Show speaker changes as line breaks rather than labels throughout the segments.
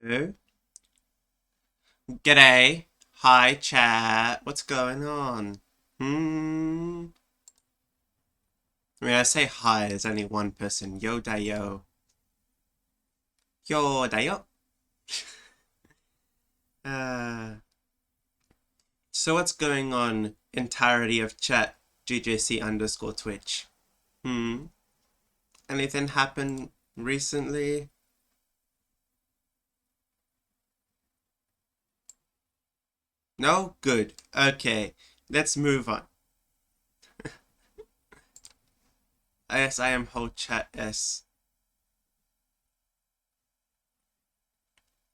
Hello. G'day. Hi, chat. What's going on? I mean, I say hi, there's only one person. Yo da yo. Yo da yo. Uh, so what's going on, entirety of chat, GJC underscore Twitch? Hmm? Anything happened recently? No? Good. Okay. Let's move on. Yes, I am whole chat S.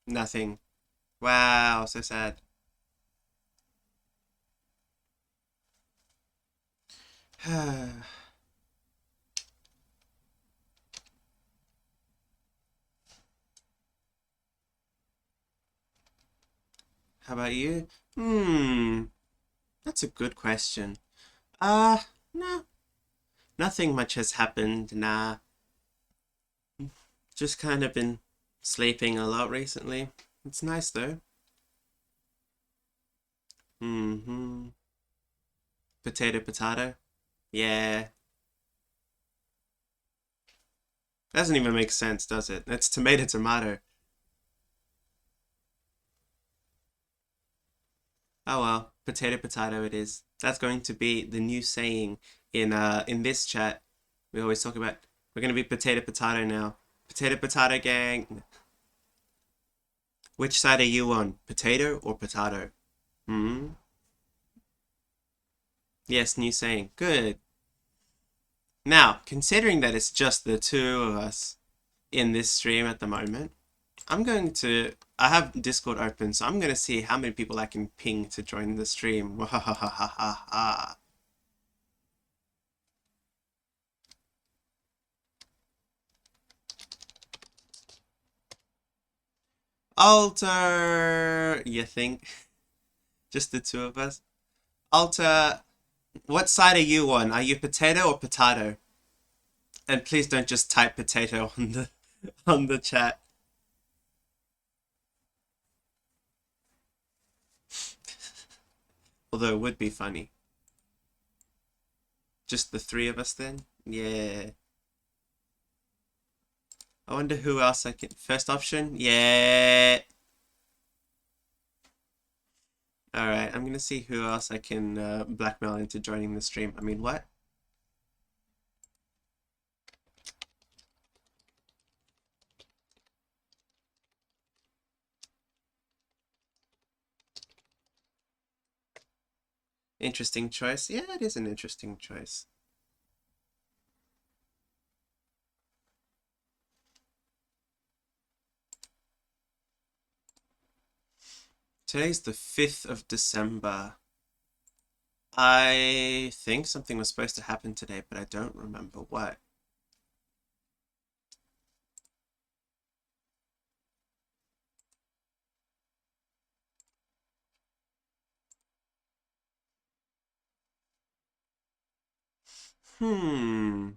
Nothing. Wow, so sad. How about you? That's a good question. No, nothing much has happened. Nah, just kind of been sleeping a lot recently. It's nice though. Mm-hmm. Potato, potato. Yeah. Doesn't even make sense, does it? It's tomato, tomato. Oh well, potato, potato it is. That's going to be the new saying in this chat. We always talk about we're gonna be potato, potato now. Potato, potato gang. Which side are you on? Potato or potato? Hmm. Yes, new saying. Good. Now, considering that it's just the two of us in this stream at the moment, I have Discord open, so I'm going to see how many people I can ping to join the stream. Alter, you think? Just the two of us? Alter, what side are you on? Are you potato or potato? And please don't just type potato on the chat. Although it would be funny. Just the three of us then? Yeah. I wonder who else I can. First option? Yeah. Alright, I'm gonna see who else I can blackmail into joining the stream. I mean, what? Interesting choice. Yeah, it is an interesting choice. Today's the 5th of December. I think something was supposed to happen today, but I don't remember what. Hmm.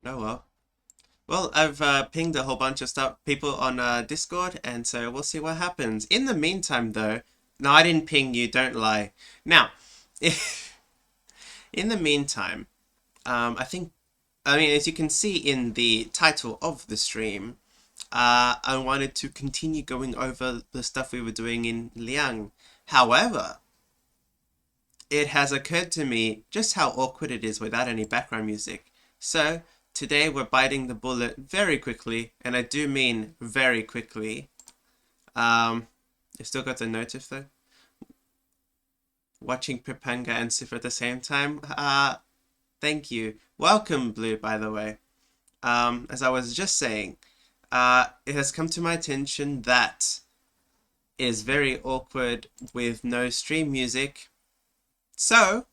Oh well. Well, I've pinged a whole bunch of stuff, people on Discord, and so we'll see what happens. In the meantime, though, no, I didn't ping you. Don't lie. Now, in the meantime, I think, I mean, as you can see in the title of the stream, I wanted to continue going over the stuff we were doing in Liang. However, it has occurred to me just how awkward it is without any background music. So, today we're biting the bullet very quickly, and I do mean very quickly. You still got the notif though? Watching Pripanga and Sif at the same time? Thank you. Welcome, Blue, by the way. As I was just saying, it has come to my attention that it is very awkward with no stream music. So,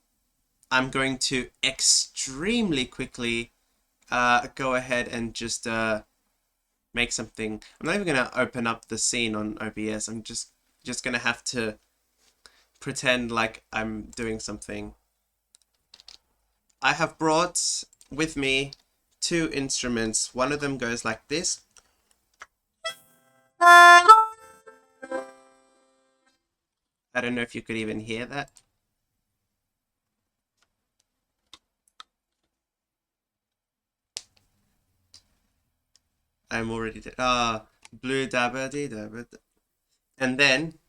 I'm going to extremely quickly go ahead and just make something. I'm not even going to open up the scene on OBS. I'm just going to have to pretend like I'm doing something. I have brought with me two instruments. One of them goes like this. I don't know if you could even hear that. I'm already blue dabba dee dabba. And then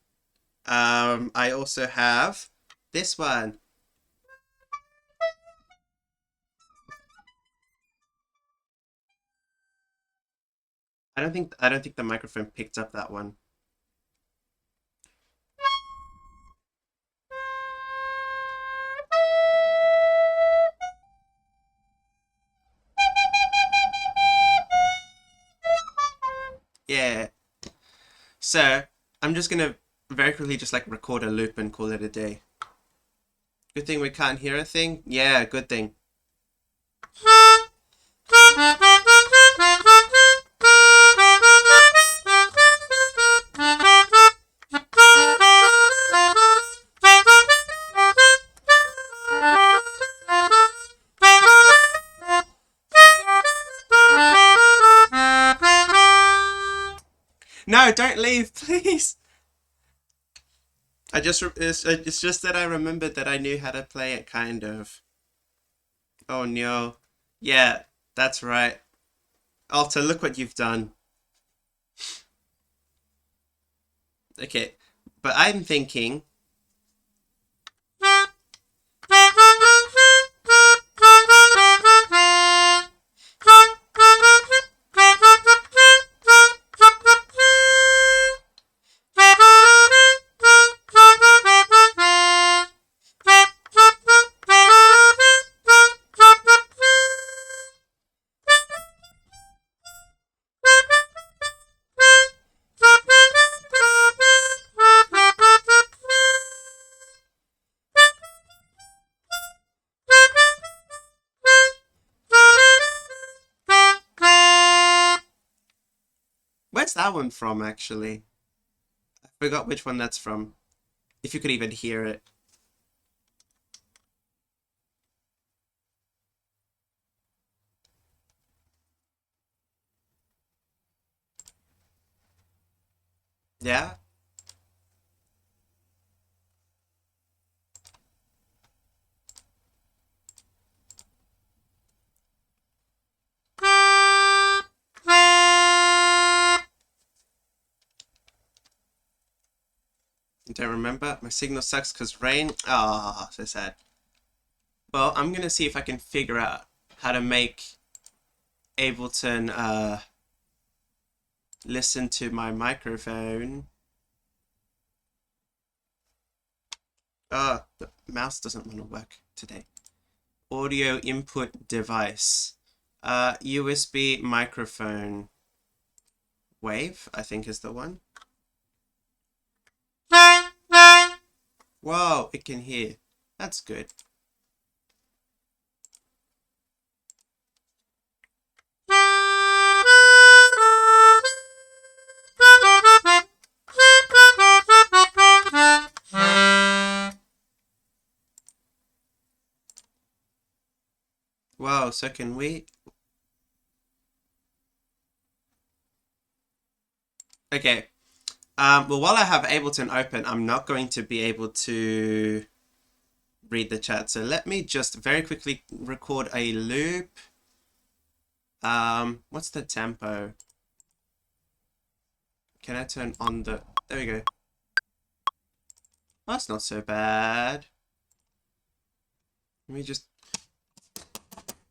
I also have this one. I don't think the microphone picked up that one. Yeah. So I'm just gonna very quickly just like record a loop and call it a day. Good thing we can't hear a thing. Yeah, good thing. No, don't leave, please. It's just that I remembered that I knew how to play it, kind of. Oh no. Yeah, that's right. Alta, look what you've done. Okay, but I'm thinking. Where's that one from, actually? I forgot which one that's from. If you could even hear it. Yeah? I don't remember. My signal sucks because rain. Ah, so sad. Well, I'm gonna see if I can figure out how to make Ableton listen to my microphone. The mouse doesn't want to work today. Audio input device. USB microphone. Wave, I think is the one. Whoa, it can hear. That's good. Wow, so can we? Okay. Well, while I have Ableton open, I'm not going to be able to read the chat. So let me just very quickly record a loop. What's the tempo? Can I turn on the... There we go. That's not so bad. Let me just...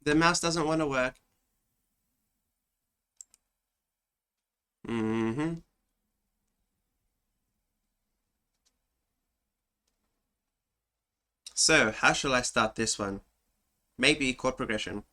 The mouse doesn't want to work. So, how shall I start this one? Maybe chord progression.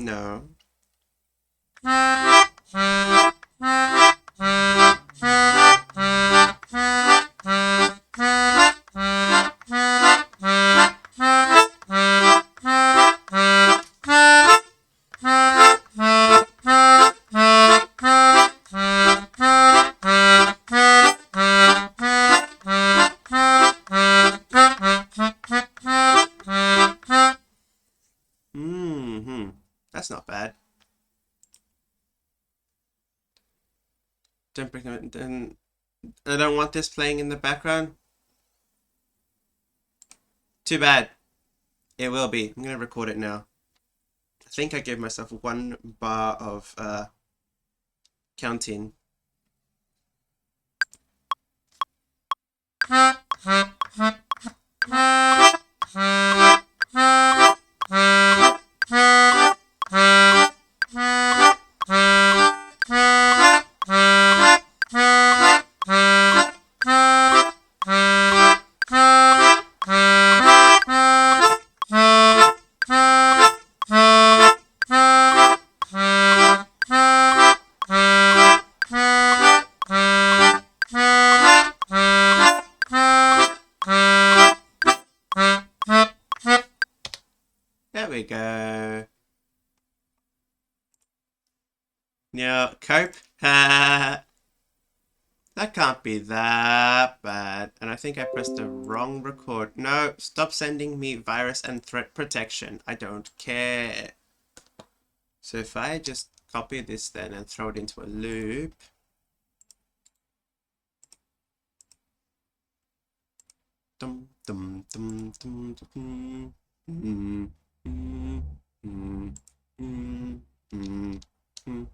No. Then I don't want this playing in the background. Too bad. It will be. I'm gonna record it now. I think I gave myself 1 bar of counting. There we go. Now, cope. That can't be that bad. And I think I pressed the wrong record. No, stop sending me virus and threat protection. I don't care. So if I just copy this then and throw it into a loop. Dum dum dum dum dum. Mm, mm, mm, mm, mm, mm, mm.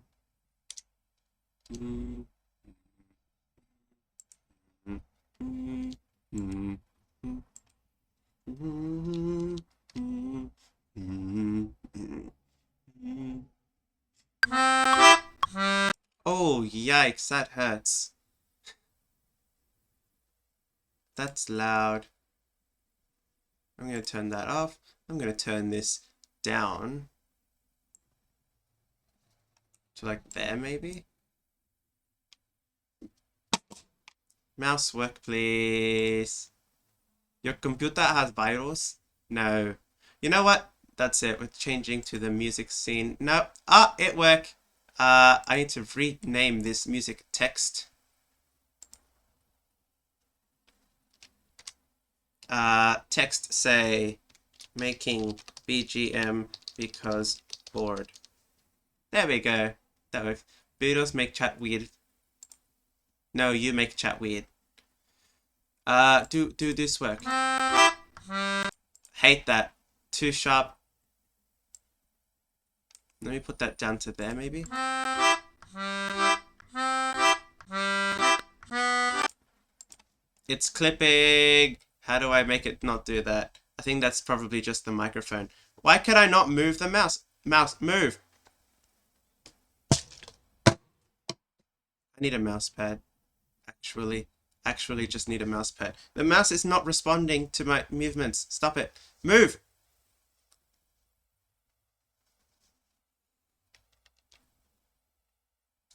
Oh, yikes, that hurts. That's loud. I'm going to turn that off. I'm going to turn this down to like there maybe. Mouse work, please. Your computer has virus? No. You know what? That's it. We're changing to the music scene. No. Ah, it worked. I need to rename this music text. Text say making BGM because bored. There we go. That works. Beatles make chat weird. No, you make chat weird. Do this work. Hate that. Too sharp. Let me put that down to there maybe. It's clipping. How do I make it not do that? I think that's probably just the microphone. Why can I not move the mouse? Mouse, move. I need a mouse pad. Actually just need a mouse pad. The mouse is not responding to my movements. Stop it. Move.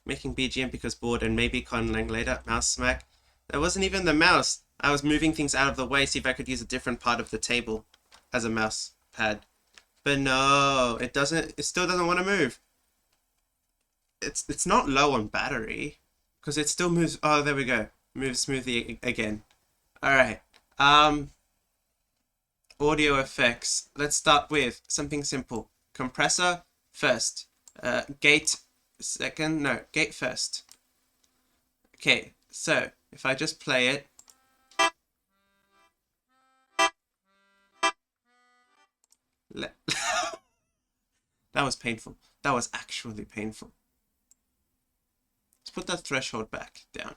Making BGM because bored and maybe conning later. Mouse smack. That wasn't even the mouse. I was moving things out of the way, see if I could use a different part of the table as a mouse pad. But no, it doesn't. It still doesn't want to move. It's not low on battery because it still moves. Oh, there we go. Moves smoothly again. All right. Audio effects. Let's start with something simple. Compressor first. Gate second. No, gate first. Okay. So if I just play it. That was painful. That was actually painful. Let's put that threshold back down.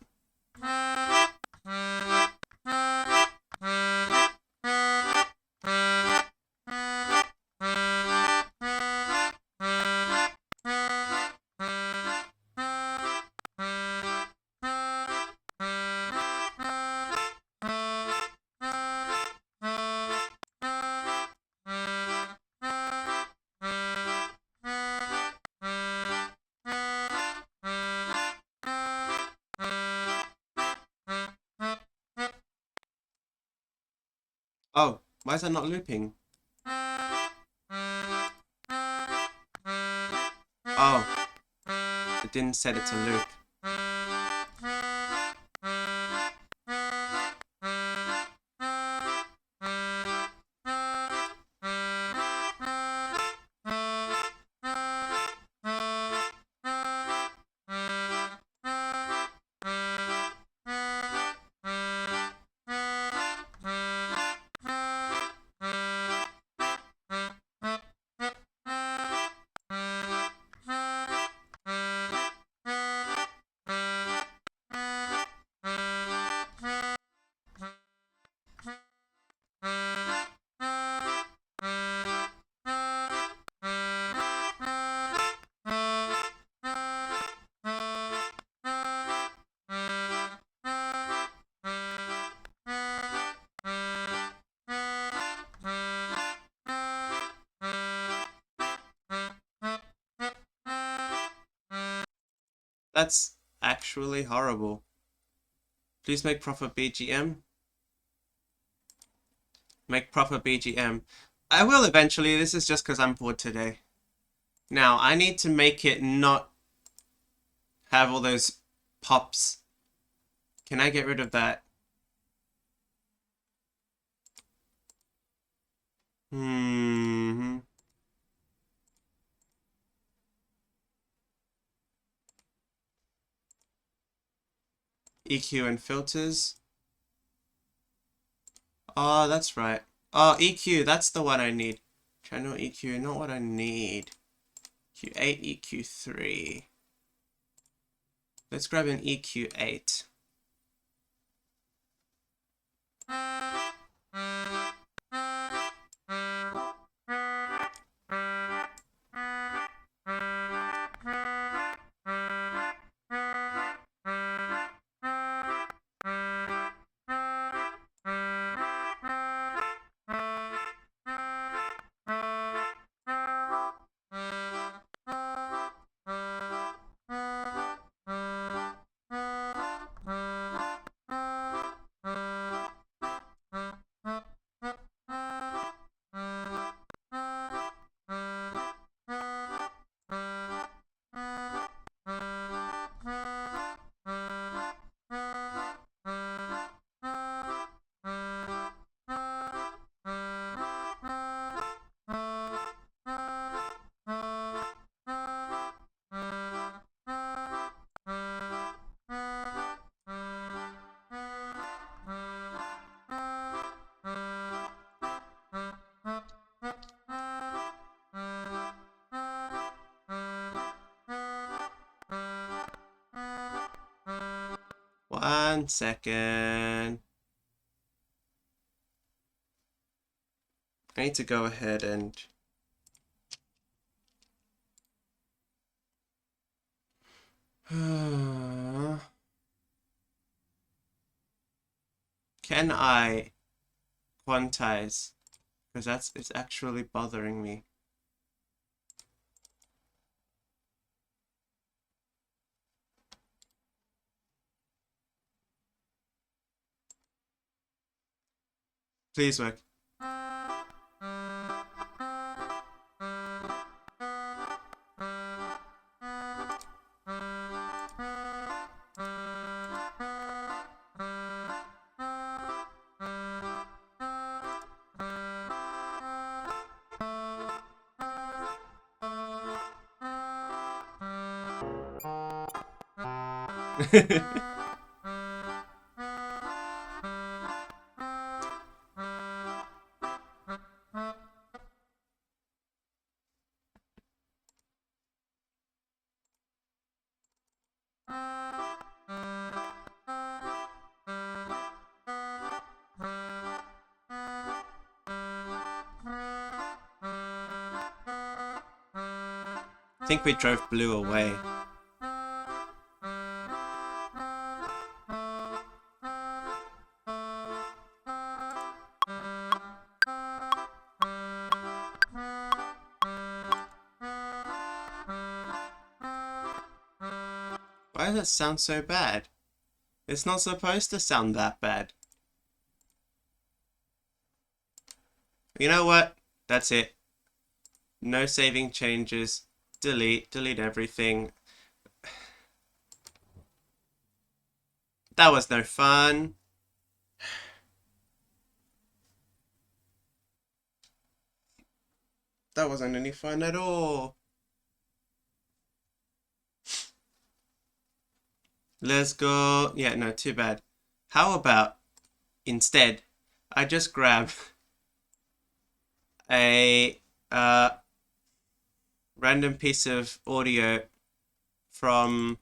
Oh, why is that not looping? Oh, it didn't set it to loop. That's actually horrible. Please make proper BGM. Make proper BGM. I will eventually. This is just because I'm bored today. Now, I need to make it not have all those pops. Can I get rid of that? Hmm. EQ and filters. Oh, that's right. Oh, EQ, that's the one I need. Channel EQ, not what I need. EQ8, EQ3. Let's grab an EQ8. One second. I need to go ahead and can I quantize? Because it's actually bothering me. Please work. I think we drove blue away. Why does it sound so bad? It's not supposed to sound that bad. You know what? That's it. No saving changes. Delete everything. That was no fun. That wasn't any fun at all. Let's go. Yeah, no, too bad. How about instead, I just grab a random piece of audio from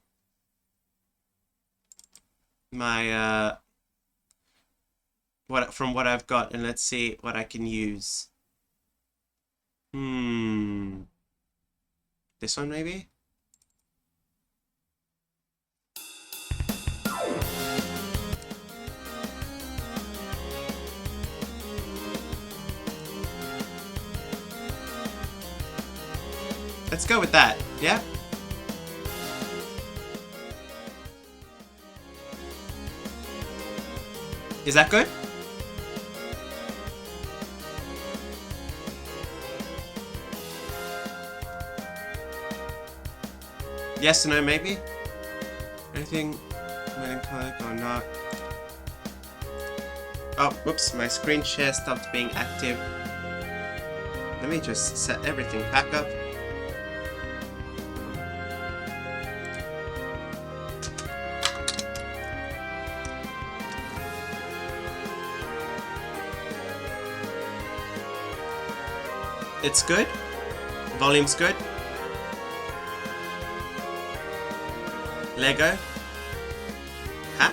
my what I've got, and let's see what I can use. This one maybe? Let's go with that, yeah? Is that good? Yes or no, maybe? Anything melancholic or not? Oh, whoops, my screen share stopped being active. Let me just set everything back up. It's good? Volume's good? Lego? Huh?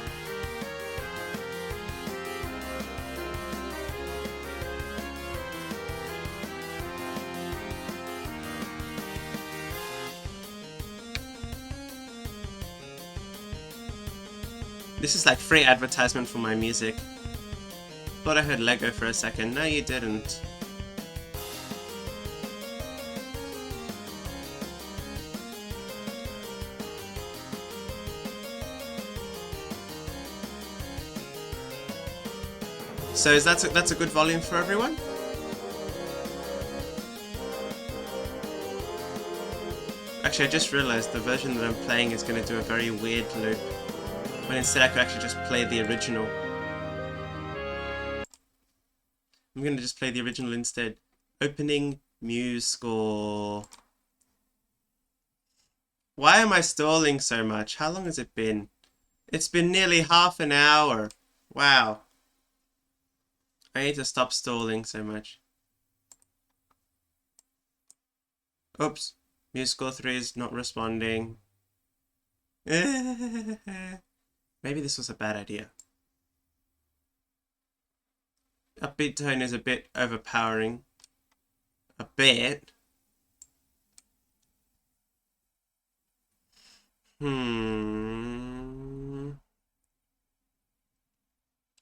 This is like free advertisement for my music. Thought I heard Lego for a second. No, you didn't. So that's a good volume for everyone? Actually, I just realized the version that I'm playing is going to do a very weird loop, when instead I could actually just play the original. I'm going to just play the original instead. Opening Muse score. Why am I stalling so much? How long has it been? It's been nearly half an hour. Wow. I need to stop stalling so much. Oops. Muse score 3 is not responding. Maybe this was a bad idea. Upbeat tone is a bit overpowering. A bit.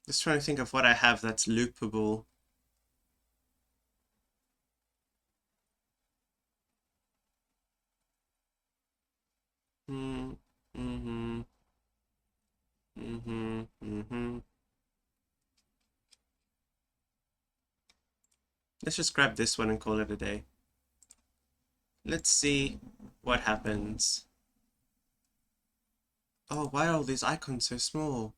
Just trying to think of what I have that's loopable. Let's just grab this one and call it a day. Let's see what happens. Oh, why are all these icons so small?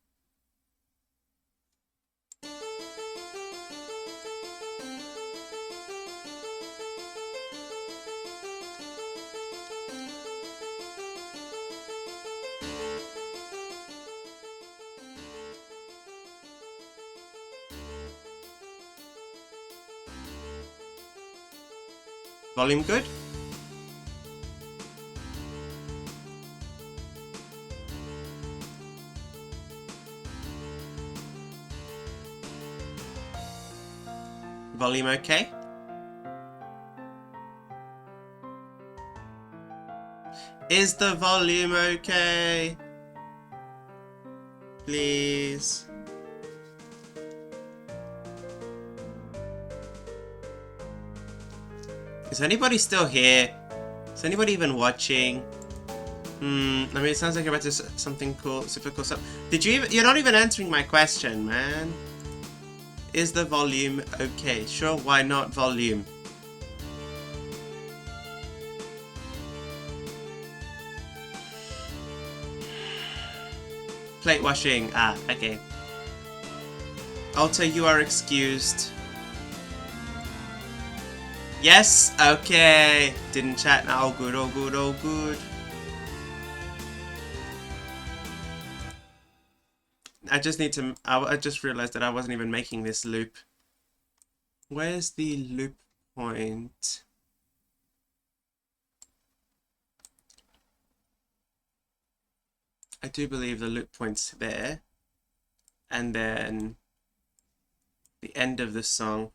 Volume good? Volume okay? Is the volume okay? Please. Is anybody still here? Is anybody even watching? I mean, it sounds like you're about to something cool, super cool stuff. Did you even? You're not even answering my question, man. Is the volume okay? Sure, why not volume? Plate washing. Ah, okay. Alter, you are excused. Yes? Okay. Didn't chat now. All good, all good, all good. I just need to... I just realized that I wasn't even making this loop. Where's the loop point? I do believe the loop point's there. And then... the end of the song.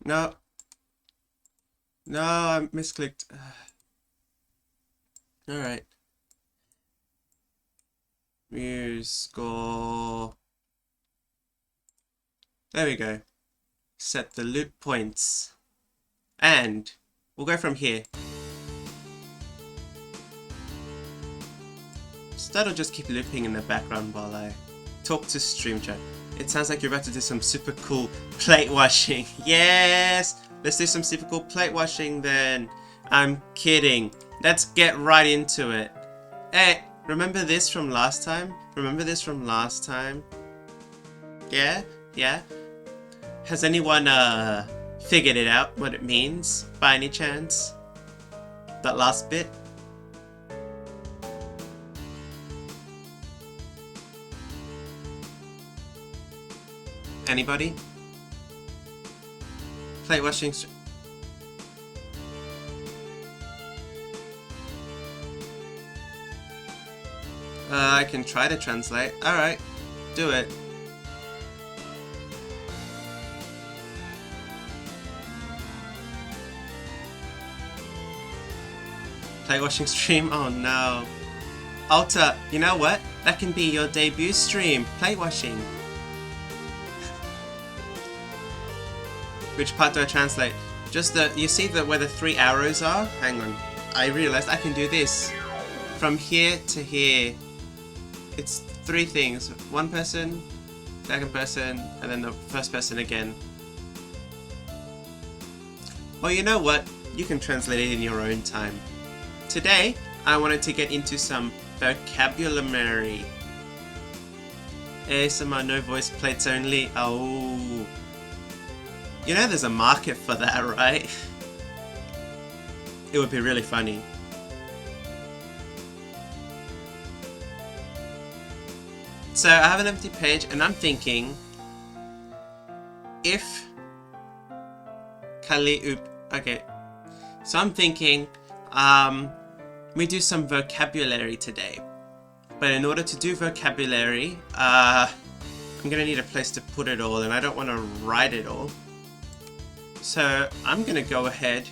No. No, I misclicked. Alright. Muse score. There we go. Set the loop points. And We'll go from here. So that'll just keep looping in the background while I talk to stream chat. It sounds like you're about to do some super cool plate washing. Yes! Let's do some super cool plate washing then. I'm kidding. Let's get right into it. Hey, remember this from last time? Remember this from last time? Yeah? Yeah? Has anyone figured it out what it means by any chance? That last bit? Anybody? Plate washing. I can try to translate. Alright, do it. Plate washing stream? Oh no. Alta, you know what? That can be your debut stream. Plate washing. Which part do I translate? Just the, you see where the 3 arrows are? Hang on. I realized I can do this. From here to here. It's 3 things. 1 person, 2nd person, and then the 1st person again. Well, you know what? You can translate it in your own time. Today, I wanted to get into some vocabulary. ASMR, no voice plates only. Oh. You know there's a market for that, right? It would be really funny. So I have an empty page and I'm thinking if okay. So I'm thinking we do some vocabulary today. But in order to do vocabulary, I'm gonna need a place to put it all and I don't want to write it all. So I'm gonna go ahead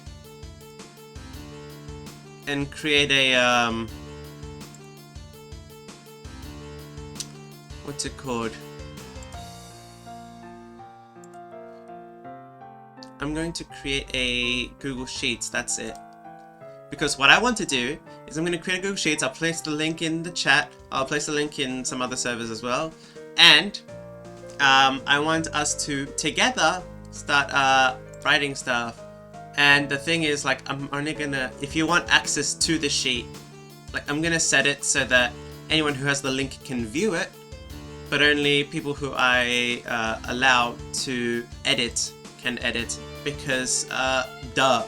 and create a what's it called? I'm going to create a Google Sheets, that's it. Because what I want to do is I'm going to create a Google Sheets, I'll place the link in the chat, I'll place the link in some other servers as well, and I want us to together start writing stuff. And the thing is, like, I'm only gonna, if you want access to the sheet, like, I'm gonna set it so that anyone who has the link can view it, but only people who I allow to edit can edit, because duh.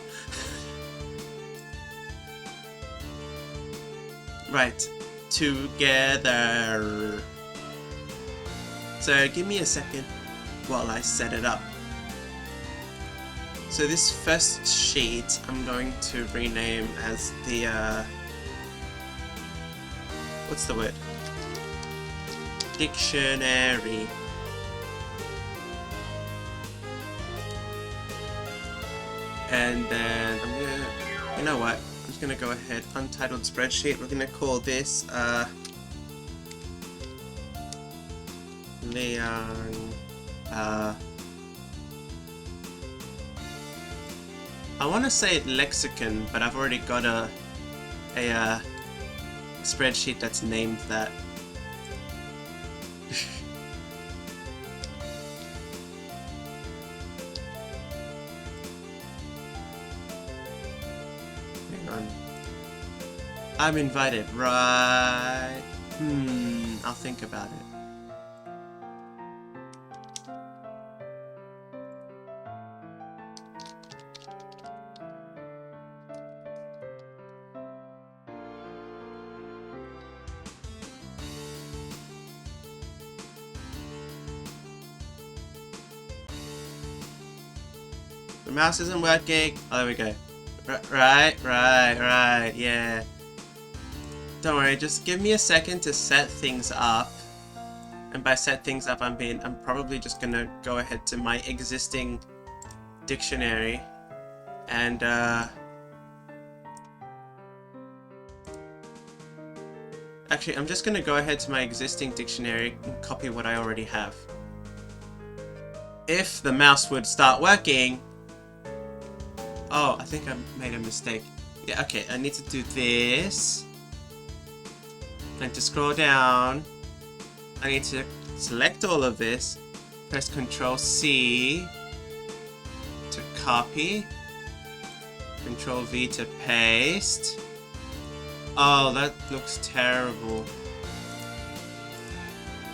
Right, together. So give me a second while I set it up. So this first sheet I'm going to rename as the what's the word? Dictionary. And then I'm gonna, you know what? I'm just gonna go ahead, untitled spreadsheet. We're gonna call this Leon. I want to say lexicon, but I've already got a spreadsheet that's named that. Hang on. I'm invited, right? I'll think about it. The mouse isn't working. Oh, there we go. Right, yeah. Don't worry, just give me a second to set things up. And by set things up, I'm probably just gonna go ahead to my existing dictionary and actually, I'm just gonna go ahead to my existing dictionary and copy what I already have. If the mouse would start working. Oh, I think I made a mistake. Yeah, okay, I need to do this. And to scroll down, I need to select all of this, press Ctrl C to copy, Ctrl V to paste. Oh, that looks terrible.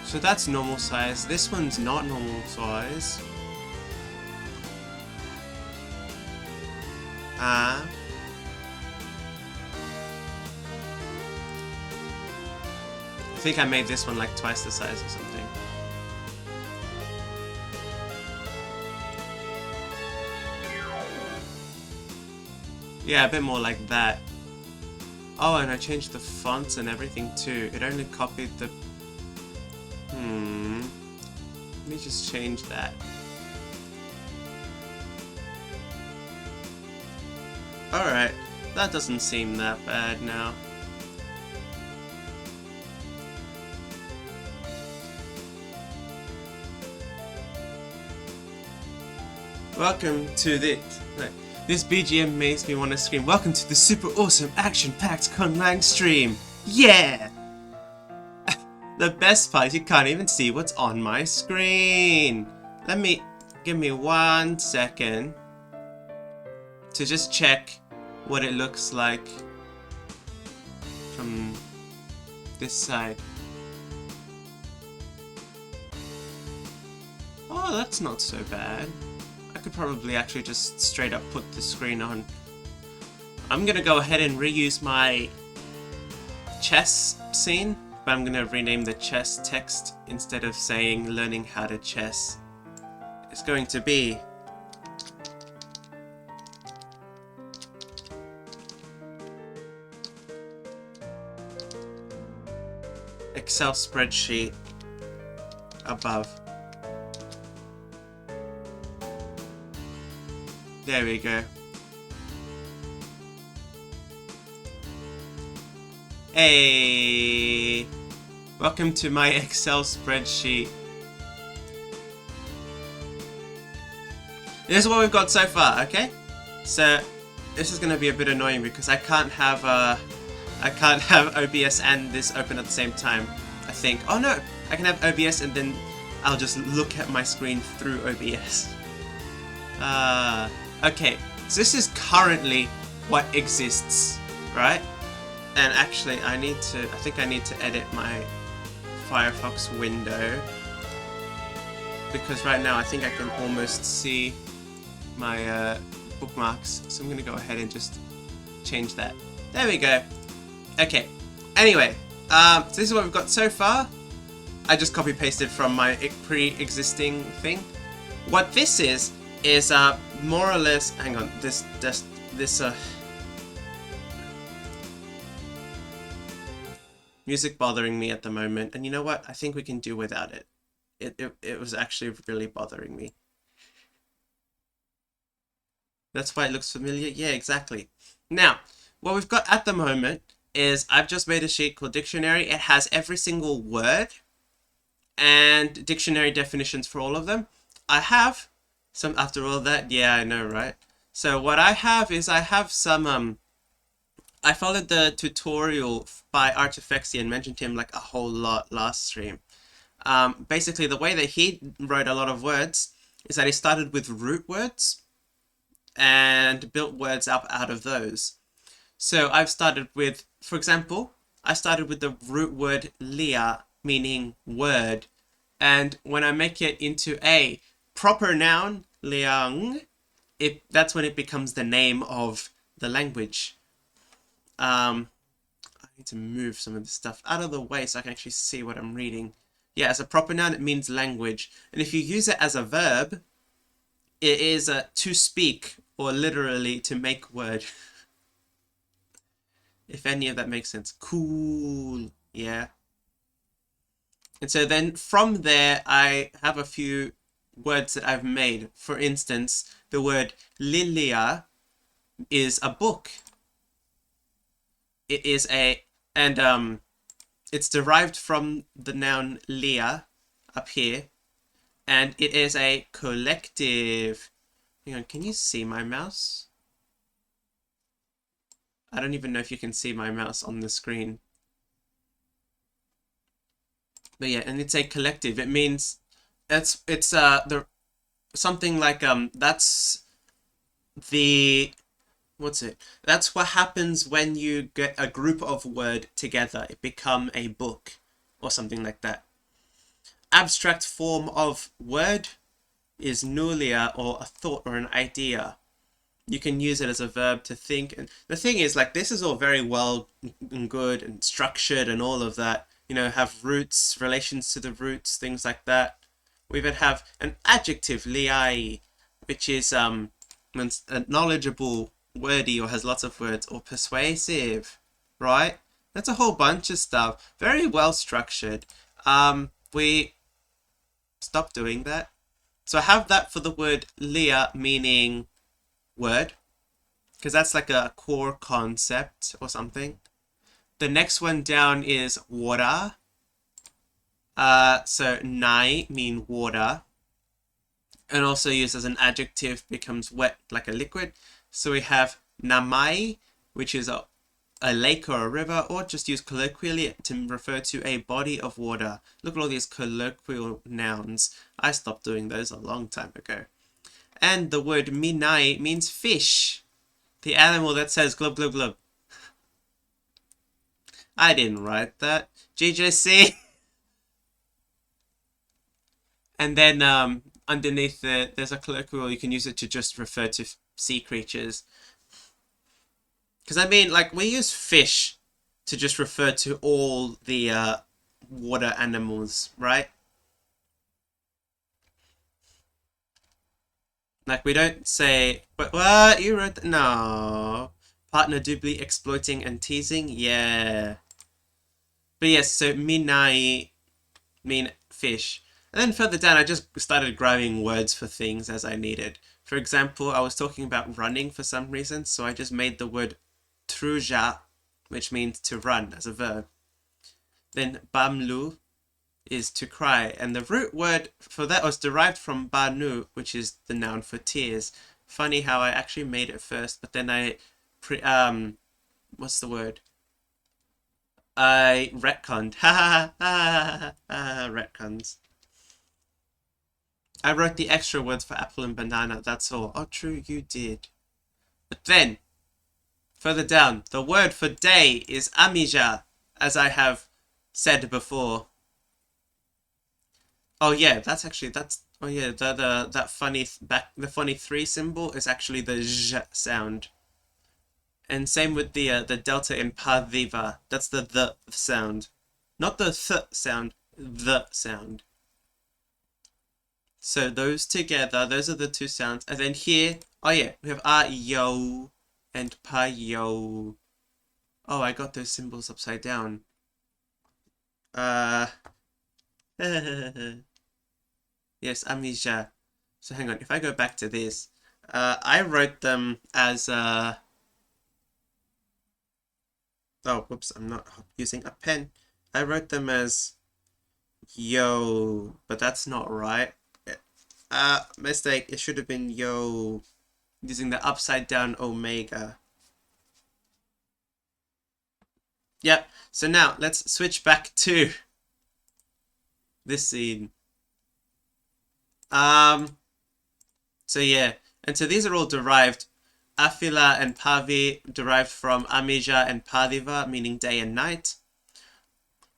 So that's normal size. This one's not normal size. I think I made this one like twice the size or something. Yeah, a bit more like that. Oh, and I changed the fonts and everything too. It only copied the... Let me just change that. Alright, that doesn't seem that bad now. Welcome to this. This BGM makes me want to scream. Welcome to the super awesome action-packed Conlang stream. Yeah! The best part is you can't even see what's on my screen. Give me 1 second to just check what it looks like from this side. Oh, that's not so bad. I could probably actually just straight up put the screen on. I'm gonna go ahead and reuse my chess scene, but I'm gonna rename the chess text instead of saying learning how to chess. It's going to be Excel spreadsheet above. There we go. Hey! Welcome to my Excel spreadsheet. This is what we've got so far, okay? So this is gonna be a bit annoying because I can't have OBS and this open at the same time, I think. Oh no! I can have OBS and then I'll just look at my screen through OBS. Okay, so this is currently what exists, right? And actually, I think I need to edit my Firefox window because right now I think I can almost see my bookmarks. So I'm gonna go ahead and just change that. There we go. Okay. Anyway, so this is what we've got so far. I just copy pasted from my pre-existing thing. What this is more or less. Hang on. This music bothering me at the moment, and you know what? I think we can do without it. It was actually really bothering me. That's why it looks familiar. Yeah, exactly. Now, what we've got at the moment is I've just made a sheet called Dictionary. It has every single word and dictionary definitions for all of them. I have some, after all that, yeah, I know, right? So what I have is I have some, I followed the tutorial by Artifexi and mentioned him like a whole lot last stream. Basically, the way that he wrote a lot of words is that he started with root words and built words up out of those. So I've started with, for example, I started with the root word lia, meaning word. And when I make it into a proper noun, liang, that's when it becomes the name of the language. I need to move some of this stuff out of the way so I can actually see what I'm reading. Yeah, as a proper noun, it means language. And if you use it as a verb, it is to speak, or literally to make word. If any of that makes sense. Cool. Yeah. And so then from there, I have a few words that I've made. For instance, the word lilia is a book. It is it's derived from the noun lia up here, and it is a collective. Hang on, can you see my mouse? I don't even know if you can see my mouse on the screen. But yeah, and it's a collective. It means it's the something like that's the what's it? That's what happens when you get a group of word together. It become a book or something like that. Abstract form of word is nulia, or a thought or an idea. You can use it as a verb to think. And the thing is, like, this is all very well and good and structured and all of that. You know, have roots, relations to the roots, things like that. We even have an adjective, liai, which is means knowledgeable, wordy, or has lots of words, or persuasive, right? That's a whole bunch of stuff. Very well structured. We stop doing that. So I have that for the word lia, meaning word, because that's like a core concept or something. The next one down is water. So nai mean water, and also used as an adjective, becomes wet like a liquid. So we have namai, which is a lake or a river, or just used colloquially to refer to a body of water. Look at all these colloquial nouns. I stopped doing those a long time ago. And the word minai means fish. The animal that says glub glub glub. I didn't write that. GJC. And then underneath it, there's a colloquial. You can use it to just refer to sea creatures. Because I mean, like, we use fish to just refer to all the water animals, right? Like, we don't say, but what? You wrote that? No. Partner doubly exploiting and teasing? Yeah. But yes, so minai mean fish. And then further down, I just started grabbing words for things as I needed. For example, I was talking about running for some reason, so I just made the word truja, which means to run, as a verb. Then bamlu is to cry, and the root word for that was derived from banu, which is the noun for tears. Funny how I actually made it first, but then what's the word? I retconned. Ha ha ha ha, retcons. I wrote the extra words for apple and banana, that's all. Oh, true, you did. But then, further down, the word for day is amija, as I have said before. Oh yeah, oh yeah, that funny the funny 3 symbol is actually the j sound. And same with the delta in padiva. That's the sound. Not the th sound, the sound. So those together, those are the 2 sounds. And then here, oh yeah, we have yo and pa yo. Oh, I got those symbols upside down. Yes, amnesia. So hang on, if I go back to this, I wrote them as oh, whoops, I'm not using a pen. I wrote them as yo, but that's not right. Mistake. It should have been yo, using the upside down omega. Yep. So now let's switch back to this scene. So yeah, and so these are all derived. Afila and Pavi derived from Amija and Padiva, meaning day and night,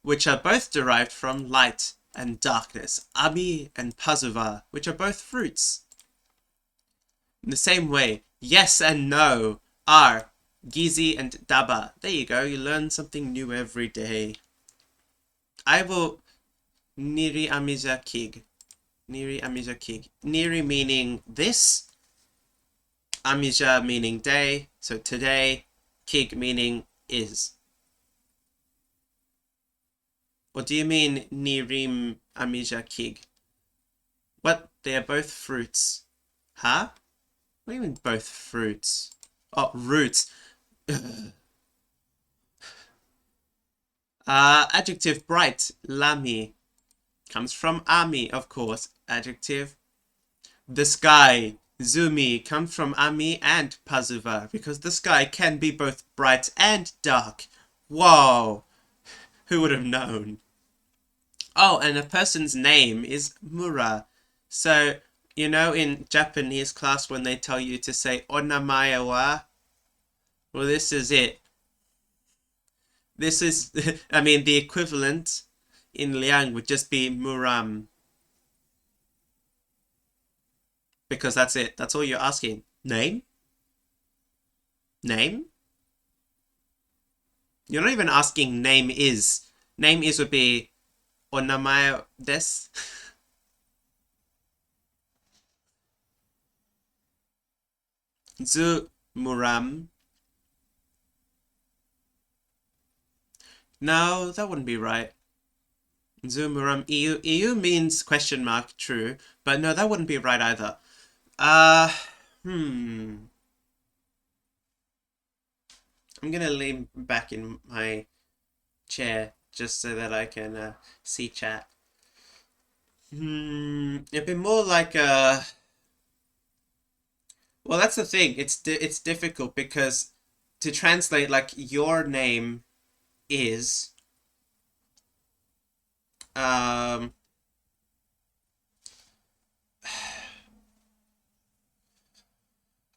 which are both derived from light and darkness. Ami and Pazuva, which are both fruits. In the same way, yes and no are Gizi and Daba. There you go, you learn something new every day. I will Niri Amija Kig. Niri Amija Kig. Niri meaning this. Amija meaning day. So today. Kig meaning is. Or do you mean Nirim Amija Kig? What? They are both fruits. Huh? What do you mean both fruits? Oh, roots. Adjective bright. Lami. Comes from Ami, of course. Adjective. The sky. Zumi comes from Ami and Pazuva because the sky can be both bright and dark. Whoa! Who would have known? Oh, and a person's name is Mura. So, you know, in Japanese class when they tell you to say onamae wa, well, this is it. This is, I mean, the equivalent in Liang would just be Muram because that's it. That's all you're asking. Name? Name? You're not even asking name is. Name is would be onamae desu. Zu Muram. No, that wouldn't be right. Zu Muram EU. EU means question mark, true. But no, that wouldn't be right either. Uh, hmm. I'm gonna lean back in my chair just so that I can see chat. It'd be more like a. Well, that's the thing. It's difficult because to translate like your name is um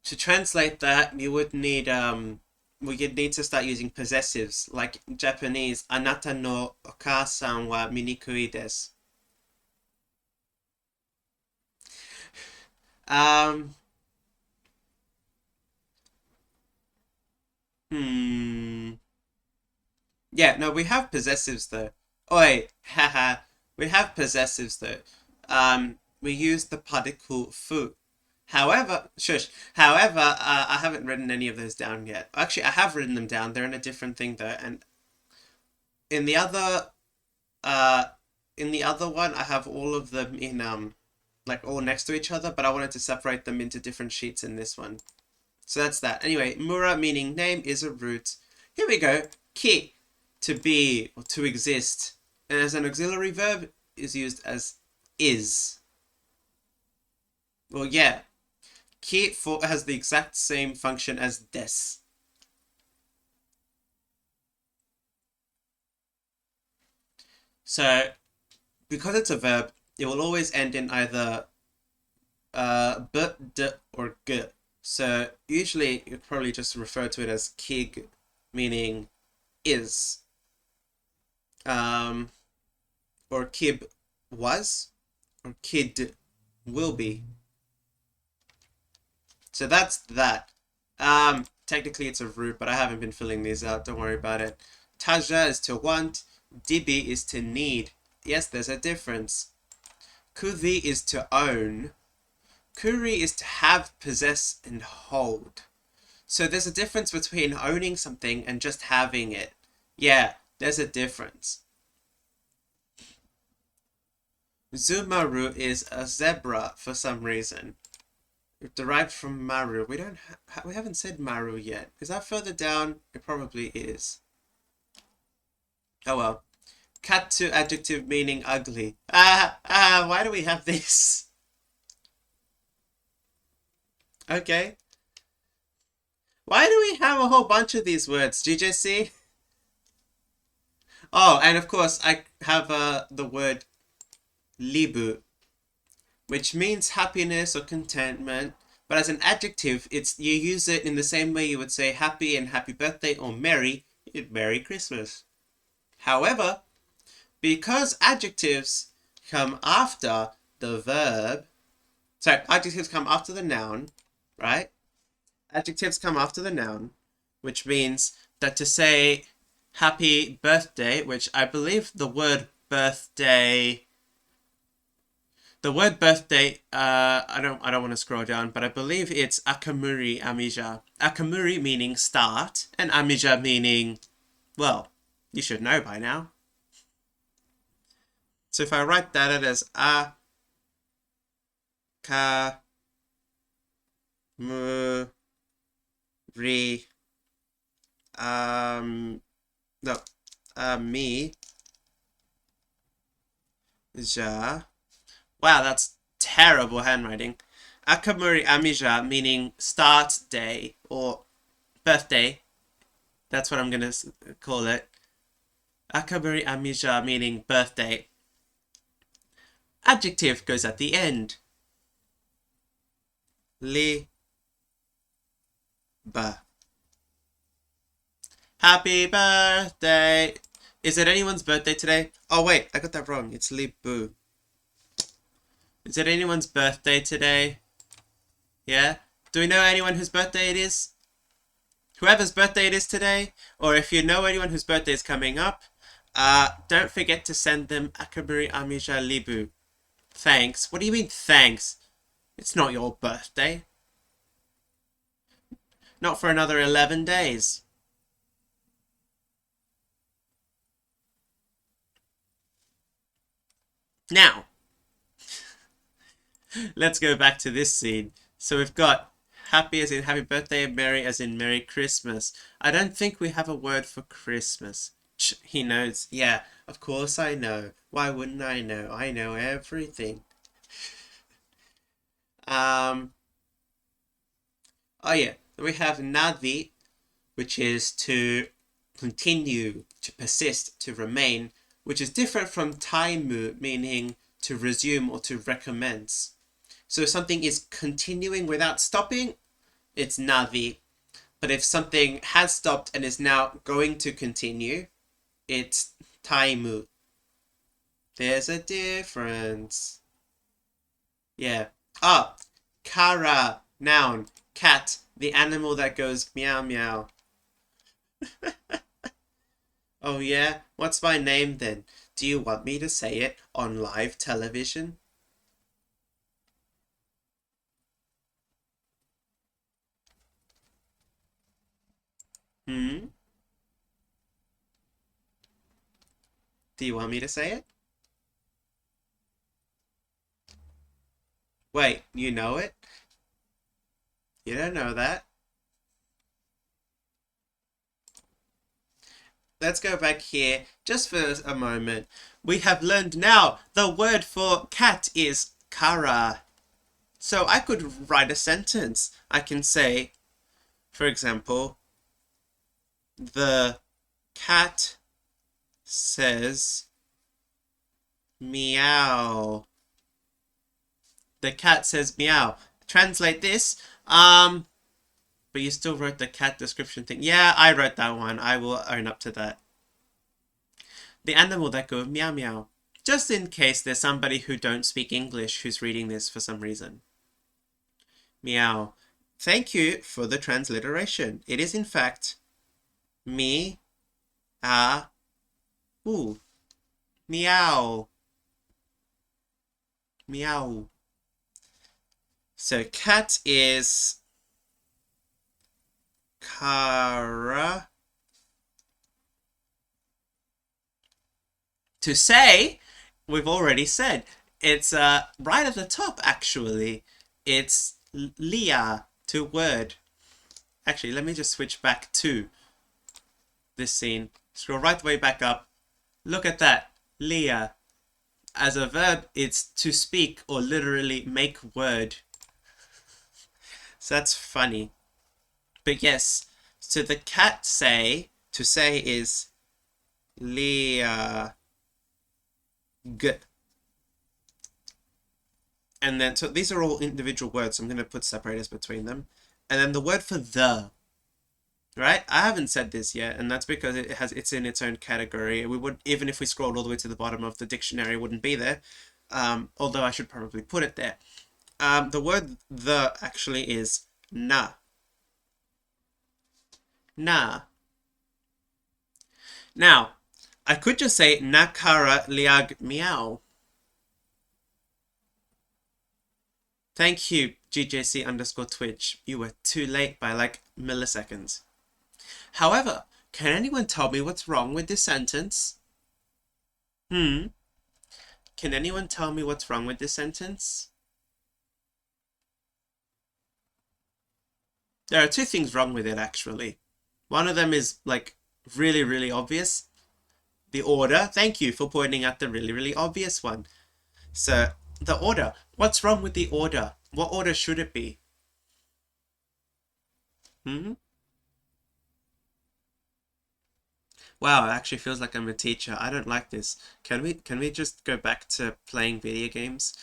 to translate that you would need well, you'd need to start using possessives like in Japanese. Anata no okasan wa minikui desu. Um. Hmm. Yeah, no, we have possessives though. Oi, haha. We have possessives though. We use the particle fu. However, shush. However, I haven't written any of those down yet. Actually, I have written them down. They're in a different thing though. And in the other, uh, in the other one, I have all of them in like all next to each other. But I wanted to separate them into different sheets in this one. So that's that. Anyway, mura meaning name is a root. Here we go. Ki, to be or to exist. And as an auxiliary verb is used as is. Well, yeah. Ki for has the exact same function as des. So because it's a verb, it will always end in either b, d, or g. So usually you'd probably just refer to it as kig, meaning is. Um, or kib was, or kid will be. So that's that. Technically it's a root, but I haven't been filling these out. Don't worry about it. Taja is to want. Dibi is to need. Yes, there's a difference. Kuvi is to own. Kuri is to have, possess, and hold. So there's a difference between owning something and just having it. Yeah, there's a difference. Zumaru is a zebra for some reason. It's derived from Maru. We haven't said Maru yet. Is that further down? It probably is. Oh well. Katsu adjective meaning ugly. Why do we have this? Okay. Why do we have a whole bunch of these words, GJC? Oh, and of course I have the word libu, which means happiness or contentment. But as an adjective, you use it in the same way you would say happy and happy birthday or merry in Merry Christmas. However, because adjectives come after the verb, sorry, adjectives come after the noun, right? Adjectives come after the noun, which means that to say happy birthday, which I believe the word birthday, I don't want to scroll down, but I believe it's Akamuri Amija. Akamuri meaning start, and Amija meaning, well, you should know by now. So if I write that as Akamuri, no, Ami, Ja. Wow, that's terrible handwriting. Akamuri Amija, meaning start day or birthday. That's what I'm going to call it. Akamuri Amija, meaning birthday. Adjective goes at the end. Liba. Happy birthday. Is it anyone's birthday today? Oh, wait, I got that wrong. It's Libu. Is it anyone's birthday today? Yeah? Do we know anyone whose birthday it is? Whoever's birthday it is today, or if you know anyone whose birthday is coming up, don't forget to send them Akaburi Amija Libu. Thanks. What do you mean, thanks? It's not your birthday. Not for another 11 days. Now, let's go back to this scene. So we've got happy as in happy birthday, merry as in merry Christmas. I don't think we have a word for Christmas. He knows. Yeah, of course I know. Why wouldn't I know? I know everything. Oh yeah, we have Nadi, which is to continue, to persist, to remain, which is different from taimu, meaning to resume or to recommence. So if something is continuing without stopping, it's Nadi. But if something has stopped and is now going to continue, it's taimu. There's a difference. Yeah. Ah, kara, noun. Cat, the animal that goes meow meow. Oh yeah? What's my name then? Do you want me to say it on live television? Hmm? Do you want me to say it? Wait, you know it? You don't know that? Let's go back here just for a moment. We have learned now the word for cat is kara. So I could write a sentence. I can say, for example, the cat says meow. The cat says meow. Translate this. But you still wrote the cat description thing. Yeah, I wrote that one. I will own up to that. The animal that goes meow meow. Just in case there's somebody who don't speak English who's reading this for some reason. Meow. Thank you for the transliteration. It is in fact me, ooh, meow. Meow. So cat is kara. To say, we've already said. It's right at the top, actually. It's Lia, to word. Actually, let me just switch back to this scene. Scroll right way back up. Look at that. Lia. As a verb, it's to speak or literally make word. So that's funny. But yes, so the cat say, to say is Lia. Good. And then, so these are all individual words. So I'm going to put separators between them. And then the word for the, right? I haven't said this yet, and that's because it's in its own category. We would, even if we scrolled all the way to the bottom of the dictionary, it wouldn't be there. Although I should probably put it there. The word the actually is na. Na. Now, I could just say nakara liag meow. Thank you, GJC_Twitch. You were too late by like milliseconds. However, can anyone tell me what's wrong with this sentence? Can anyone tell me what's wrong with this sentence? There are two things wrong with it, actually. One of them is like really, really obvious. The order. Thank you for pointing out the really, really obvious one. So, the order. What's wrong with the order? What order should it be? Hmm? Wow, it actually feels like I'm a teacher. I don't like this. Can we just go back to playing video games?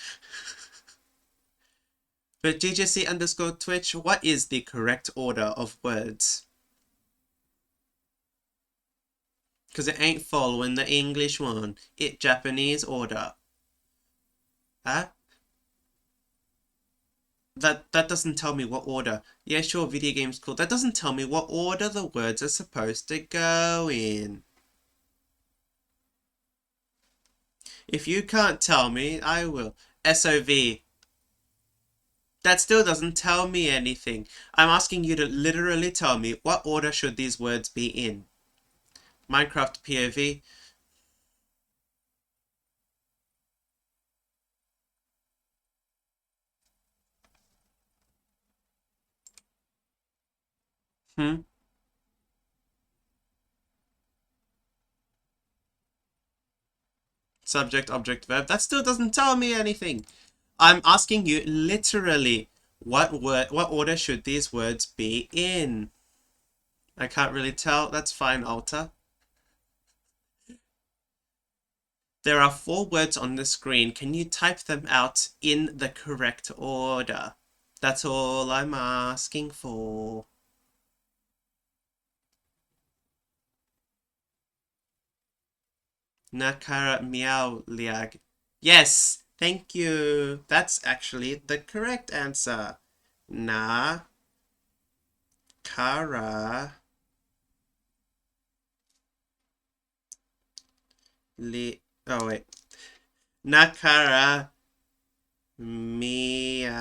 But GGC underscore Twitch, what is the correct order of words? Because it ain't following the English one. It Japanese order. Huh? That doesn't tell me what order. Yeah, sure, video game's cool. That doesn't tell me what order the words are supposed to go in. If you can't tell me, I will. SOV. That still doesn't tell me anything. I'm asking you to literally tell me what order should these words be in. Minecraft POV. Hmm? Subject, object, verb. That still doesn't tell me anything. I'm asking you literally what order should these words be in? I can't really tell. That's fine, Alta. There are 4 words on the screen. Can you type them out in the correct order? That's all I'm asking for. Nakara meow liag. Yes, thank you. That's actually the correct answer. Na kara li. Oh wait. Nakara meow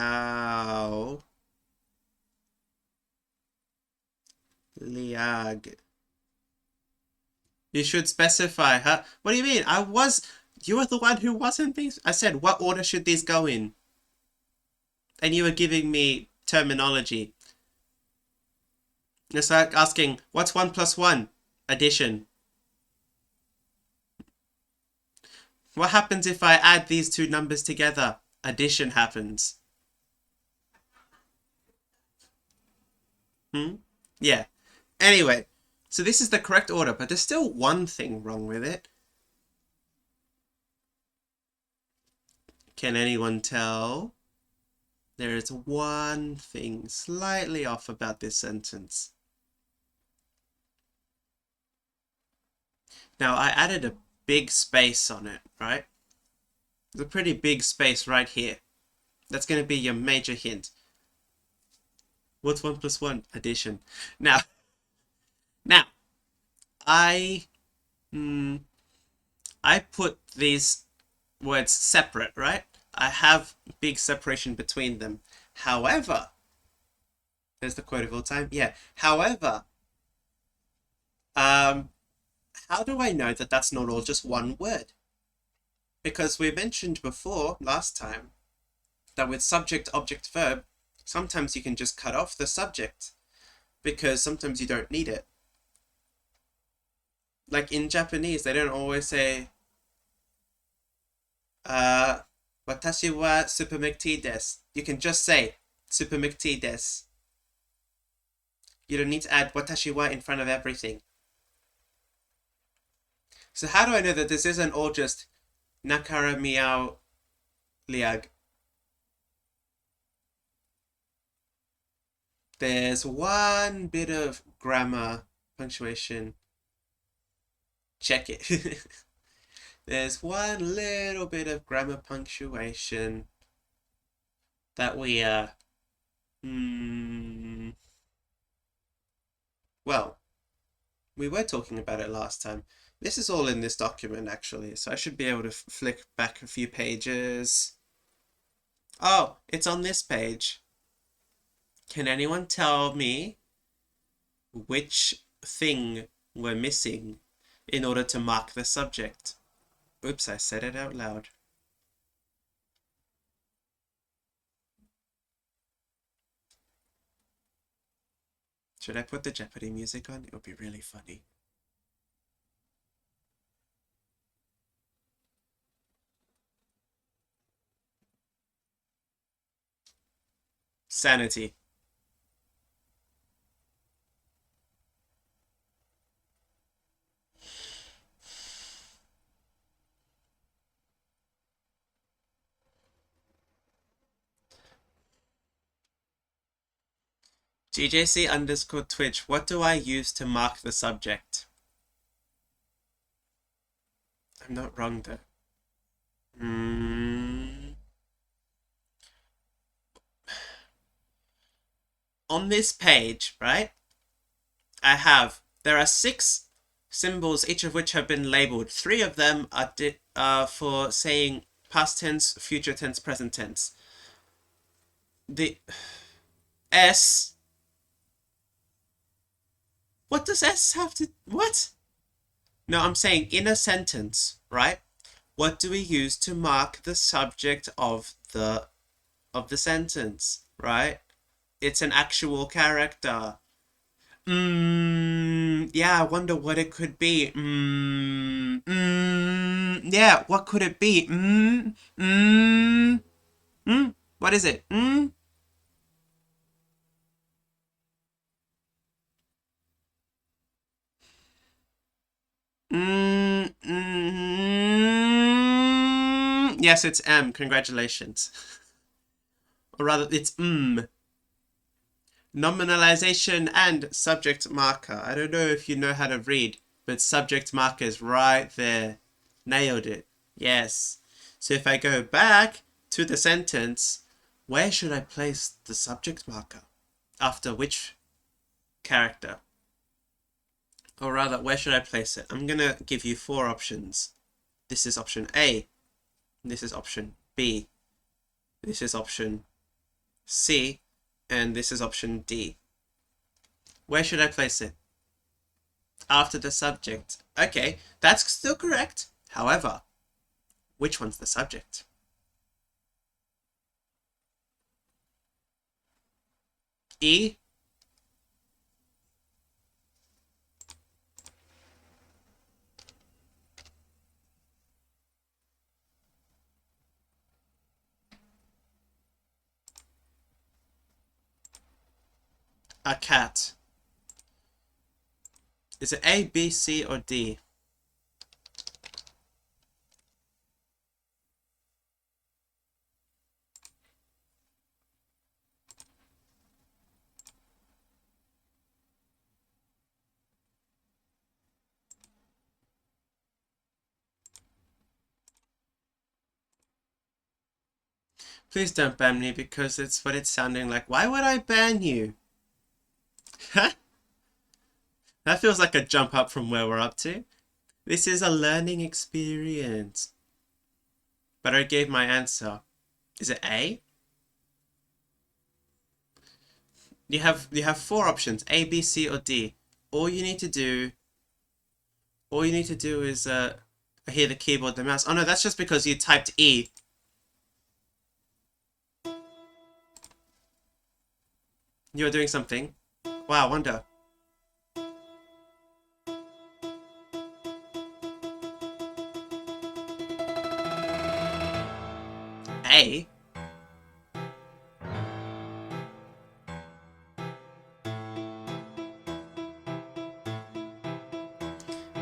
liag. You should specify, huh? What do you mean? You were the one who wasn't being. I said, what order should these go in? And you were giving me terminology. It's like asking, what's 1 plus 1? Addition. What happens if I add these 2 numbers together? Addition happens. Hmm? Yeah. Anyway, so this is the correct order, but there's still one thing wrong with it. Can anyone tell? There is one thing slightly off about this sentence. Now, I added a big space on it, right? There's a pretty big space right here. That's going to be your major hint. What's 1 plus 1? Addition. Now, I, I put these words separate, right? I have big separation between them. However, there's the quote of all time. Yeah. However, how do I know that that's not all just one word? Because we mentioned before, last time, that with subject, object, verb, sometimes you can just cut off the subject because sometimes you don't need it. Like in Japanese, they don't always say, watashi wa supermekti desu. You can just say supermekti desu. You don't need to add watashi wa in front of everything. So how do I know that this isn't all just nakara miao liag? There's one bit of grammar, punctuation. Check it. There's one little bit of grammar punctuation that we, well, we were talking about it last time. This is all in this document, actually, so I should be able to flick back a few pages. Oh, it's on this page. Can anyone tell me which thing we're missing in order to mark the subject? Oops, I said it out loud. Should I put the Jeopardy music on? It would be really funny. Sanity. GJC_Twitch. What do I use to mark the subject? I'm not wrong though. On this page, right? There are 6 symbols, each of which have been labeled. 3 of them are for saying past tense, future tense, present tense. The S. What does S have to... What? No, I'm saying in a sentence, right? What do we use to mark the subject of the sentence, right? It's an actual character. Yeah, I wonder what it could be. Yeah, what could it be? What is it? Yes, it's M. Congratulations. Or rather, it's Nominalization and subject marker. I don't know if you know how to read, but subject marker is right there. Nailed it. Yes. So if I go back to the sentence, where should I place the subject marker? After which character? Or rather, where should I place it? I'm gonna give you 4 options. This is option A. This is option B. This is option C. And this is option D. Where should I place it? After the subject. Okay, that's still correct. However, which one's the subject? E. A cat. Is it A, B, C, or D? Please don't ban me because it's what it's sounding like. Why would I ban you? That feels like a jump up from where we're up to. This is a learning experience. But I gave my answer. Is it A? You have 4 options, A, B, C, or D. All you need to do is I hear the keyboard, the mouse. Oh no, that's just because you typed E. You're doing something. Wow, wonder. A?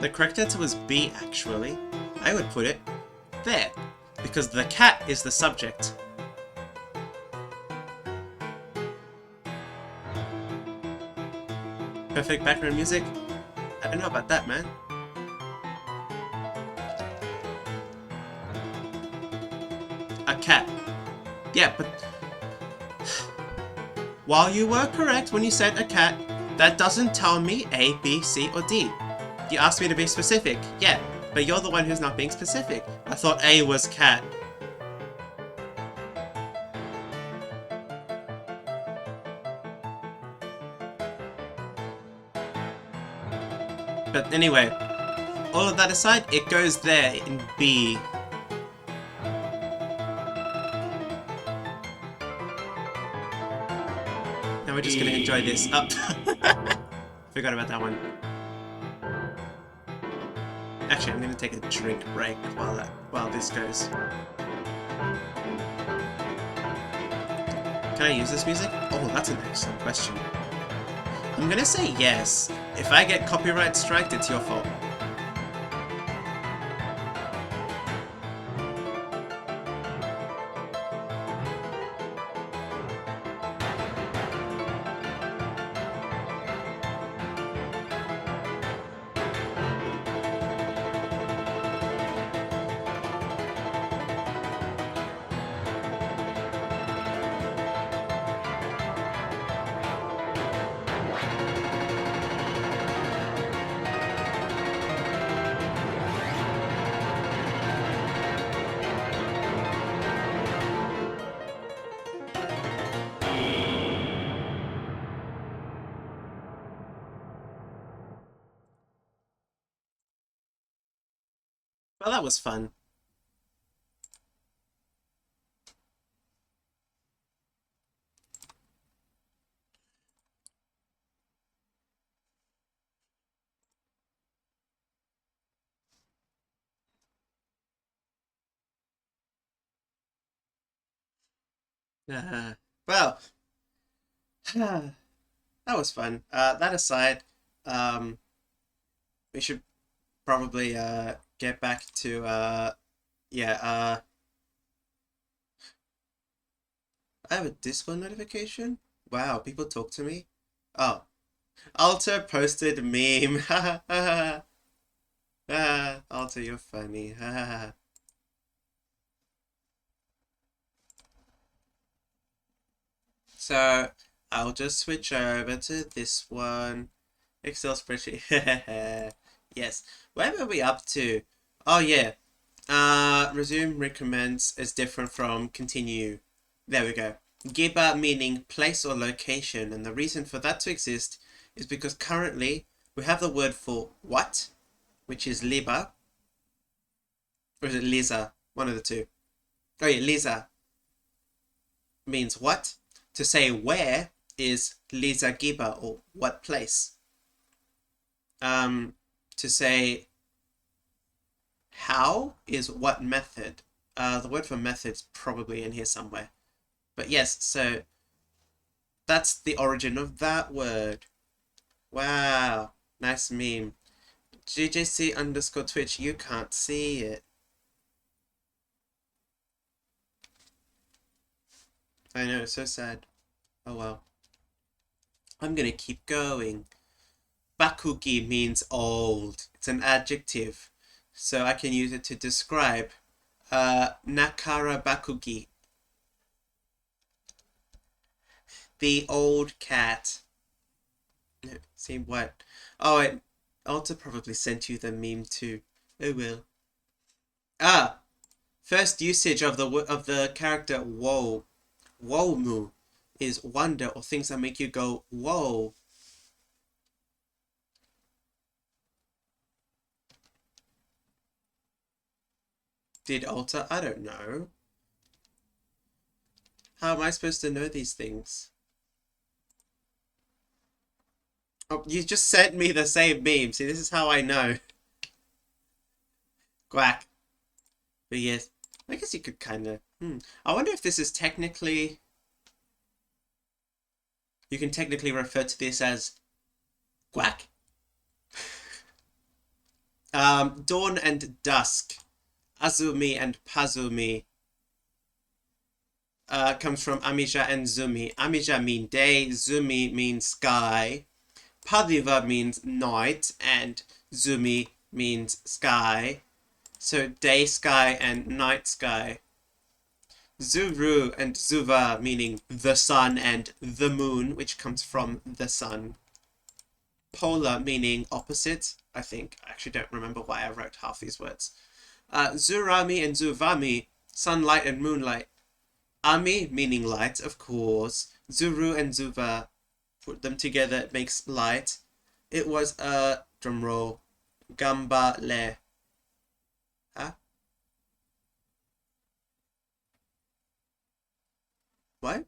The correct answer was B, actually. I would put it there, because the cat is the subject. Perfect background music? I don't know about that, man. A cat. Yeah, but... While you were correct when you said a cat, that doesn't tell me A, B, C, or D. You asked me to be specific, yeah, but you're the one who's not being specific. I thought A was cat. But anyway, all of that aside, it goes there in B. Now we're just gonna enjoy this. Oh. Forgot about that one. Actually, I'm gonna take a drink break while this goes. Can Can I use this music? Oh, that's an excellent question. I'm gonna say yes. If I get copyright striked, it's your fault. Well, that was fun. Well, that was fun. That aside, um, we should probably get back to yeah, I have a Discord notification? Wow, people talk to me? Oh, Alter posted meme. Alter, you're funny. So I'll just switch over to this one. Excel spreadsheet. Yes. Where were we up to? Oh yeah. Resume recommends is different from continue. There we go. Giba meaning place or location, and the reason for that to exist is because currently we have the word for what, which is liba, or is it lisa? One of the two. Oh yeah, lisa means what. To say where is lisa giba, or what place. To say how is what method. The word for method's probably in here somewhere. But yes, so that's the origin of that word. Wow, nice meme. GJC underscore Twitch, you can't see it. I know, it's so sad. Oh well. I'm gonna keep going. Bakugi means old. It's an adjective. So I can use it to describe Nakara Bakugi. The old cat. See what? Oh, it Alta probably sent you the meme too. Oh well. Ah, first usage of the character whoa. Whoa moo is wonder or things that make you go whoa. Did Alta? I don't know. How am I supposed to know these things? Oh, you just sent me the same meme. See, this is how I know. Quack. But yes, I guess you could kind of. I wonder if this is technically. You can technically refer to this as quack. Dawn and dusk. Azumi and Pazumi comes from Amija and Zumi. Amija means day, Zumi means sky, Padiva means night, and Zumi means sky. So day sky and night sky. Zuru and Zuva meaning the sun and the moon, which comes from the sun. Polar meaning opposite, I think. I actually don't remember why I wrote half these words. Zurami and Zuvami, sunlight and moonlight. Ami meaning light, of course. Zuru and Zuva, put them together, it makes light. It was a drumroll. Gamba le. Huh? What?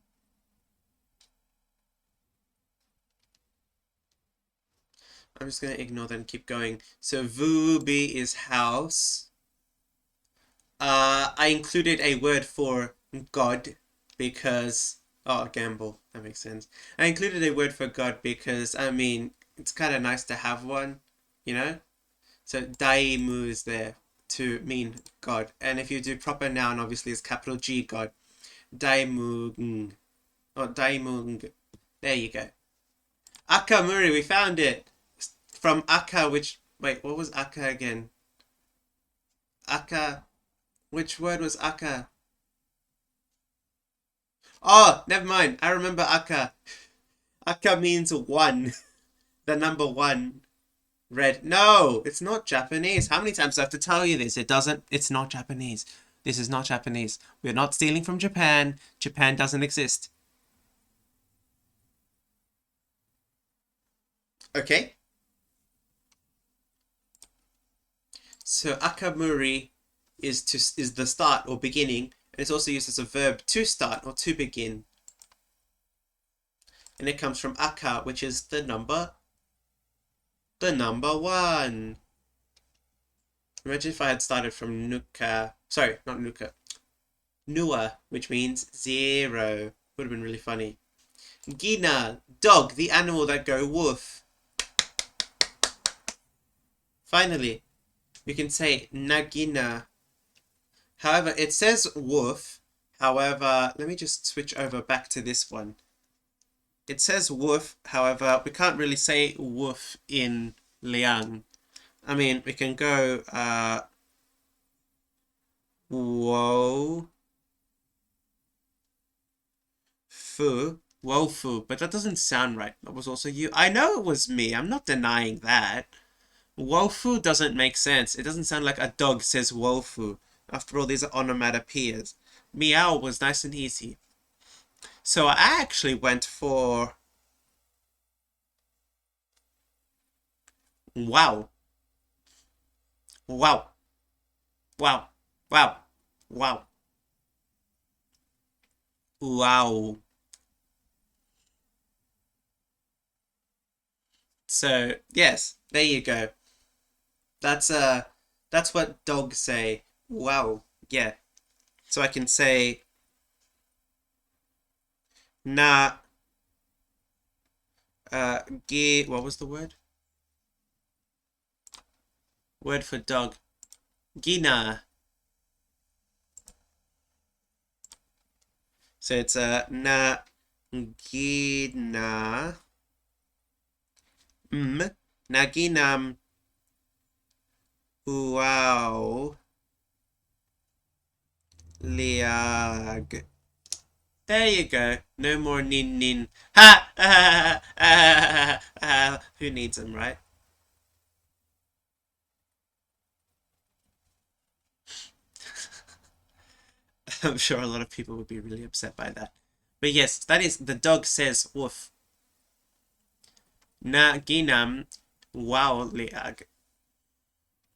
I'm just gonna ignore that and keep going. So Vubi is house. I included a word for God because Oh, gamble. That makes sense. I included a word for God because, I mean, it's kind of nice to have one, you know? So daimu is there to mean God. And if you do proper noun, obviously it's capital G God. Daimung. Oh, daimung. There you go. Akamuri, we found it. From Aka, which... Wait, what was Aka again? Aka... Which word was Aka? Oh, never mind. I remember Aka. Aka means one. The number one. Red. No, it's not Japanese. How many times do I have to tell you this? It doesn't. It's not Japanese. This is not Japanese. We're not stealing from Japan. Japan doesn't exist. Okay. So akamuri is the start or beginning, and it's also used as a verb to start or to begin. And it comes from aka, which is the number one. Imagine if I had started from nuka. Sorry, not nuka. Nua, which means 0. Would have been really funny. Gina, dog, the animal that go woof. Finally, you can say nagina. However, it says woof. However, let me just switch over back to this one. It says woof. However, we can't really say woof in Liang. I mean, we can go whoa fu. Wofu, but that doesn't sound right. That was also you. I know it was me. I'm not denying that. Wofu doesn't make sense. It doesn't sound like a dog says wofu. After all, these are onomatopoeias. Meow was nice and easy. So I actually went for wow. Wow. Wow. Wow. Wow. Wow. So, yes, there you go. That's that's what dogs say. Wow. Yeah. So I can say na what was the word? Word for dog. Gina. So it's na gina naginam wow liag. There you go. No more nin nin. Ha! Who needs them, right? I'm sure a lot of people would be really upset by that. But yes, that is the dog says woof. Na ginam wow liag.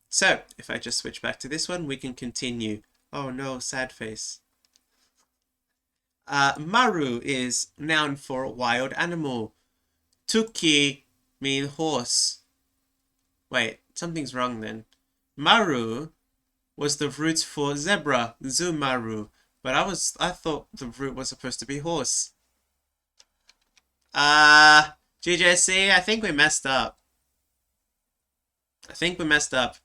So, if I just switch back to this one, we can continue. Oh no, sad face. Maru is noun for wild animal. Tuki mean horse. Wait, something's wrong then. Maru was the root for zebra, zumaru. But I thought the root was supposed to be horse. GJC, I think we messed up. I think we messed up.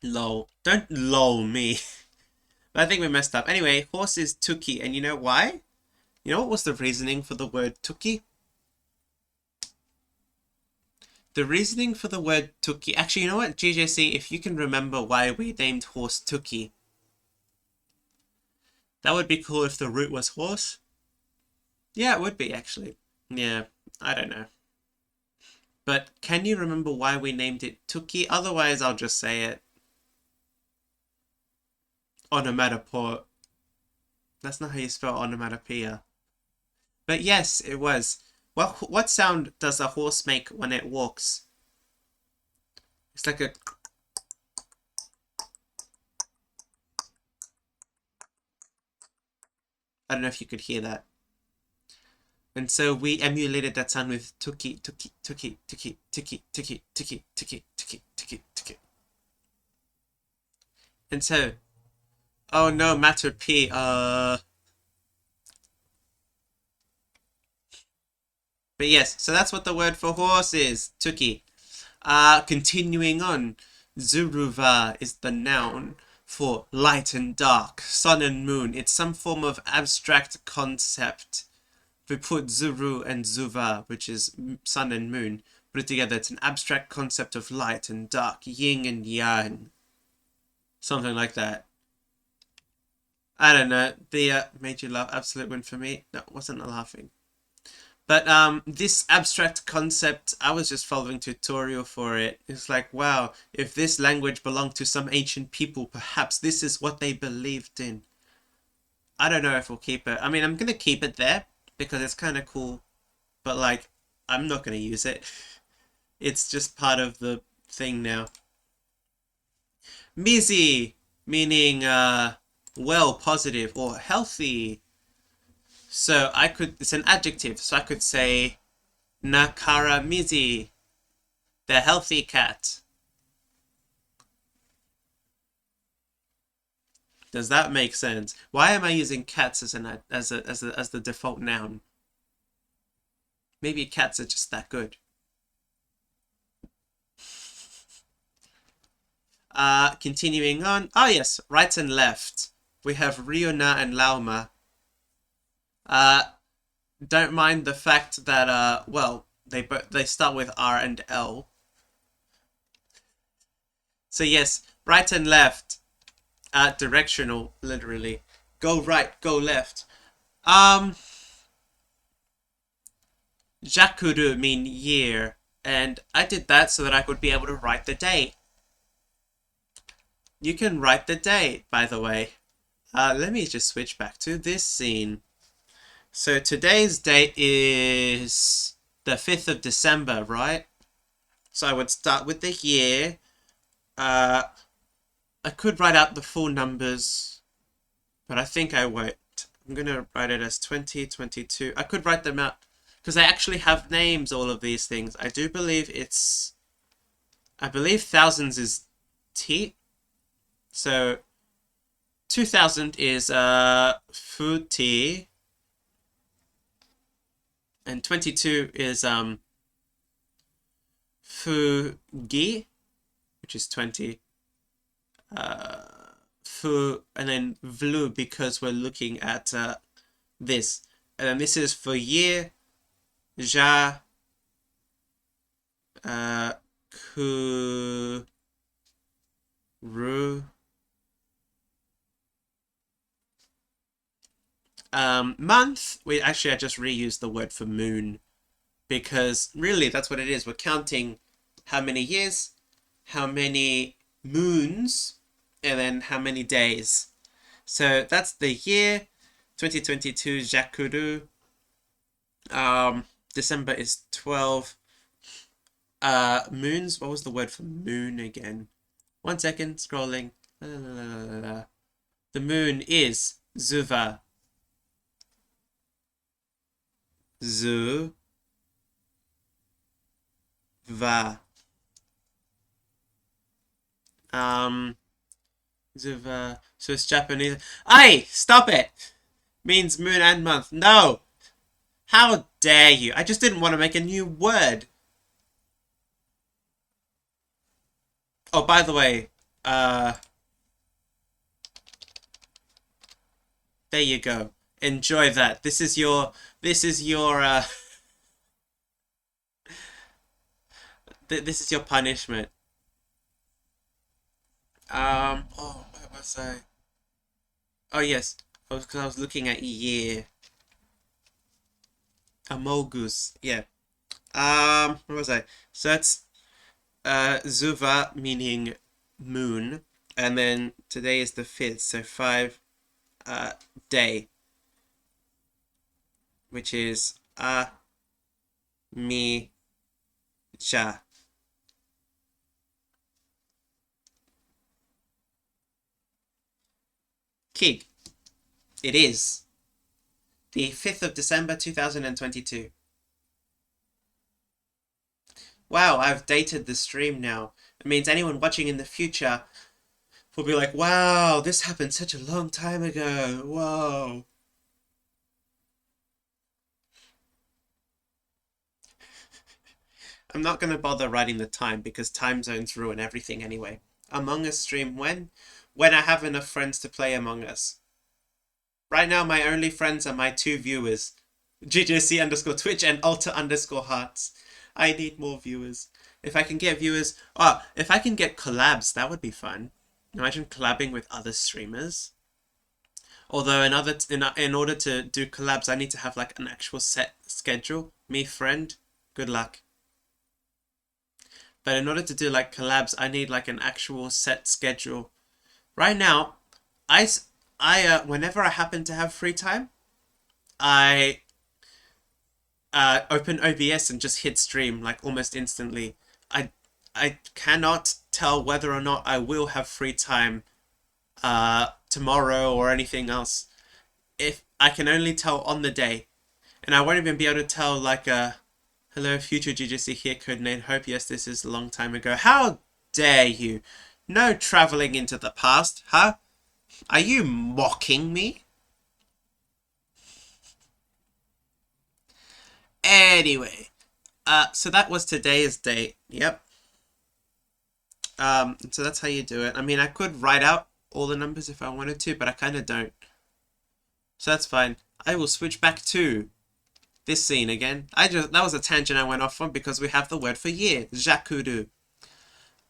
Lol. Don't lol me. But I think we messed up. Anyway, horse is tuki, and you know why? You know what was the reasoning for the word tuki? The reasoning for the word tuki... Actually, you know what, GJC, if you can remember why we named horse tuki, that would be cool if the root was horse. Yeah, it would be, actually. Yeah, I don't know. But can you remember why we named it tuki? Otherwise, I'll just say it. Onomatopoeia. That's not how you spell onomatopoeia. But yes, it was. Well, what sound does a horse make when it walks? It's like a... I don't know if you could hear that. And so we emulated that sound with tuki, tuki, tuki, tuki, tuki, tuki, tuki, tuki, tuki, tuki, tuki. And so Oh no, matter P. But yes, so that's what the word for horse is. Tuki. Continuing on, Zuruva is the noun for light and dark, sun and moon. It's some form of abstract concept. We put Zuru and Zuva, which is sun and moon, put it together. It's an abstract concept of light and dark, yin and yang, something like that. I don't know. The made you laugh. Absolute win for me. No, wasn't laughing. But this abstract concept, I was just following tutorial for it. It's like, wow, if this language belonged to some ancient people, perhaps this is what they believed in. I don't know if we'll keep it. I mean, I'm gonna keep it there because it's kind of cool, but like, I'm not gonna use it. It's just part of the thing now. Mizi, meaning well, positive or healthy. So I could, it's an adjective, so I could say Nakara Mizi, the healthy cat. Does that make sense? Why am I using cats as as the default noun? Maybe cats are just that good. Continuing on. Oh yes, right and left. We have Ryuna and Lauma. Uh, don't mind the fact that well, they start with R and L. So yes, right and left. Directional, literally. Go right, go left. Um, Jakuru mean year, and I did that so that I would be able to write the date. You can write the date, by the way. Let me just switch back to this scene. So today's date is the 5th of December, right? So I would start with the year. I could write out the full numbers, but I think I won't. I'm going to write it as 2022. I could write them out because I actually have names, all of these things. I do believe it's... I believe thousands is T. So 2000 is Futi. And 22 is Fugi, which is 20. Fu, and then Vlu because we're looking at this. And then this is for year. Ja. Ku. Ru. Month. We actually, I just reused the word for moon because really that's what it is. We're counting how many years, how many moons, and then how many days. So that's the year 2022 Jakuru. December is 12. Moons. What was the word for moon again? 1 second, scrolling. La, la, la, la, la. The moon is Zuva. Zu. Va. Zuva. So it's Japanese. Aye! Stop it! Means moon and month. No! How dare you? I just didn't want to make a new word. Oh, by the way, there you go. Enjoy that. This is your, this is your punishment. Oh, where was I? Oh, yes. Because I was looking at year. Amogus. Yeah. Where was I? So that's, Zuva meaning moon. And then today is the 5th, so 5, day. Which is mi, ja. Kig. It is the 5th of December 2022. Wow, I've dated the stream now. It means anyone watching in the future We'll be like, wow, this happened such a long time ago. Whoa. I'm not going to bother writing the time because time zones ruin everything anyway. Among Us stream when? When I have enough friends to play Among Us. Right now, my only friends are my two viewers, GJC underscore Twitch and Alta underscore Hearts. I need more viewers. If I can get viewers, if I can get collabs, that would be fun. Imagine collabing with other streamers. Although in order to do collabs, I need to have like an actual set schedule. Me friend, good luck. But in order to do like collabs, I need like an actual set schedule. Right now, whenever I happen to have free time, I open OBS and just hit stream like almost instantly. I I cannot tell whether or not I will have free time tomorrow or anything else. If I can only tell on the day, and I won't even be able to tell like hello future GGC here codename hope yes this is a long time ago. How dare you? No traveling into the past, huh? Are you mocking me? Anyway, so that was today's date. Yep. So that's how you do it. I mean, I could write out all the numbers if I wanted to, but I kind of don't. So that's fine. I will switch back to this scene again. That was a tangent I went off on because we have the word for year, jakuru.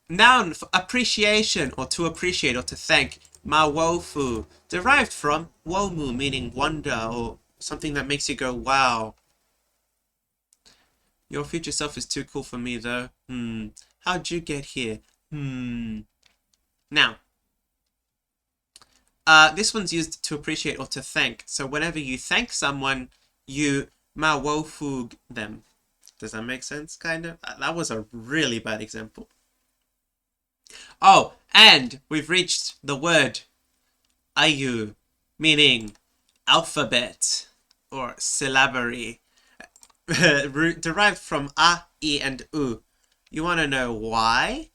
Noun for appreciation or to appreciate or to thank, mawofu, derived from womu, meaning wonder or something that makes you go wow. Your future self is too cool for me though. How'd you get here? Now, this one's used to appreciate or to thank. So whenever you thank someone, you mawofug them. Does that make sense? Kind of. That was a really bad example. Oh, and we've reached the word ayu, meaning alphabet or syllabary, derived from a, e, and u. You want to know why?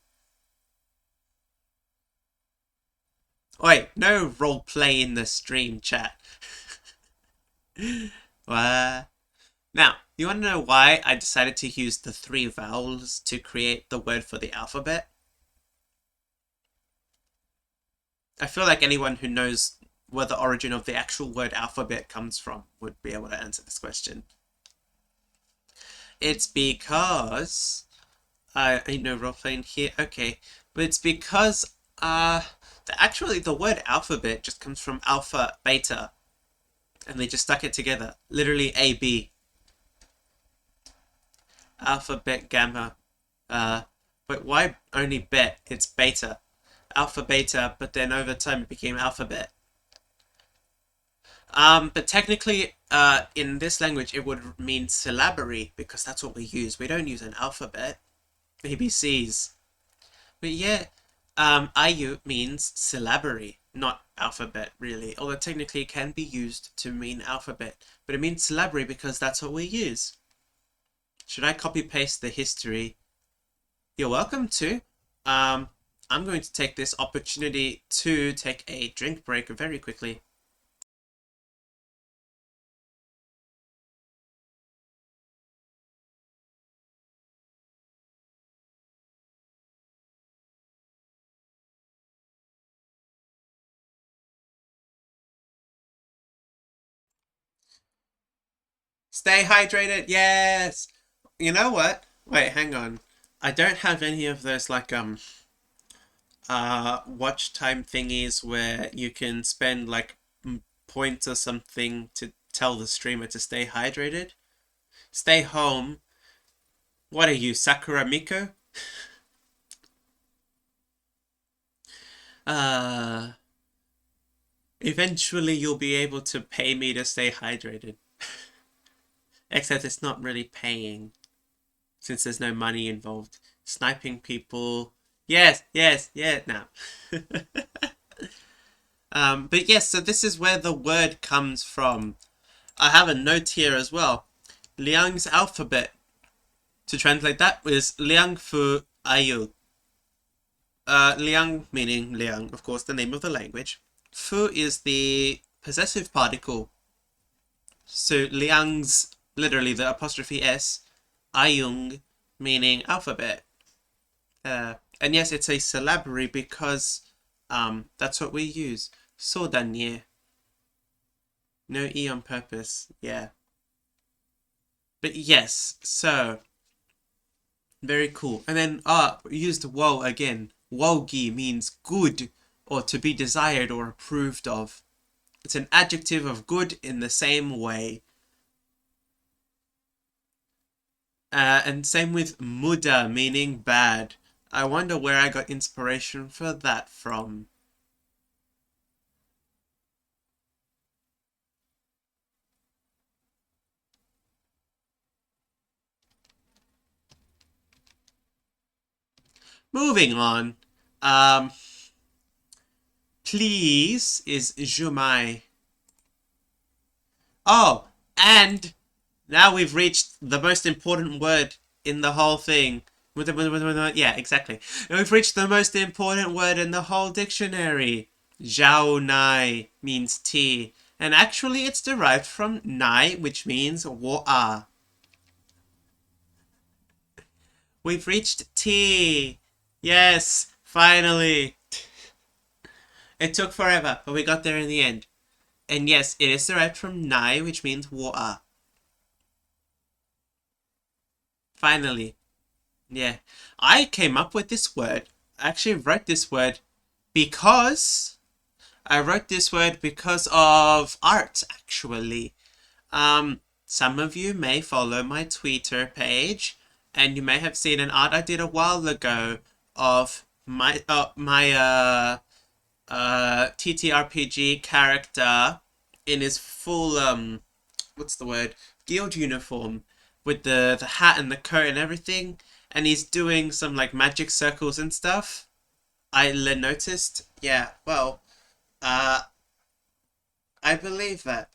Wait, no role play in the stream chat. What? Now, you want to know why I decided to use the 3 vowels to create the word for the alphabet? I feel like anyone who knows where the origin of the actual word alphabet comes from would be able to answer this question. It's because I ain't no role playing here. Okay, but it's because actually the word alphabet just comes from alpha beta, and they just stuck it together. Literally AB. Alphabet gamma. But why only bet? It's beta. Alpha beta, but then over time it became alphabet. But technically, in this language, it would mean syllabary because that's what we use. We don't use an alphabet. ABCs. But yeah, IU means syllabary, not alphabet, really. Although technically it can be used to mean alphabet. But it means syllabary because that's what we use. Should I copy paste the history? You're welcome to. I'm going to take this opportunity to take a drink break very quickly. Stay hydrated, yes! You know what? Wait, hang on. I don't have any of those like watch time thingies where you can spend like points or something to tell the streamer to stay hydrated. Stay home. What are you, Sakura Miko? Eventually you'll be able to pay me to stay hydrated. Except it's not really paying, since there's no money involved. Sniping people. Yes, yes, yeah, now. But yes, so this is where the word comes from. I have a note here as well. Liang's alphabet. To translate that is Liang Fu Ayu. Liang meaning Liang, of course, the name of the language. Fu is the possessive particle. So Liang's literally the apostrophe S, Ayung meaning alphabet. And yes, it's a syllabary because that's what we use. 소단예. No E on purpose. Yeah. But yes, so very cool. And then we used wo again. Wogi means good or to be desired or approved of. It's an adjective of good in the same way. And same with muda meaning bad. I wonder where I got inspiration for that from. Moving on. Um, please is jumai. Oh, and now we've reached the most important word in the whole thing. Yeah, exactly. We've reached the most important word in the whole dictionary. Zhao nai means tea. And actually it's derived from nai, which means wo a. We've reached tea. Yes, finally. It took forever, but we got there in the end. And yes, it is derived from nai, which means wo a. Finally. Yeah. I came up with this word. I actually wrote this word because of art, actually. Some of you may follow my Twitter page, and you may have seen an art I did a while ago of my TTRPG character in his full what's the word, guild uniform with the hat and the coat and everything, and he's doing some like magic circles and stuff. I noticed. Yeah, well, uh, I believe that.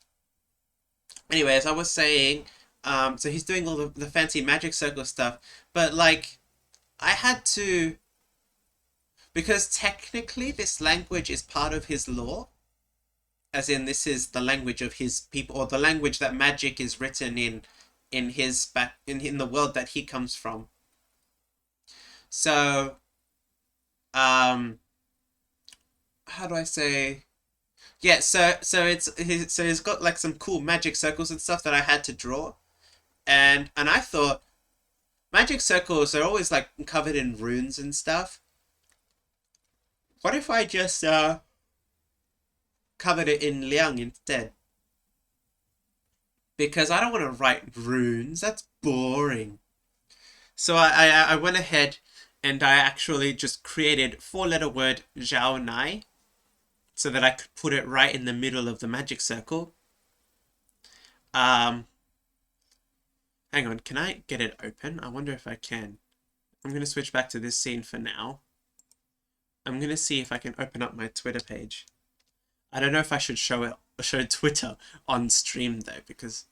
Anyway, as I was saying, so he's doing all the fancy magic circle stuff, but like, I had to, because technically this language is part of his lore, as in this is the language of his people, or the language that magic is written in his back in the world that he comes from. So, um, how do I say? Yeah, so he's got like some cool magic circles and stuff that I had to draw, and I thought magic circles are always like covered in runes and stuff. What if I just covered it in Liang instead? Because I don't want to write runes. That's boring. So I went ahead and I actually just created four-letter word Zhao Nai so that I could put it right in the middle of the magic circle. Um, Hang on, can I get it open? I wonder if I can. I'm going to switch back to this scene for now. I'm going to see if I can open up my Twitter page. I don't know if I should show Twitter on stream though, because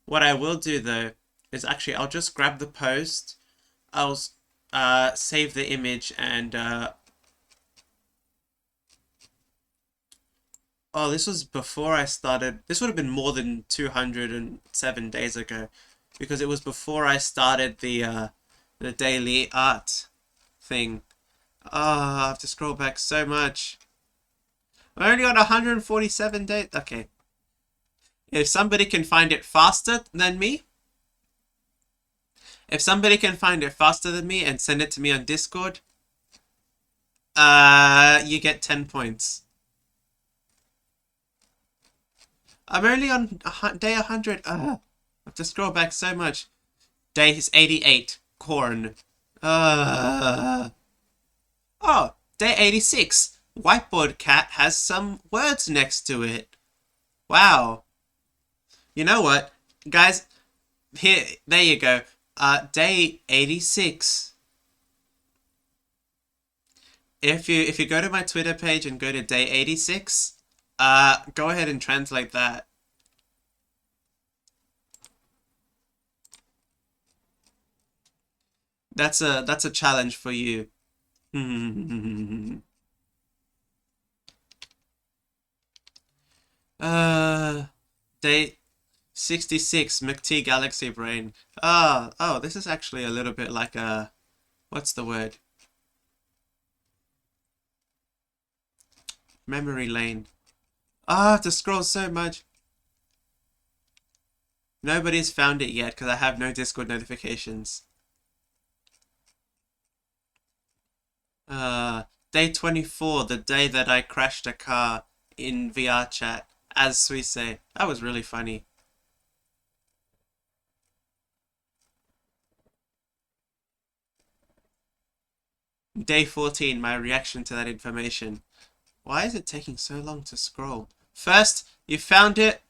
what I will do though is actually I'll just grab the post, I'll save the image, and oh, this was before I started. This would have been more than 207 days ago, because it was before I started the daily art thing. Ah, I have to scroll back so much. I only got 147 days. Okay. If somebody can find it faster than me, and send it to me on Discord, you get 10 points. I'm only on day 100. I have to scroll back so much. Day 88. Corn. Oh, day 86. Whiteboard cat has some words next to it. Wow. You know what? Guys, there you go. Day 86. If you go to my Twitter page and go to day 86, go ahead and translate that. That's a challenge for you. uh, Day 66, McT Galaxy Brain. Oh, this is actually a little bit like a, what's the word? Memory lane. I have to scroll so much. Nobody's found it yet because I have no Discord notifications. Uh, Day 24, the day that I crashed a car in VR chat, as we say. That was really funny. Day 14, my reaction to that information. Why is it taking so long to scroll? First, you found it.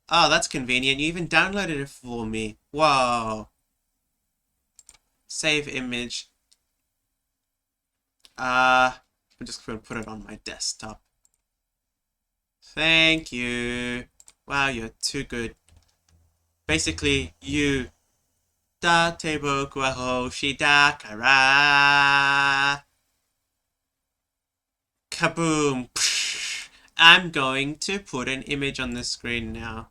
Oh, that's convenient. You even downloaded it for me. Wow. Save image. I'm just going to put it on my desktop. Thank you. Wow, you're too good. Basically, you. Date boku wa hoshi dakara. Kaboom. I'm going to put an image on the screen now.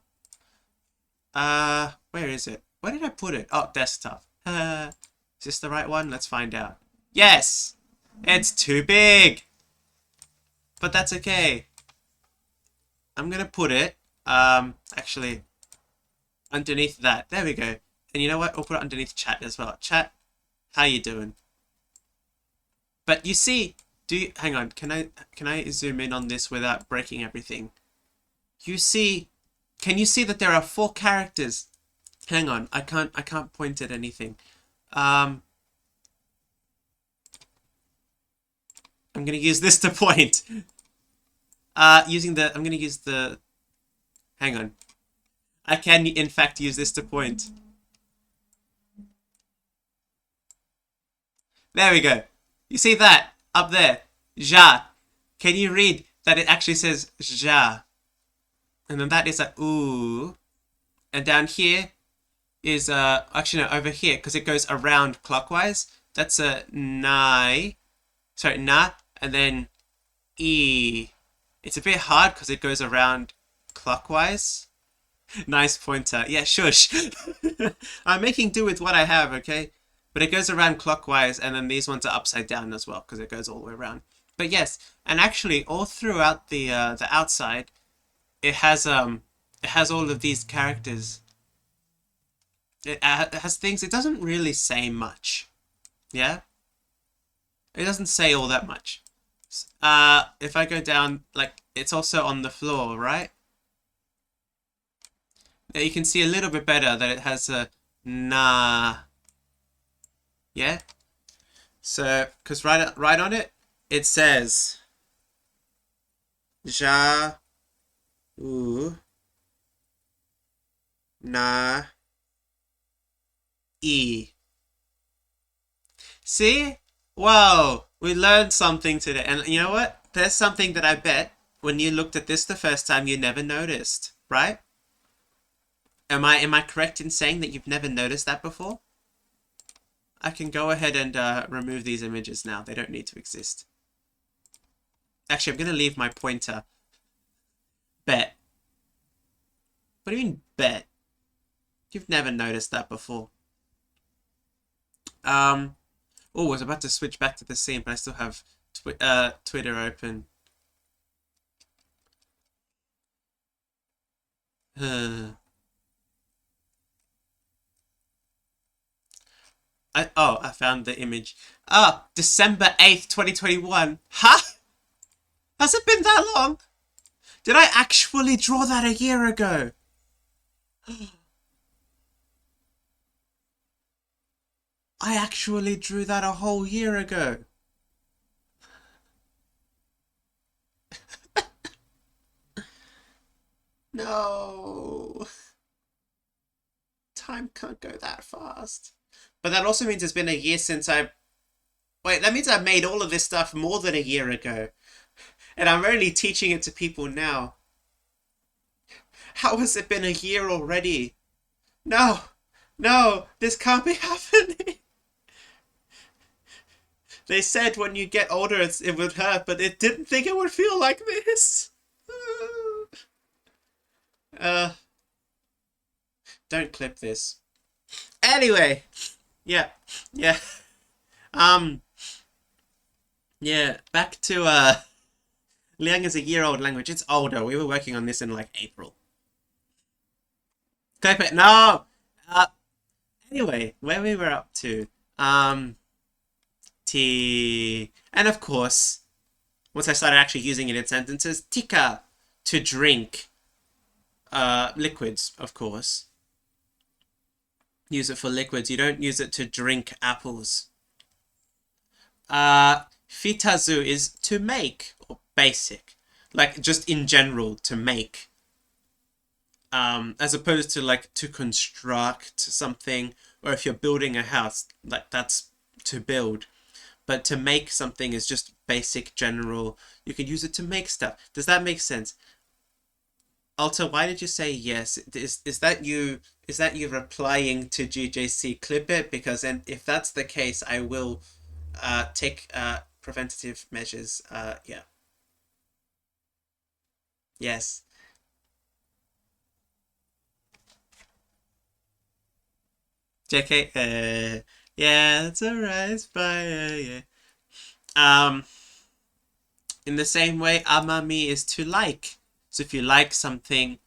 Where is it? Where did I put it? Oh, desktop. Is this the right one? Let's find out. Yes! It's too big! But that's okay. I'm gonna put it, actually, underneath that. There we go. And you know what? I'll put it underneath chat as well. Chat, how you doing? But you see, hang on, can I zoom in on this without breaking everything? You see, can you see that there are 4 characters? Hang on, I can't point at anything. I'm gonna use this to point. I'm gonna use the, hang on. I can in fact use this to point. There we go. You see that up there? Ja. Can you read that it actually says ja? And then that is a ooh. And down here is actually no, over here, because it goes around clockwise. That's a nai. Sorry, na, and then e. It's a bit hard because it goes around clockwise. Nice pointer. Yeah, shush. I'm making do with what I have, okay? But it goes around clockwise, and then these ones are upside down as well because it goes all the way around. But yes, and actually all throughout the outside, it has all of these characters. It has things. It doesn't really say much. Yeah, it doesn't say all that much. If I go down, like, it's also on the floor, right? Now you can see a little bit better that it has a nah. Yeah. So, because right on it, it says ja u na e. See? Wow, we learned something today. And you know what? There's something that I bet when you looked at this the first time you never noticed, right? Am I correct in saying that you've never noticed that before? I can go ahead and remove these images now. They don't need to exist. Actually, I'm going to leave my pointer. Bet. What do you mean, bet? You've never noticed that before. Oh, I was about to switch back to the scene, but I still have Twitter open. I found the image. Ah, December 8th, 2021. Huh? Has it been that long? Did I actually draw that a year ago? I actually drew that a whole year ago. No. Time can't go that fast. But that also means it's been a year since I... Wait, that means I made all of this stuff more than a year ago. And I'm only teaching it to people now. How has it been a year already? No! No, this can't be happening. They said when you get older it would hurt, but it didn't think it would feel like this. Uh, don't clip this. Anyway, yeah, yeah. Um, yeah. Back to Liang is a year-old language. It's older. We were working on this in like April. Clip it. No. Uh, anyway, where we were up to. Tea, and of course, once I started actually using it in sentences, tika, to drink. Liquids, of course. Use it for liquids. You don't use it to drink apples. Fitazu is to make, or basic. Like, just in general, to make. As opposed to, like, to construct something, or if you're building a house, like, that's to build. But to make something is just basic, general. You can use it to make stuff. Does that make sense? Alta, why did you say yes? Is that you? Is that you replying to GJC? Clip it, because then if that's the case, I will take preventative measures. Yeah. Yes. JK. Yeah, it's alright. It's fine. Yeah. Um. In the same way, amami is to like. So if you like something,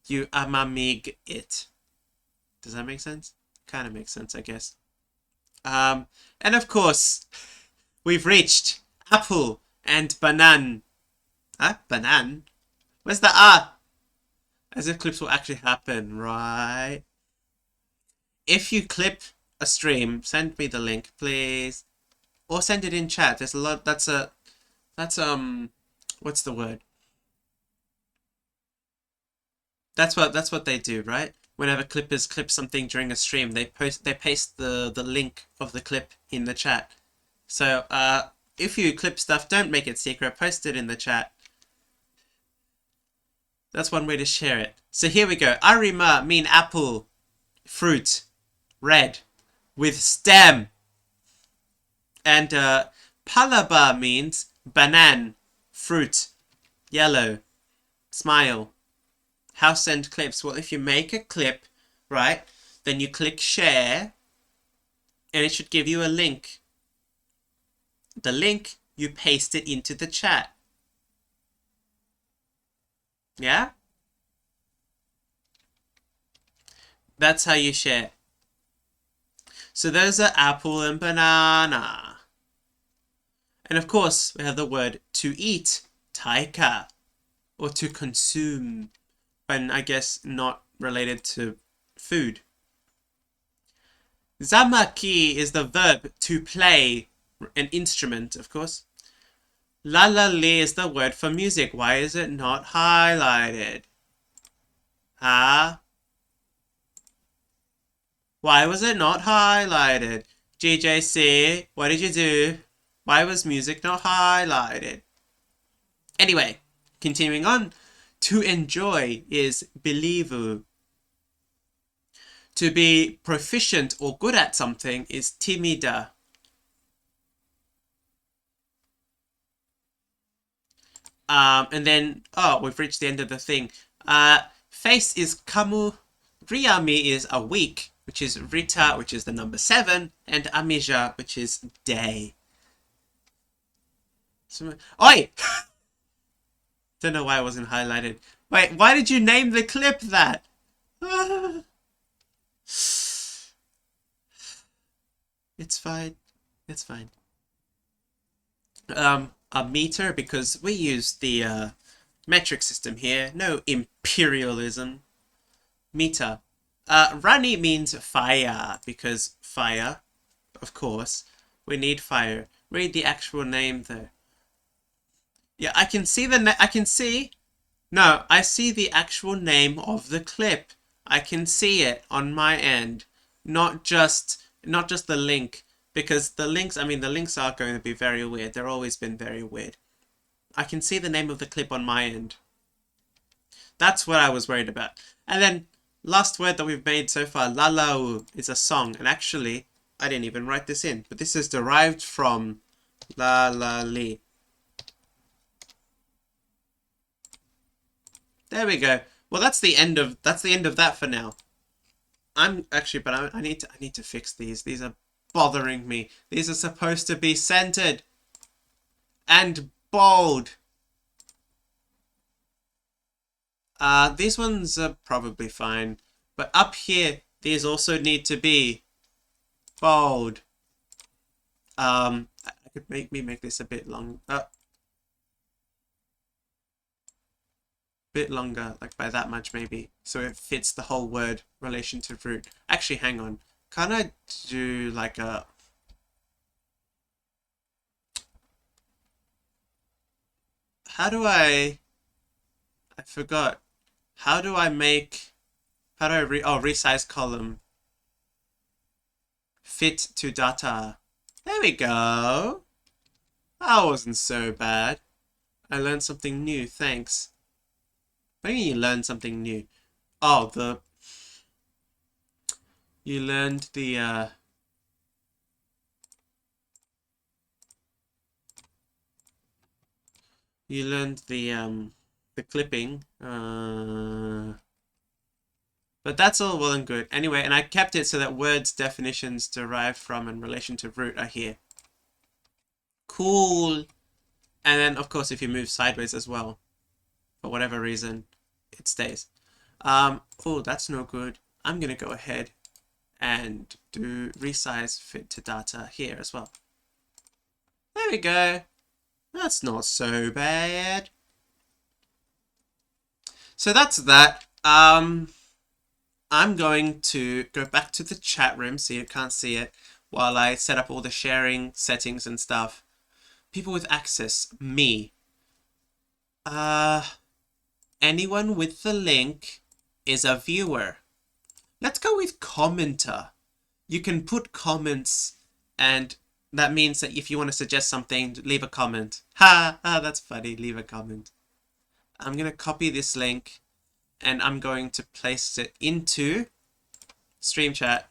you amamig it. Does that make sense? Kind of makes sense, I guess. And of course, we've reached apple and banan. Huh? Banan? Where's the ah? As if clips will actually happen, right? If you clip a stream, send me the link, please. Or send it in chat. There's a lot. What's the word? That's what they do, right? Whenever clippers clip something during a stream, they paste the link of the clip in the chat. So if you clip stuff, don't make it secret. Post it in the chat. That's one way to share it. So here we go. Arima mean apple, fruit, red, with stem. And palaba means banan, fruit, yellow, smile. How send clips? Well, if you make a clip, right, then you click share, and it should give you a link. The link, you paste it into the chat. Yeah? That's how you share. So those are apple and banana. And of course, we have the word to eat, taika, or to consume, and I guess not related to food. Zamaki is the verb to play an instrument, of course. Lalali is the word for music. Why is it not highlighted? Huh? Why was it not highlighted? GJC, what did you do? Why was music not highlighted? Anyway, continuing on. To enjoy is believe. To be proficient or good at something is timida. And then, oh, we've reached the end of the thing. Face is kamu. Riami is a week, which is Rita, which is the number 7, and Amija, which is day. Oi! Don't know why it wasn't highlighted. Wait, why did you name the clip that? It's fine. It's fine. A meter, because we use the metric system here. No imperialism. Meter. Rani means fire, because fire, of course. We need fire. Read the actual name though. Yeah, I can see I can see. No, I see the actual name of the clip. I can see it on my end, not just the link, because the links, I mean, the links are going to be very weird. They've always been very weird. I can see the name of the clip on my end. That's what I was worried about. And then Last word that we've made so far, lalau, is a song. And actually, I didn't even write this in, but this is derived from la la li. There we go. Well, that's the end of that for now. I'm actually, but I need to fix these. These are bothering me. These are supposed to be centered and bold. These ones are probably fine, but up here, these also need to be bold. I could make this a bit long, bit longer, like by that much maybe, so it fits the whole word relation to root. Actually, hang on. Can't I do like a... How do I forgot. How do I make... How do I resize column? Fit to data. There we go. That wasn't so bad. I learned something new, thanks. Maybe you learned something new. Oh, you learned the the clipping. But that's all well and good. Anyway, and I kept it so that words definitions derived from in relation to root are here. Cool. And then, of course, if you move sideways as well, for whatever reason, it stays. Oh, that's no good. I'm going to go ahead and do resize fit to data here as well. There we go. That's not so bad. So that's that. I'm going to go back to the chat room so you can't see it while I set up all the sharing settings and stuff. People with access, me. Anyone with the link is a viewer. Let's go with commenter. You can put comments, and that means that if you want to suggest something, leave a comment. Ha! That's funny. Leave a comment. I'm going to copy this link, and I'm going to place it into stream chat.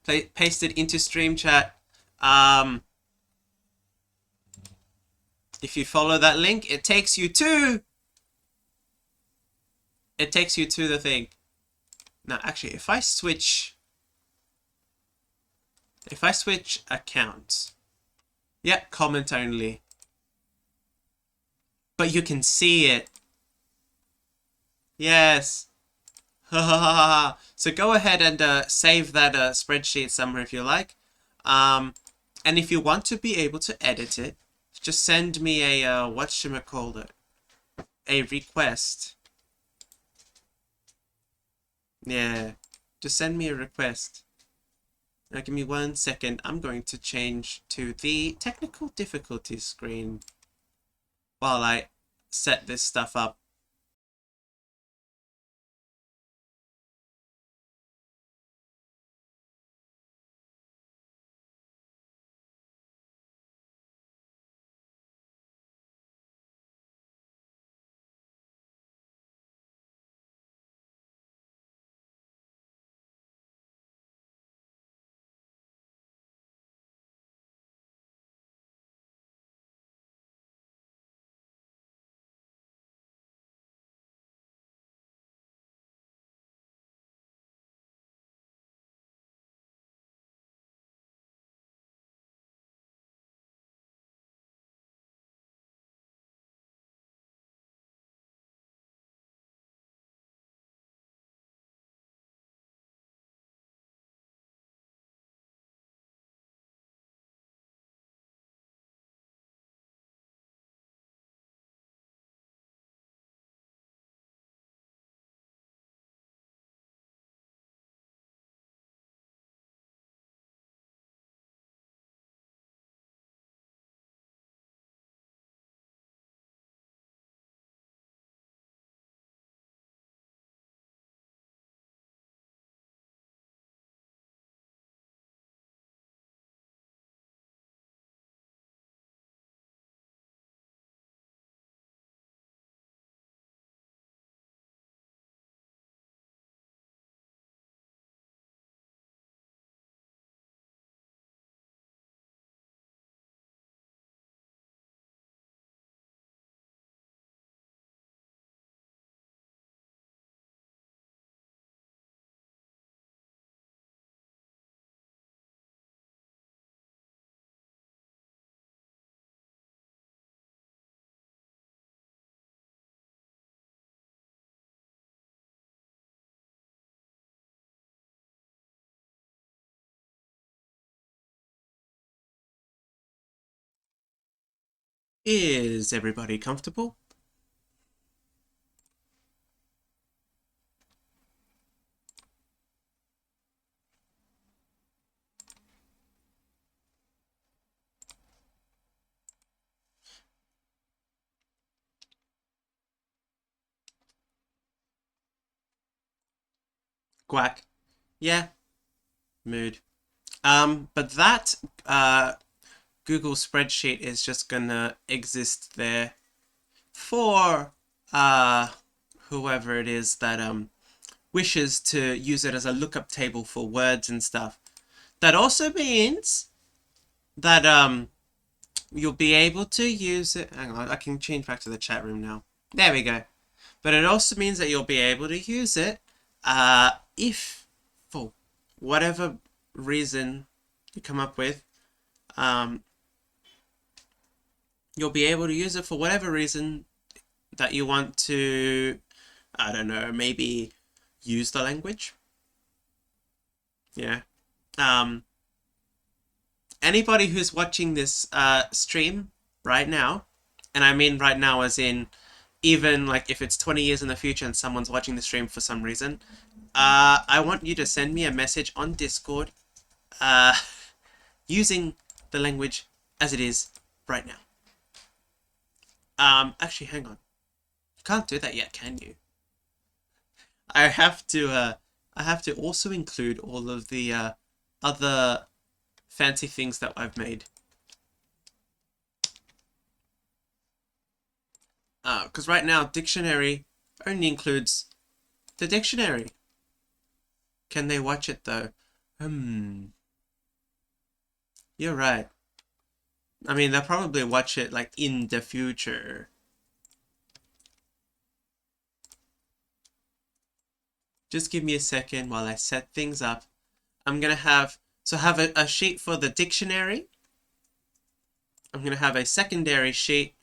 Paste it into stream chat. If you follow that link, it takes you to the thing. Now, actually, if I switch accounts, yeah, comment only. But you can see it. Yes. So go ahead and save that spreadsheet somewhere if you like. And if you want to be able to edit it, just send me a whatchamacallit, a request. Yeah, just send me a request. Now give me 1 second. I'm going to change to the technical difficulties screen while I set this stuff up. Is everybody comfortable? Quack. Yeah, mood. But that Google spreadsheet is just gonna exist there for whoever it is that wishes to use it as a lookup table for words and stuff. That also means that you'll be able to use it. Hang on, I can change back to the chat room now. There we go. But it also means that you'll be able to use it if, for whatever reason you come up with, um, you'll be able to use it for whatever reason that you want to, I don't know, maybe use the language. Yeah. Um, Anybody who's watching this stream right now, and I mean right now as in even like if it's 20 years in the future and someone's watching the stream for some reason, I want you to send me a message on Discord uh, using the language as it is right now. Actually, hang on. You can't do that yet, can you? I have to also include all of the other fancy things that I've made. Because right now, dictionary only includes the dictionary. Can they watch it though? You're right. I mean, they'll probably watch it like in the future. Just give me a second while I set things up. I'm gonna have a sheet for the dictionary. I'm gonna have a secondary sheet,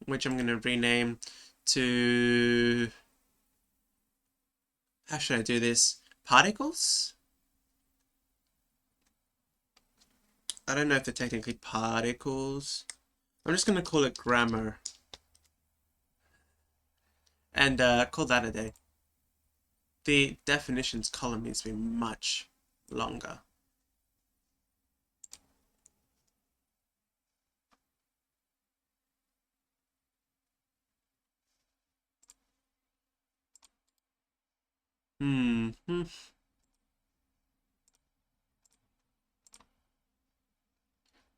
which I'm gonna rename to, how should I do this? Particles? I don't know if they're technically particles. I'm just gonna call it grammar. And call that a day. The definitions column needs to be much longer.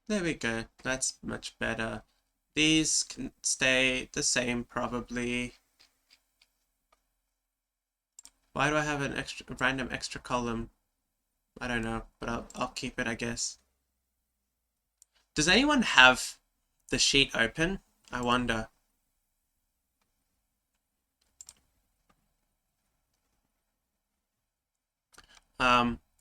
There we go. That's much better. These can stay the same probably. Why do I have an extra random extra column? I don't know, but I'll keep it, I guess. Does anyone have the sheet open? I wonder.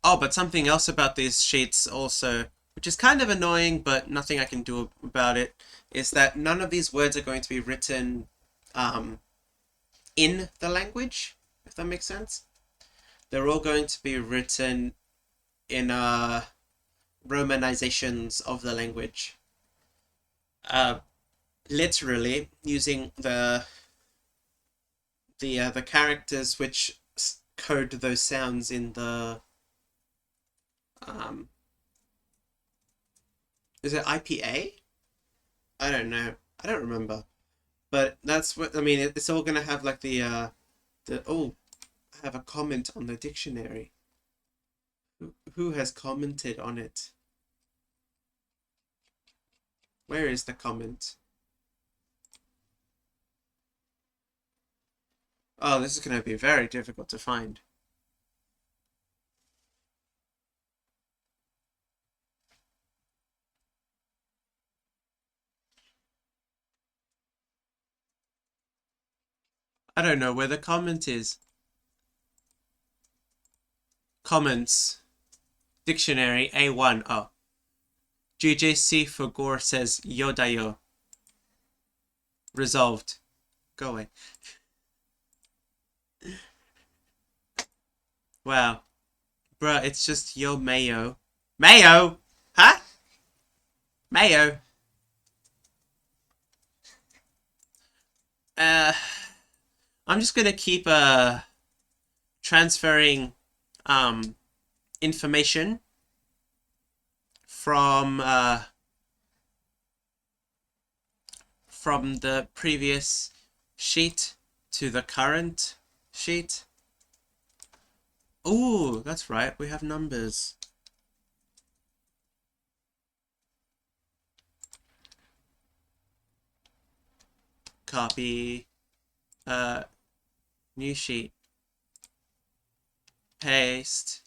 Oh, but something else about these sheets also, which is kind of annoying, but nothing I can do about it, is that none of these words are going to be written in the language, if that makes sense. They're all going to be written in romanizations of the language. Literally using the characters which code those sounds in the is it IPA? I don't know. I don't remember. But that's what I mean. It's all gonna have like the oh, I have a comment on the dictionary. Who has commented on it? Where is the comment? Oh, this is gonna be very difficult to find. I don't know where the comment is. Comments. Dictionary A1. Oh. GJC for Gore says Yodayo. Resolved. Go away. Wow. Bruh, it's just Yo Mayo. Mayo! Huh? Mayo! Uh, I'm just gonna keep transferring um information from the previous sheet to the current sheet. Ooh, that's right, we have numbers. Copy, new sheet, paste,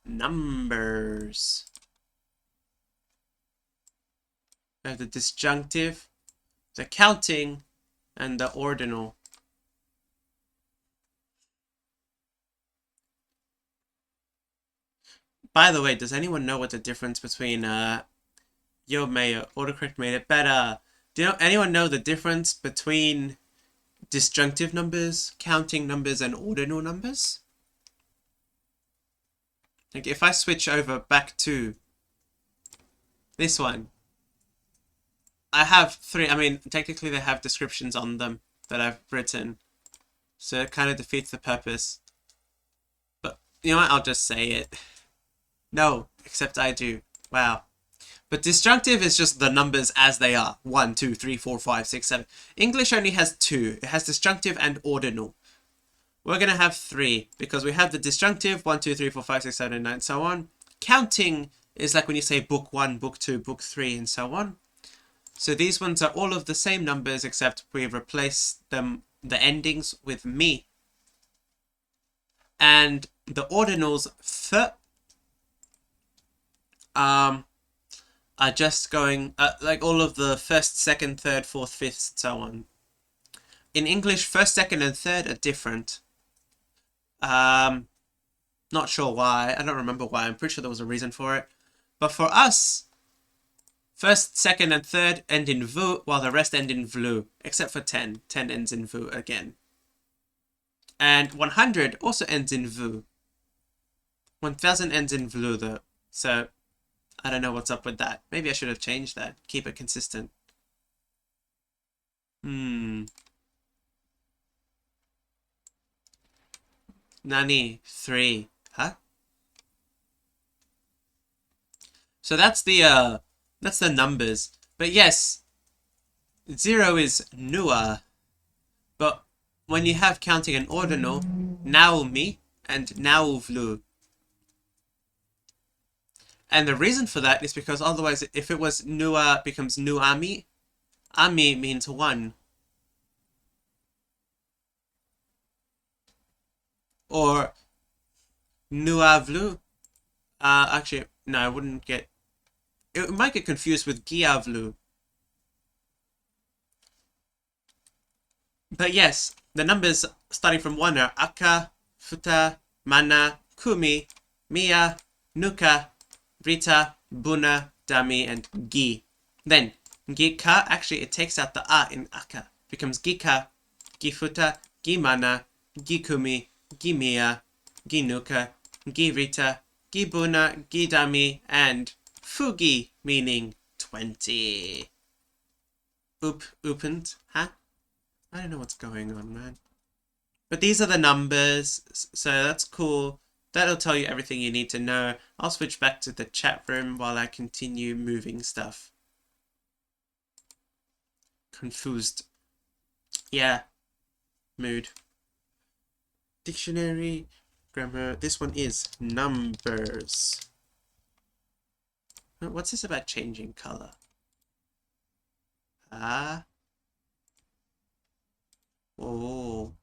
numbers. We have the disjunctive, the counting, and the ordinal. By the way, does anyone know what the difference between Yo Mayo, autocorrect made it better. Anyone know the difference between disjunctive numbers, counting numbers, and ordinal numbers? Like if I switch over back to this one, I have three. I mean, technically they have descriptions on them that I've written, so it kind of defeats the purpose. But you know what? I'll just say it. No, except I do. Wow. But disjunctive is just the numbers as they are. 1, 2, 3, 4, 5, 6, 7. English only has 2. It has disjunctive and ordinal. We're going to have 3 because we have the disjunctive 1, 2, 3, 4, 5, 6, 7, 8, 9, and so on. Counting is like when you say book 1, book 2, book 3, and so on. So these ones are all of the same numbers except we've replaced them, the endings, with me. And the ordinals are just going like all of the first, second, third, fourth, fifth, and so on. In English, first, second, and third are different. Not sure why. I don't remember why. I'm pretty sure there was a reason for it. But for us, first, second, and third end in vu, while the rest end in vlu, except for 10. 10 ends in vu again. And 100 also ends in vu. 1000 ends in vlu though. So I don't know what's up with that. Maybe I should have changed that. Keep it consistent. Nani? 3. Huh? So that's the numbers. But yes, 0 is nua. But when you have counting an ordinal, naumi and nauvlu. And the reason for that is because otherwise, if it was nua, it becomes nuami. Ami means 1. Or nuavlu. Actually, no, I wouldn't get... It might get confused with giavlu. But yes, the numbers starting from 1 are aka, futa, mana, kumi, mia, nuka, rita, buna, dami, and gi. Then, gika, actually it takes out the a in aka. Becomes gika, gifuta, gimana, gikumi, gimia, ginuka, girita, gibuna, gidami, and fugi, meaning 20. Opened, huh? I don't know what's going on, man. But these are the numbers, so that's cool. That'll tell you everything you need to know. I'll switch back to the chat room while I continue moving stuff. Confused. Yeah. Mood. Dictionary. Grammar. This one is numbers. What's this about changing color? Ah. Oh.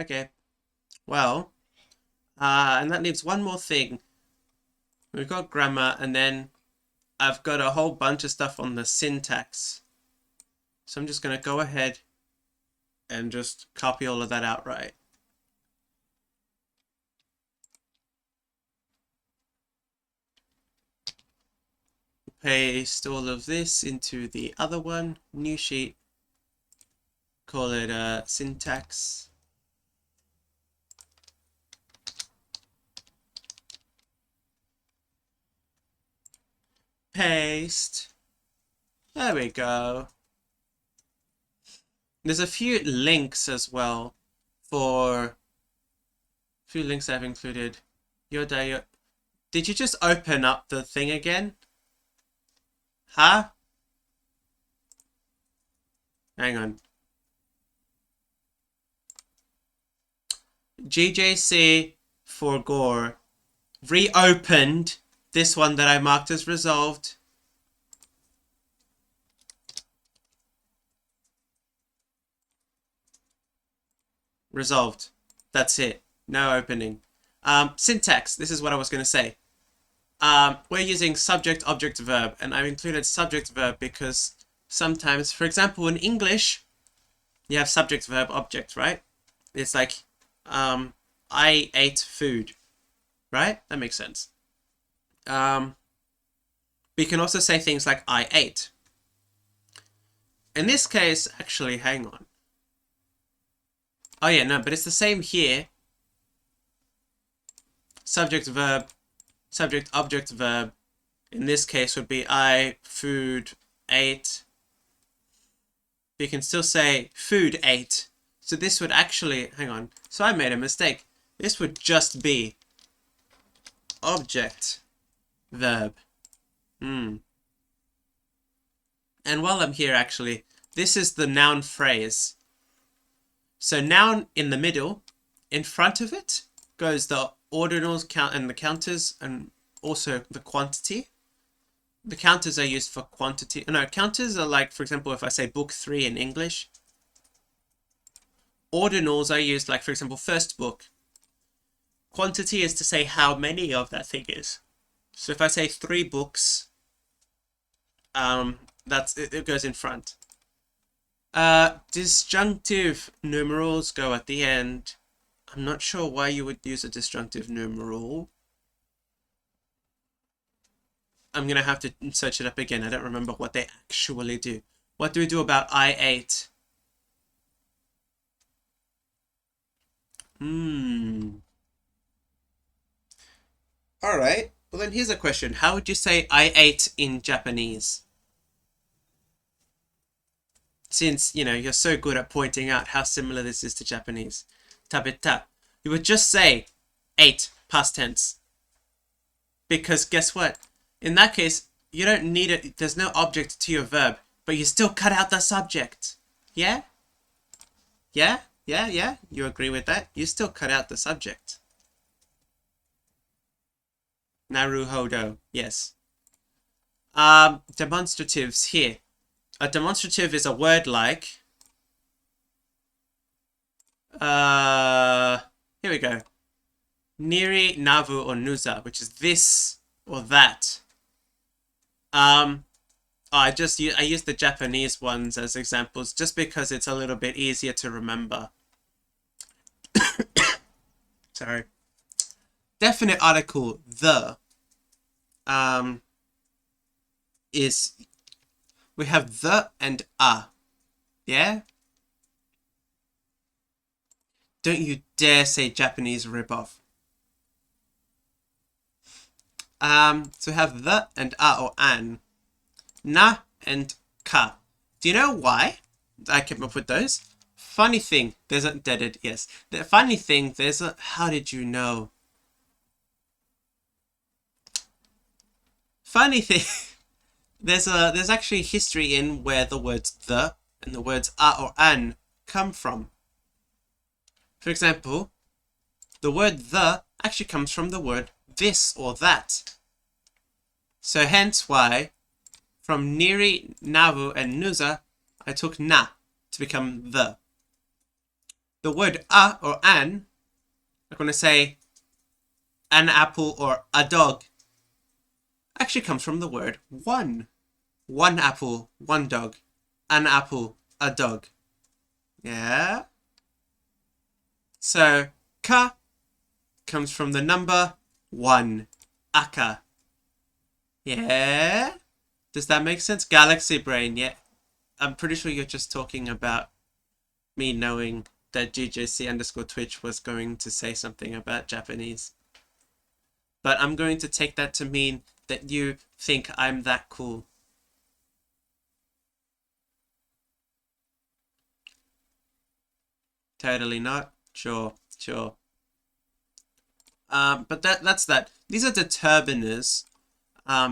Okay. Well, and that leaves one more thing. We've got grammar, and then I've got a whole bunch of stuff on the syntax. So I'm just going to go ahead and just copy all of that outright. paste all of this into the other one. New sheet. Call it syntax. Paste. There we go. There's a few links as well for a few links I've included. Did you just open up the thing again? Huh? Hang on. GJC for Gore reopened this one that I marked as resolved. Resolved. That's it. No opening. Syntax. This is what I was going to say. We're using subject, object, verb, and I've included subject, verb because sometimes, for example, in English, you have subject, verb, object, right? It's like, I ate food, right? That makes sense. We can also say things like I ate. In this case, actually, hang on. Oh yeah, no, but it's the same here. Subject, verb, subject, object, verb. In this case would be I, food, ate. You can still say food, ate. So this would actually, hang on. So I made a mistake. This would just be object, verb. And while I'm here, actually, this is the noun phrase. So noun in the middle, in front of it goes the ordinals, count, and the counters, and also the quantity. The counters are used for quantity. No, counters are like, for example, if I say book 3 in English. Ordinals are used like, for example, first book. Quantity is to say how many of that thing is. So if I say 3 books, it goes in front. Disjunctive numerals go at the end. I'm not sure why you would use a disjunctive numeral. I'm going to have to search it up again. I don't remember what they actually do. What do we do about I ate? Alright. Well, then here's a question. How would you say I ate in Japanese? Since, you know, you're so good at pointing out how similar this is to Japanese. Tabeta. You would just say ate, past tense. Because guess what? In that case, you don't need it. There's no object to your verb, but you still cut out the subject. Yeah? Yeah? Yeah? Yeah? You agree with that? You still cut out the subject. Naruhodo. Yes. Demonstratives here. A demonstrative is a word like... here we go. Niri, navu, or nuza, which is this or that. I used the Japanese ones as examples just because it's a little bit easier to remember. Sorry. Definite article, the, is, we have the and a. Yeah? Don't you dare say Japanese ripoff. So we have the and a or an. Na and ka. Do you know why I came up with those? Funny thing, there's a deaded, yes. The funny thing, there's a, how did you know? Funny thing, there's actually history in where the words the and the words a or an come from. For example, the word the actually comes from the word this or that. So hence why from niri, navu, and nuza, I took na to become the. The word a or an, I'm going to say an apple or a dog, actually comes from the word one. One apple, one dog. An apple, a dog. Yeah? So, ka comes from the number 1. Aka. Yeah? Does that make sense? Galaxy brain, yeah. I'm pretty sure you're just talking about me knowing that GJC_Twitch was going to say something about Japanese. But I'm going to take that to mean that you think I'm that cool. Totally not. Sure, sure. But that's that. These are determiners.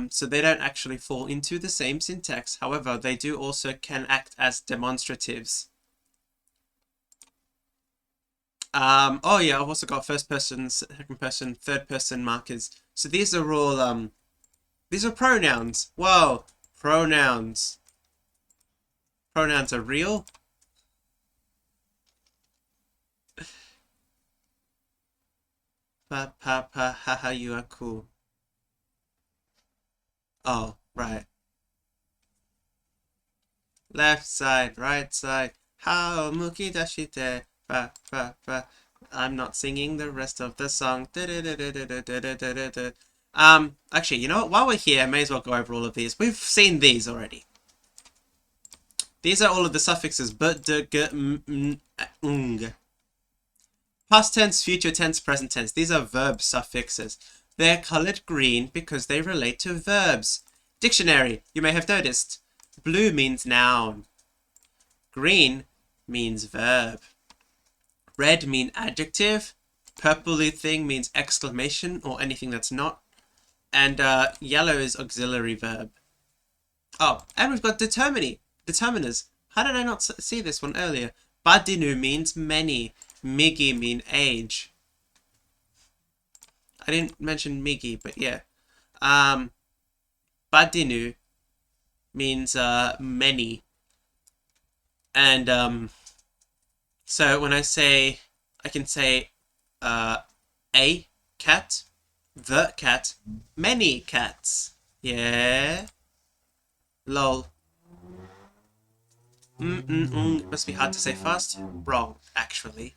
So they don't actually fall into the same syntax. However, they do also can act as demonstratives. Oh yeah, I've also got first person, second person, third person markers. So these are all these are pronouns. Whoa, pronouns. Pronouns are real. Pa pa pa ha ha, you are cool. Oh, right. Left side, right side. How muki dashite. Pa pa pa. I'm not singing the rest of the song. Actually, you know what? While we're here, I may as well go over all of these. We've seen these already. These are all of the suffixes but, d, g, m, ng. Past tense, future tense, present tense. These are verb suffixes. They're colored green because they relate to verbs. Dictionary, you may have noticed. Blue means noun. Green means verb. Red means adjective. Purpley thing means exclamation or anything that's not. And yellow is auxiliary verb. Oh, and we've got determiners. How did I not see this one earlier? Badinu means many. Migi mean age. I didn't mention Migi, but yeah. Badinu means many. And so when I can say a cat, the cat, many cats. Yeah. Lol. It must be hard to say fast. Wrong, actually.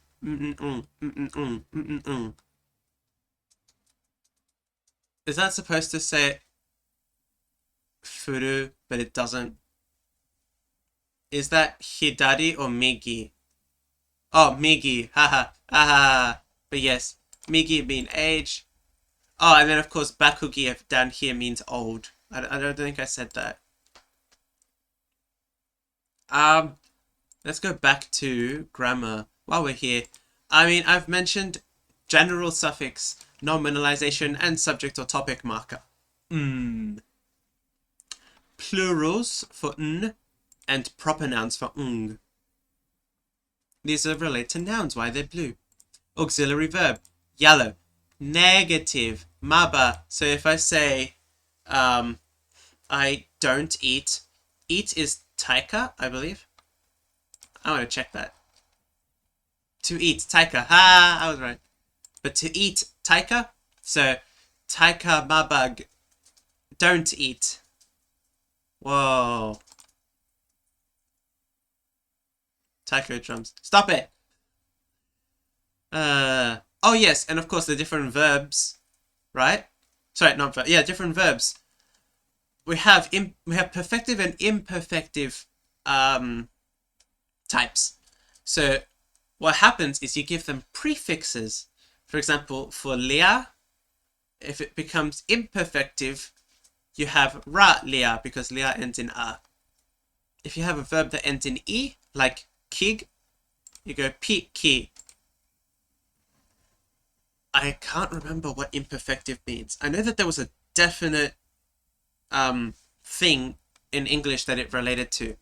Is that supposed to say furu, but it doesn't? Is that hidari or migi? Oh, migi. Haha. Haha. But yes, migi mean age. Oh, and then of course bakugi down here means old. I don't think I said that. Let's go back to grammar while we're here. I mean, I've mentioned general suffix, nominalization, and subject or topic marker. Plurals for n and proper nouns for ng. These are related to nouns, why they're blue. Auxiliary verb, yellow. Negative, maba. So if I say, I don't eat, eat is taika, I believe. I want to check that. To eat, taika. Ha, I was right. But to eat, taika. So, taika mabag. Don't eat. Whoa. Taiko drums. Stop it. Oh yes, and of course the different verbs, right? Sorry, not verbs. Yeah, different verbs. We have perfective and imperfective types. So what happens is you give them prefixes. For example, for lia, if it becomes imperfective, you have ra lia because lia ends in a. If you have a verb that ends in e, like kig, you go pi ki. I can't remember what imperfective means. I know that there was a definite thing in English that it related to.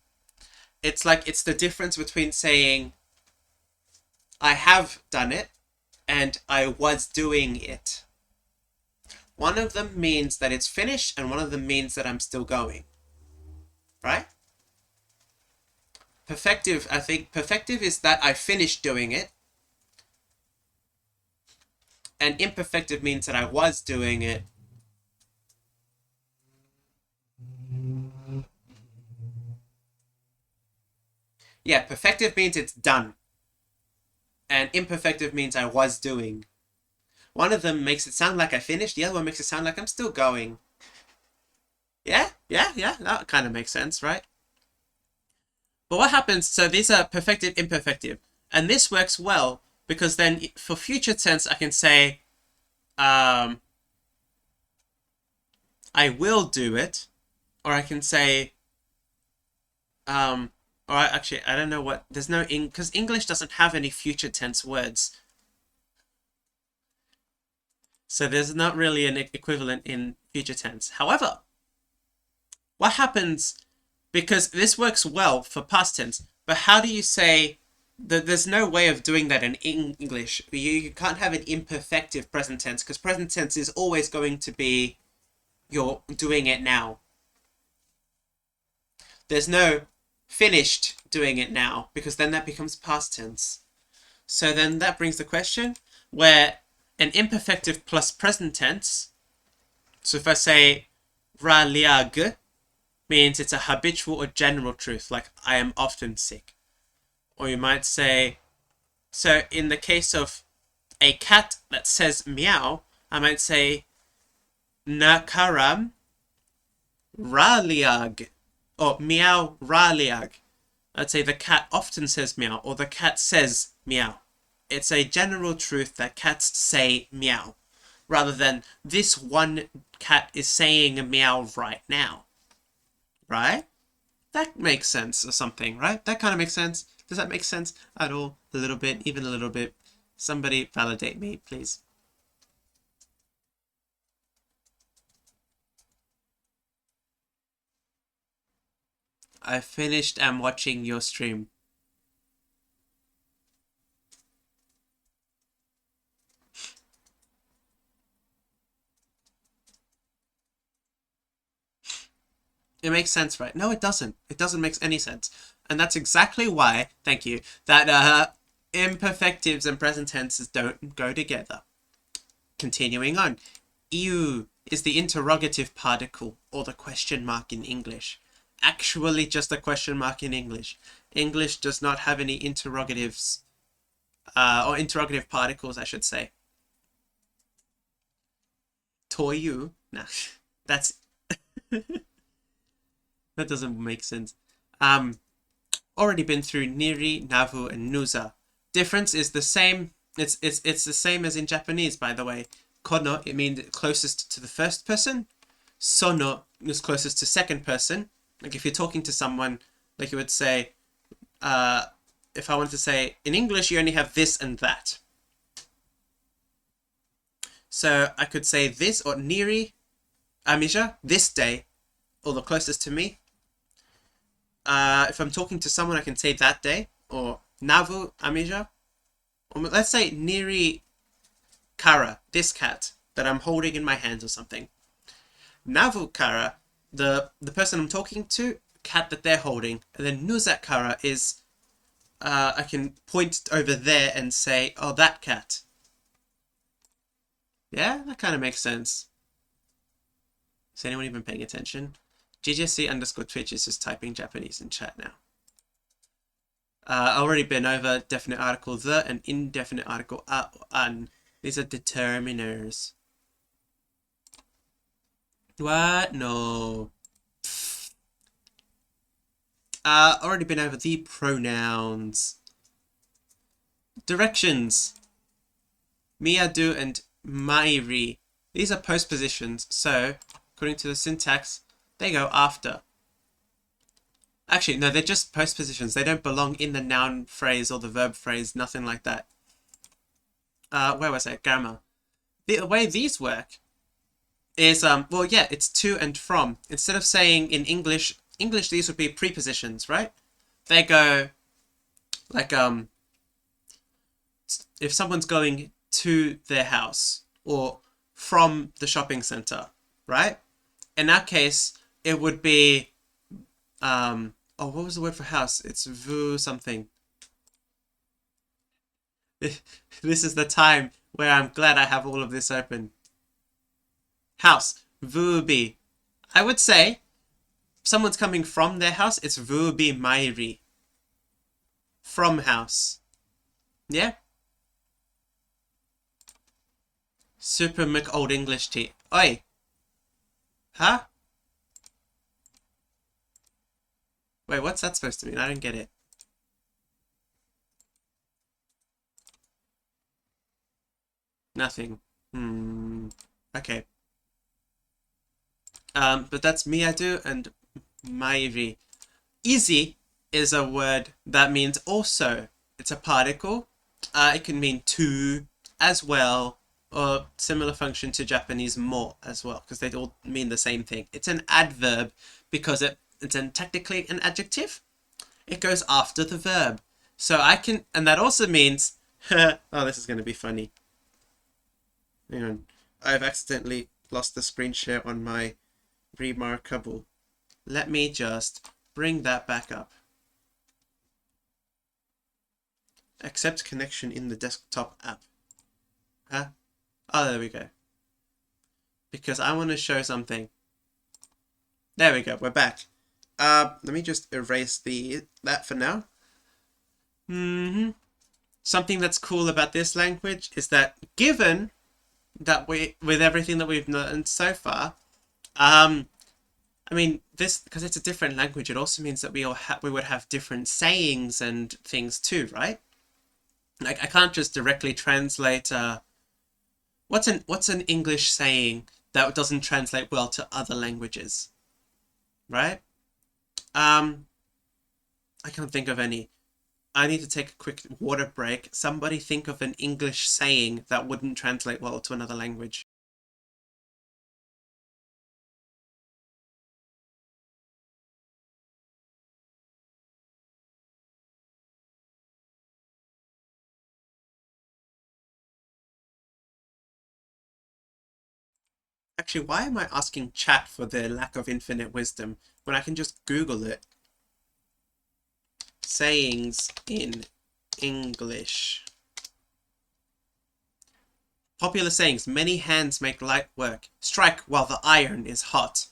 It's like it's the difference between saying I have done it and I was doing it. One of them means that it's finished and one of them means that I'm still going. Right? Perfective, I think perfective is that I finished doing it. And imperfective means that I was doing it. Yeah, perfective means it's done. And imperfective means I was doing. One of them makes it sound like I finished, the other one makes it sound like I'm still going. Yeah, that kind of makes sense, right? But what happens, so these are perfective, imperfective. And this works well because then for future tense, I can say, I will do it. Or I can say, um, or actually, I don't know what, there's no, because English doesn't have any future tense words. So there's not really an equivalent in future tense. However, what happens, because this works well for past tense, but how do you say that there's no way of doing that in English? You can't have an imperfective present tense because present tense is always going to be you're doing it now. There's no finished doing it now because then that becomes past tense. So then that brings the question where an imperfective plus present tense, so if I say raliag, means it's a habitual or general truth, like I am often sick. Or you might say, so in the case of a cat that says meow, I might say nakaram raliag or meow raliag. I'd say the cat often says meow or the cat says meow. It's a general truth that cats say meow rather than this one cat is saying a meow right now. Right? That makes sense or something, right? That kind of makes sense. Does that make sense at all? A little bit, even a little bit. Somebody validate me, please. I finished and watching your stream. It makes sense, right? No, it doesn't. It doesn't make any sense. And that's exactly why, thank you, that imperfectives and present tenses don't go together. Continuing on. Eu is the interrogative particle or the question mark in English. Actually just a question mark in English. English does not have any interrogatives, or interrogative particles, I should say. Toyu? Nah, that's that doesn't make sense. Already been through Niri, Navu, and Nuza. Difference is the same. It's the same as in Japanese, by the way. Kono, it means closest to the first person. Sono is closest to second person. Like if you're talking to someone, like you would say, if I want to say, in English, you only have this and that. So I could say this or Niri, Amisha, this day, or the closest to me. If I'm talking to someone, I can say that day, or Navu, Amisha. Or let's say Niri Kara, this cat that I'm holding in my hands or something. Navu Kara, the person I'm talking to, cat that they're holding. And then Nuzak Kara is, I can point over there and say, oh, that cat. Yeah, that kind of makes sense. Is anyone even paying attention? GJC_Twitch is just typing Japanese in chat now. Already been over definite article the and indefinite article an. These are determiners. What? No. Already been over the pronouns. Directions. Miyadu and mairi. These are postpositions, so according to the syntax, they go after. Actually, no, they're just postpositions. They don't belong in the noun phrase or the verb phrase, nothing like that. Where was I? Grammar. The way these work is, well, yeah, it's to and from. Instead of saying in English, these would be prepositions, right? They go, like, if someone's going to their house or from the shopping center, right? In that case, it would be, oh, what was the word for house? It's vu something. This is the time where I'm glad I have all of this open. House, vu bi. I would say, if someone's coming from their house, it's vu bi mairi. From house. Yeah? Super Mick Old English tea. Oi. Huh? Wait, what's that supposed to mean? I don't get it. Nothing. Okay. But that's miyadu and mairi. Easy is a word that means also. It's a particle. It can mean to as well, or similar function to Japanese mo as well, because they all mean the same thing. It's an adverb because it's technically an adjective. It goes after the verb. So I can, and that also means, oh, this is going to be funny. Hang on. I've accidentally lost the screen share on my Remarkable. Let me just bring that back up. Accept connection in the desktop app. Huh? Oh, there we go. Because I want to show something. There we go. We're back. Let me just erase that for now. Something that's cool about this language is that given that with everything that we've learned so far, I mean, this, because it's a different language, it also means that we would have different sayings and things too, right? Like, I can't just directly translate, what's an English saying that doesn't translate well to other languages, right? I can't think of any. I need to take a quick water break. Somebody think of an English saying that wouldn't translate well to another language. Actually, why am I asking chat for their lack of infinite wisdom when I can just Google it? Sayings in English. Popular sayings. Many hands make light work. Strike while the iron is hot.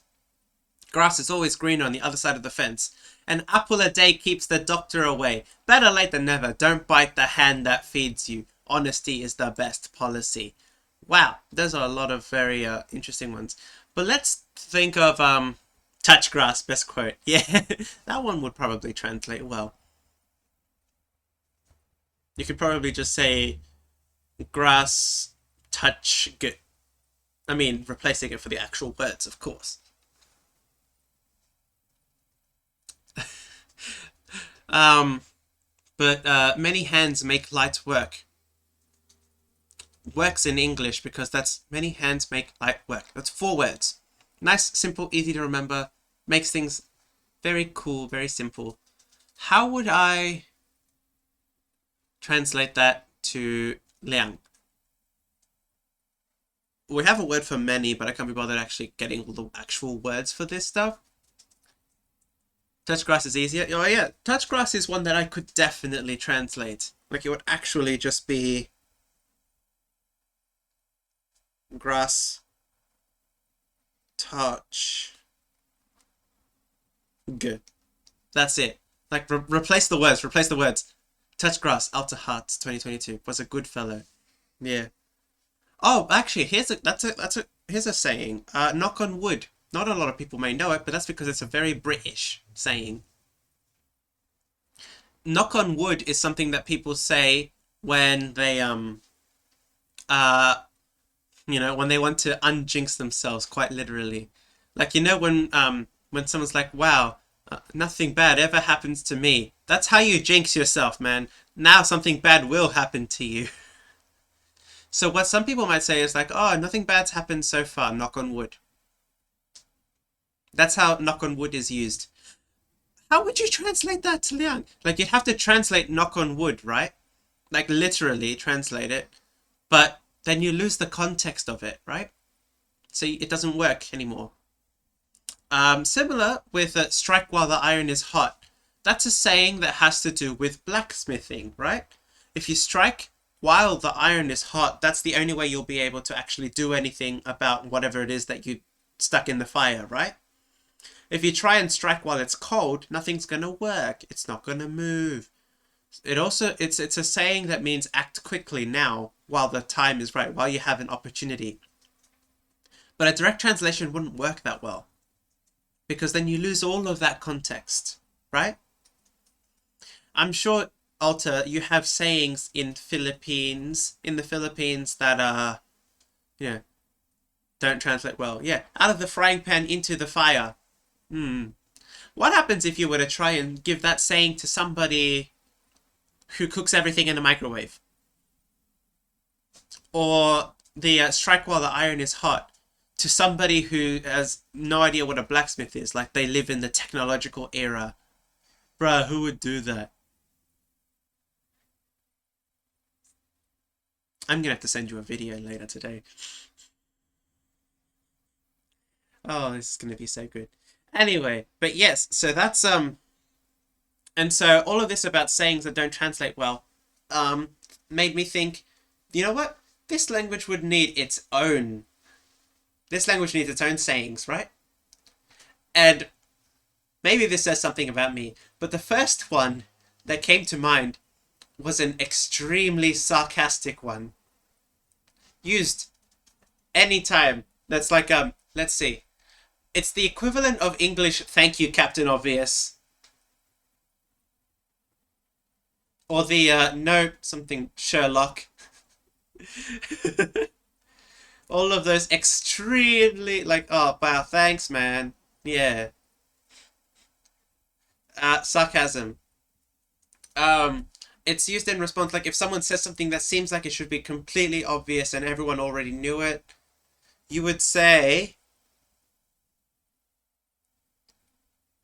Grass is always greener on the other side of the fence. An apple a day keeps the doctor away. Better late than never. Don't bite the hand that feeds you. Honesty is the best policy. Wow, those are a lot of very interesting ones. But let's think of touch grass, best quote. Yeah, that one would probably translate well. You could probably just say grass touch good. I mean, replacing it for the actual words, of course. um, but many hands make light work. Works in English because that's many hands make light work. That's 4 words. Nice, simple, easy to remember. Makes things very cool, very simple. How would I translate that to liang? We have a word for many, but I can't be bothered actually getting all the actual words for this stuff. Touch grass is easier. Oh yeah, touch grass is one that I could definitely translate. Like, it would actually just be grass touch good. That's it. Like, replace the words. Replace the words. Touch grass. Alta Hearts 2022 was a good fellow. Yeah. Oh, actually, here's a saying. Knock on wood. Not a lot of people may know it, but that's because it's a very British saying. Knock on wood is something that people say when they when they want to unjinx themselves, quite literally. Like, when someone's like, wow, nothing bad ever happens to me. That's how you jinx yourself, man. Now something bad will happen to you. So what some people might say is like, oh, nothing bad's happened so far, knock on wood. That's how knock on wood is used. How would you translate that to Liang? Like, you'd have to translate knock on wood, right? Like, literally translate it. But then you lose the context of it, right? So it doesn't work anymore. Similar with strike while the iron is hot. That's a saying that has to do with blacksmithing, right? If you strike while the iron is hot, that's the only way you'll be able to actually do anything about whatever it is that you stuck in the fire, right? If you try and strike while it's cold, nothing's gonna work. It's not gonna move. It's a saying that means act quickly now while the time is right, while you have an opportunity. But a direct translation wouldn't work that well, because then you lose all of that context, right? I'm sure, Alta, you have sayings in the Philippines that you know, don't translate well. Yeah, out of the frying pan into the fire. Hmm. What happens if you were to try and give that saying to somebody who cooks everything in a microwave? Or the strike while the iron is hot to somebody who has no idea what a blacksmith is, like they live in the technological era. Bruh, who would do that? I'm gonna have to send you a video later today. Oh, this is gonna be so good. Anyway, but yes, so that's and so all of this about sayings that don't translate well, um, made me think, you know what? This language would need its own. This language needs its own sayings, right? And maybe this says something about me, but the first one that came to mind was an extremely sarcastic one. Used anytime. That's like, let's see. It's the equivalent of English, thank you, Captain Obvious. Or the, no, something, Sherlock. All of those extremely, like, oh, wow, thanks, man. Yeah. Sarcasm. Um, it's used in response, like, if someone says something that seems like it should be completely obvious and everyone already knew it, you would say,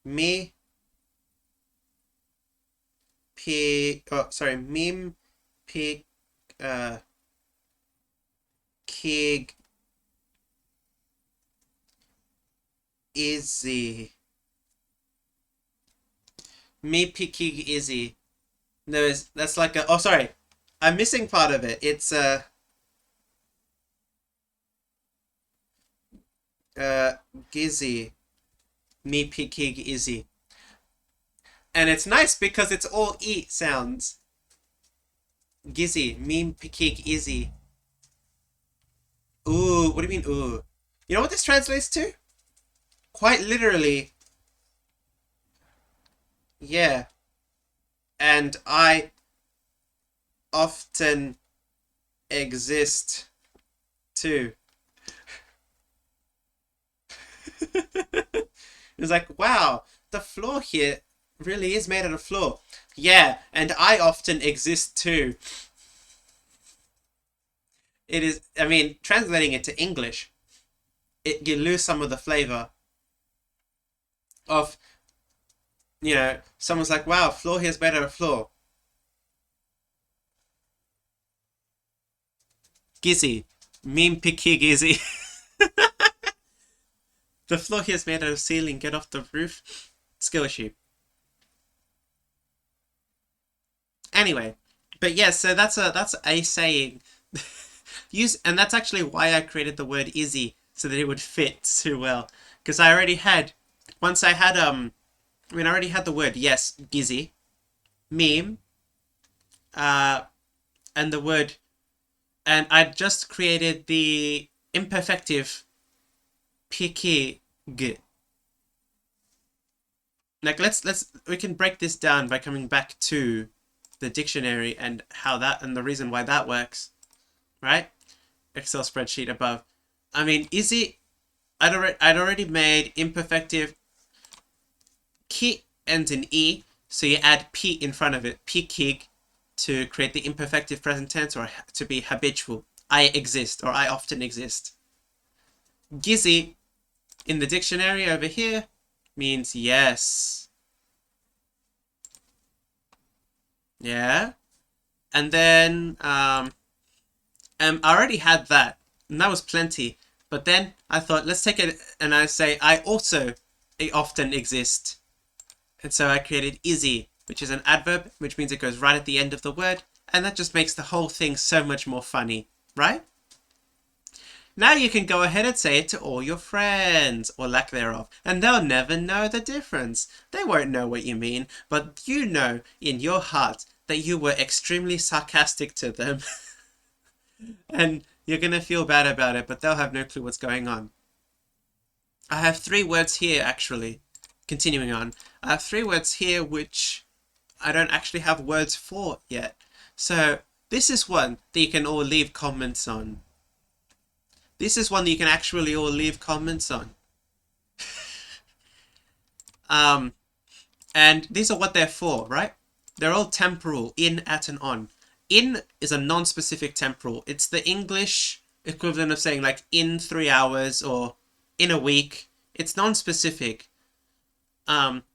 me, meme, pig, kig, izzy. Me, pig, izzy. No, that's like a, oh, sorry. I'm missing part of it. It's, gizzy. Me, pig, izzy. And it's nice because it's all E sounds. Gizzy, meme, pig, izzy. Ooh, what do you mean, ooh? You know what this translates to? Quite literally, yeah. And I often exist too. It's like, wow, the floor here really is made out of floor. Yeah, and I often exist too. It is, I mean, translating it to English, you lose some of the flavor of, someone's like, wow, floor here's made out of floor. Gizzy. Meme picky gizzy. The floor here's made out of ceiling, get off the roof. Skill issue. Anyway, but yes, so that's a saying. And that's actually why I created the word Izzy, so that it would fit so well. Because I already had, I already had the word, yes, Gizzy, meme, and the word, and I just created the imperfective piki g. Like we can break this down by coming back to the dictionary and how that, and the reason why that works, right? Excel spreadsheet above. I mean, I'd already made imperfective. Ki ends in E, so you add P in front of it, pikig, to create the imperfective present tense, or to be habitual. I exist, or I often exist. Gizzy, in the dictionary over here, means yes. Yeah. And then, I already had that, and that was plenty. But then I thought, let's take it, and I say, I also often exist. And so I created izzy, which is an adverb, which means it goes right at the end of the word, and that just makes the whole thing so much more funny, right? Now you can go ahead and say it to all your friends, or lack thereof, and they'll never know the difference. They won't know what you mean, but you know in your heart that you were extremely sarcastic to them. And you're going to feel bad about it, but they'll have no clue what's going on. I have 3 words here, actually. continuing on, I have three words here which I don't actually have words for yet. So this is one that you can all leave comments on. This is one that you can actually all leave comments on. And these are what they're for, right? They're all temporal, in, at, and on. In is a non-specific temporal. It's the English equivalent of saying like in 3 hours or in a week. It's non-specific.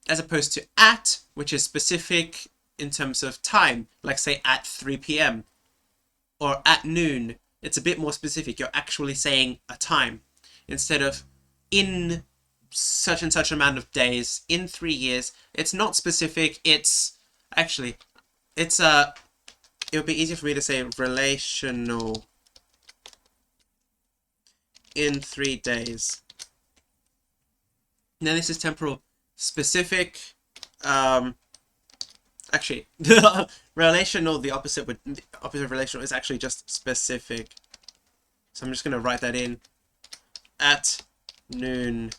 As opposed to at, which is specific in terms of time, like say at 3 p.m. or at noon. It's a bit more specific. You're actually saying a time instead of in such and such amount of days, in 3 years. It's not specific. It's actually, it's it would be easier for me to say relational in 3 days. Now this is temporal. Specific, actually, relational, the opposite of relational is actually just specific. So I'm just going to write that in. At noon.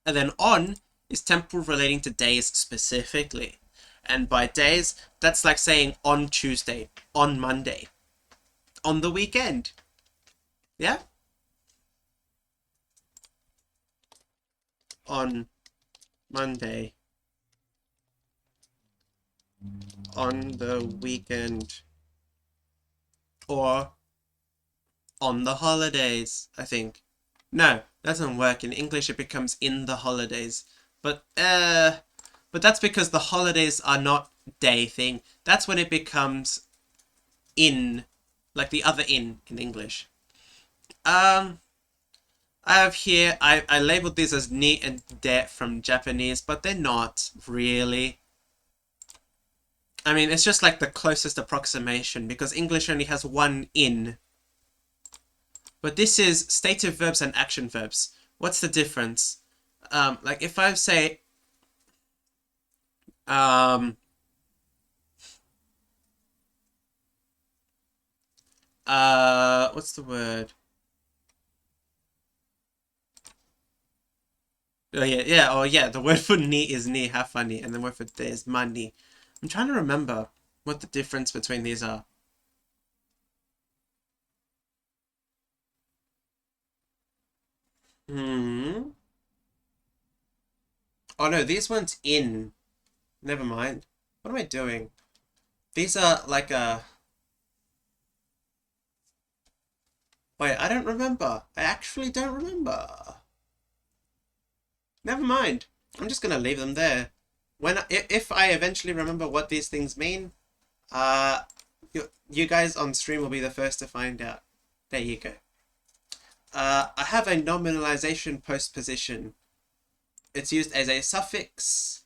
And then on is temporal relating to days specifically. And by days, that's like saying on Tuesday, on Monday, on the weekend. Yeah? On Monday, on the weekend, or on the holidays, I think. No, that doesn't work. In English it becomes in the holidays. But that's because the holidays are not day thing. That's when it becomes in, like the other in English. I have here, I labeled these as ni and de from Japanese, but they're not really. I mean, it's just like the closest approximation because English only has one in. But this is stative verbs and action verbs. What's the difference? Like if I say, what's the word? Oh yeah, the word for ni is ni, how funny, and the word for de is money. I'm trying to remember what the difference between these are. Oh no, these ones in. Never mind. What am I doing? These are like a... Wait, I don't remember. I actually don't remember. Never mind. I'm just gonna leave them there. If I eventually remember what these things mean, you guys on stream will be the first to find out. There you go. I have a nominalization postposition. It's used as a suffix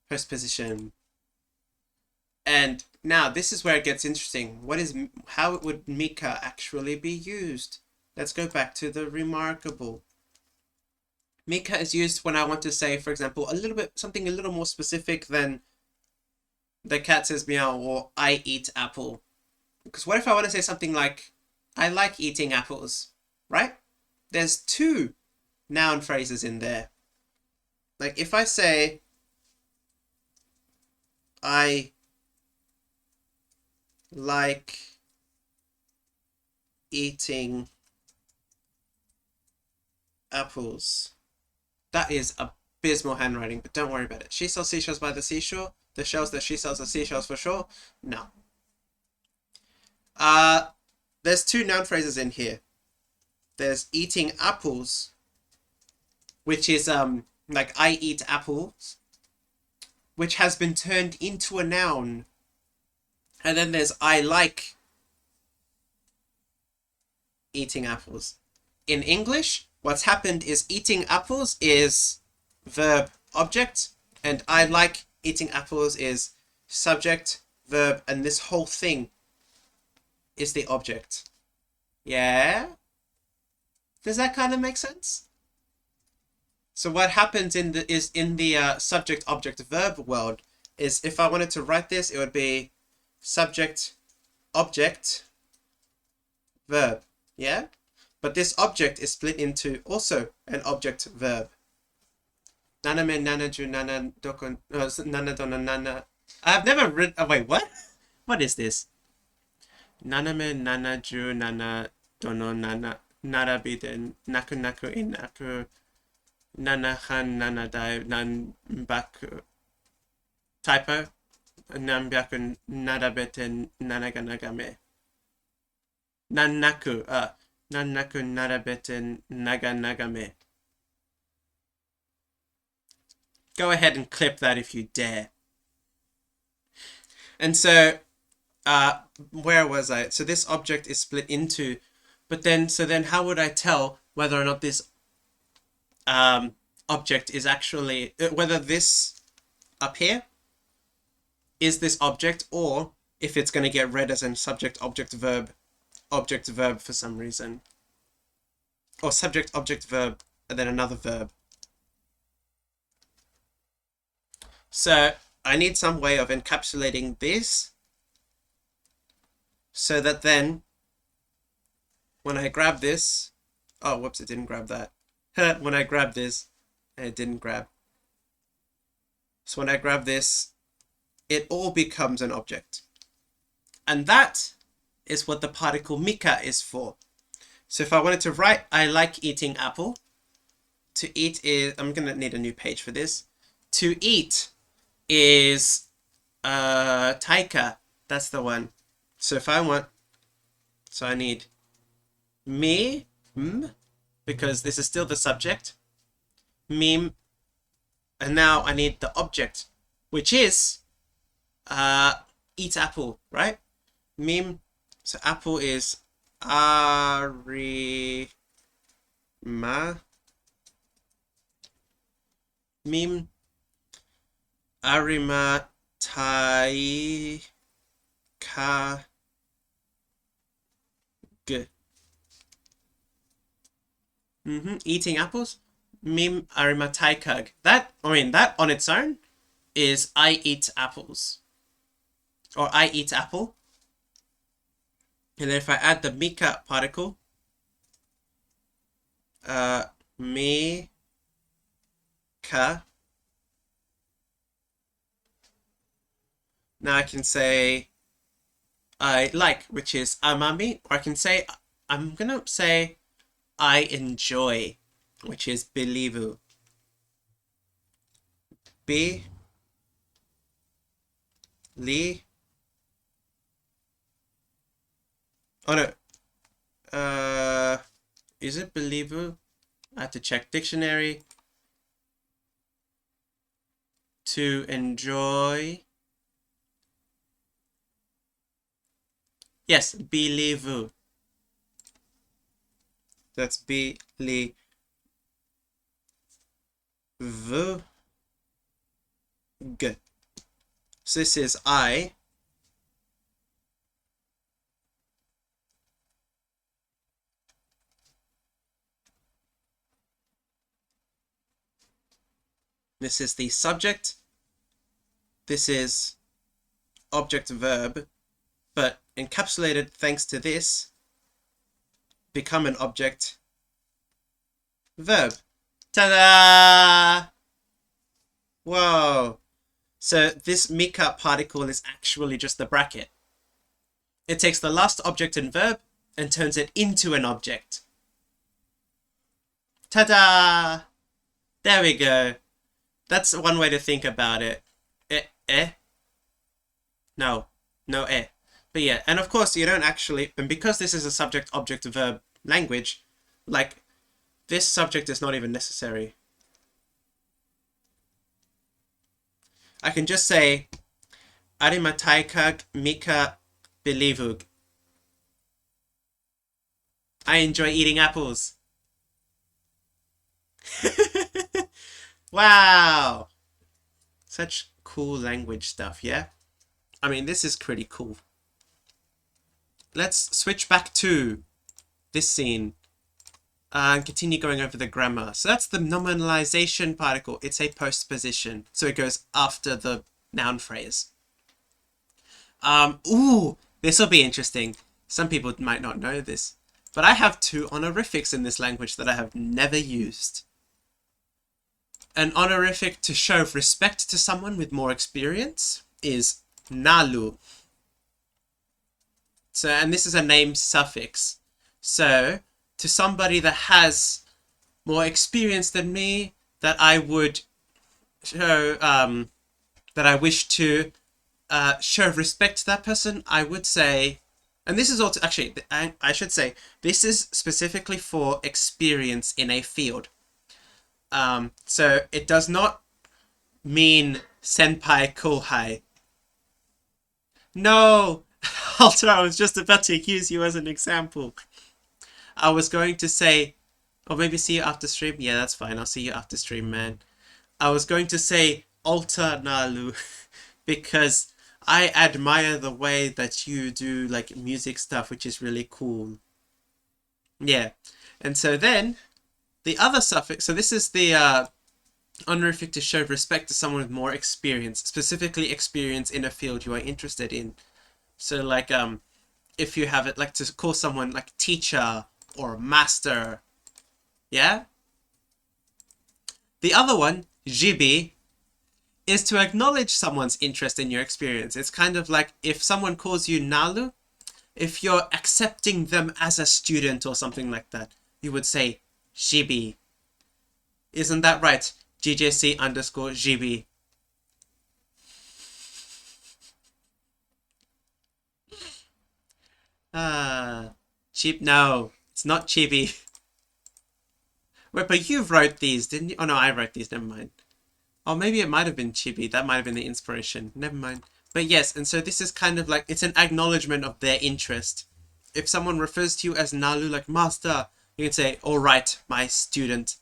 postposition. And now this is where it gets interesting. How would Mika actually be used? Let's go back to the remarkable. Mika is used when I want to say, for example, something a little more specific than the cat says meow or I eat apple. Because what if I want to say something like, I like eating apples, right? There's 2 noun phrases in there. Like if I say, I like eating apples. That is abysmal handwriting, but don't worry about it. She sells seashells by the seashore. The shells that she sells are seashells for sure. No. There's 2 noun phrases in here. There's eating apples, which is like I eat apples, which has been turned into a noun. And then there's I like eating apples. In English, what's happened is eating apples is verb object, and I like eating apples is subject, verb, and this whole thing is the object. Yeah? Does that kind of make sense? So what happens in the subject, object, verb world is if I wanted to write this, it would be subject, object, verb. Yeah? But this object is split into also an object, verb. Naname nanaju nana doko nana dona nana. I've never read. Oh, wait, what? What is this? Naname nanaju nana dono nana narabide naku naku inaku nanahan nanadai nanbaku. Typo. Nanbyaku narabete nanaganagame. Nannaku. Nannaku narabete naganagame. Go ahead and clip that if you dare. And so, where was I? So this object is split into, but then, so then how would I tell whether or not this object is actually, whether this up here is this object, or if it's going to get read as in subject, object, verb for some reason. Or subject, object, verb, and then another verb. So I need some way of encapsulating this so that then when I grab this, oh, whoops, it didn't grab that. When I grab this, it didn't grab. So when I grab this, it all becomes an object. And that is what the particle mika is for. So if I wanted to write, I like eating apple. To eat is, I'm going to need a new page for this. To eat is taika. That's the one. So if I want, so I need me, because this is still the subject. Mim. And now I need the object, which is eat apple, right? Mim. So apple is arima. Mim. Arima tai ka g. Eating apples. Mim arima tai kag. That, I mean, that on its own is I eat apples. Or I eat apple. And then if I add the mika particle, me ka. Now I can say I like, which is amami, or I can say, I'm gonna say I enjoy, which is belivu. Be li. Oh no. Is it belivu? I have to check dictionary. To enjoy. Yes, belivu. That's belivu. G. So this is I. This is the subject. This is object verb, but encapsulated thanks to this, become an object verb. Ta-da! Whoa! So this mika particle is actually just the bracket. It takes the last object and verb and turns it into an object. Ta-da! There we go. That's one way to think about it. No, But yeah, and of course you don't actually, and because this is a subject, object, verb language, like this subject is not even necessary. I can just say, Arimataikag mika belivug. I enjoy eating apples. Wow! Such cool language stuff, yeah? I mean, this is pretty cool. Let's switch back to this scene and continue going over the grammar. So that's the nominalization particle. It's a postposition, so it goes after the noun phrase. Ooh, this will be interesting. Some people might not know this, but I have two honorifics in this language that I have never used. An honorific to show respect to someone with more experience is nalu. So, and this is a name suffix. So, to somebody that has more experience than me, that I would show, that I wish to show respect to that person, I would say, and this is also, actually, I should say, this is specifically for experience in a field. So it does not mean senpai kohai. No! Alter, I was just about to use you as an example. I was going to say, or maybe see you after stream. Yeah, that's fine. I'll see you after stream, man. I was going to say Alter Nalu because I admire the way that you do like music stuff, which is really cool. Yeah. And so then the other suffix, so this is the honorific to show respect to someone with more experience, specifically experience in a field you are interested in. So like if you have it, like to call someone like teacher or master. Yeah? The other one, jibi, is to acknowledge someone's interest in your experience. It's kind of like if someone calls you nalu, if you're accepting them as a student or something like that, you would say jibi. Isn't that right? GJC underscore jibi. Cheap. No, it's not chibi. Wait, but you wrote these, didn't you? Oh no, I wrote these. Never mind. Or maybe it might have been chibi. That might have been the inspiration. Never mind. But yes, and so this is kind of like, it's an acknowledgement of their interest. If someone refers to you as nalu, like master, you can say, all right, my student.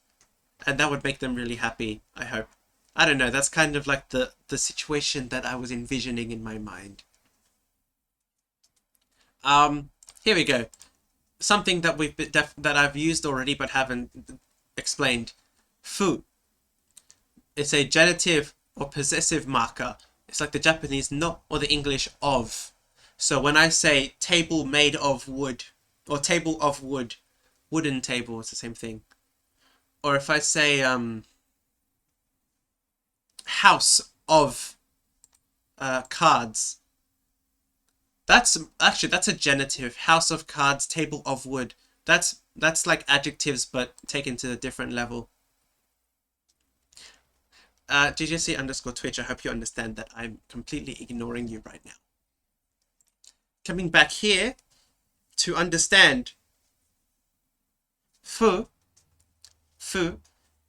And that would make them really happy, I hope. I don't know, that's kind of like the situation that I was envisioning in my mind. Here we go. Something that that I've used already but haven't explained. Fu. It's a genitive or possessive marker. It's like the Japanese no or the English of. So when I say table made of wood, or table of wood, wooden table, it's the same thing. Or if I say house of cards, that's a genitive. House of cards, table of wood. That's like adjectives but taken to a different level. GJC underscore Twitch, I hope you understand that I'm completely ignoring you right now. Coming back here to understand fu,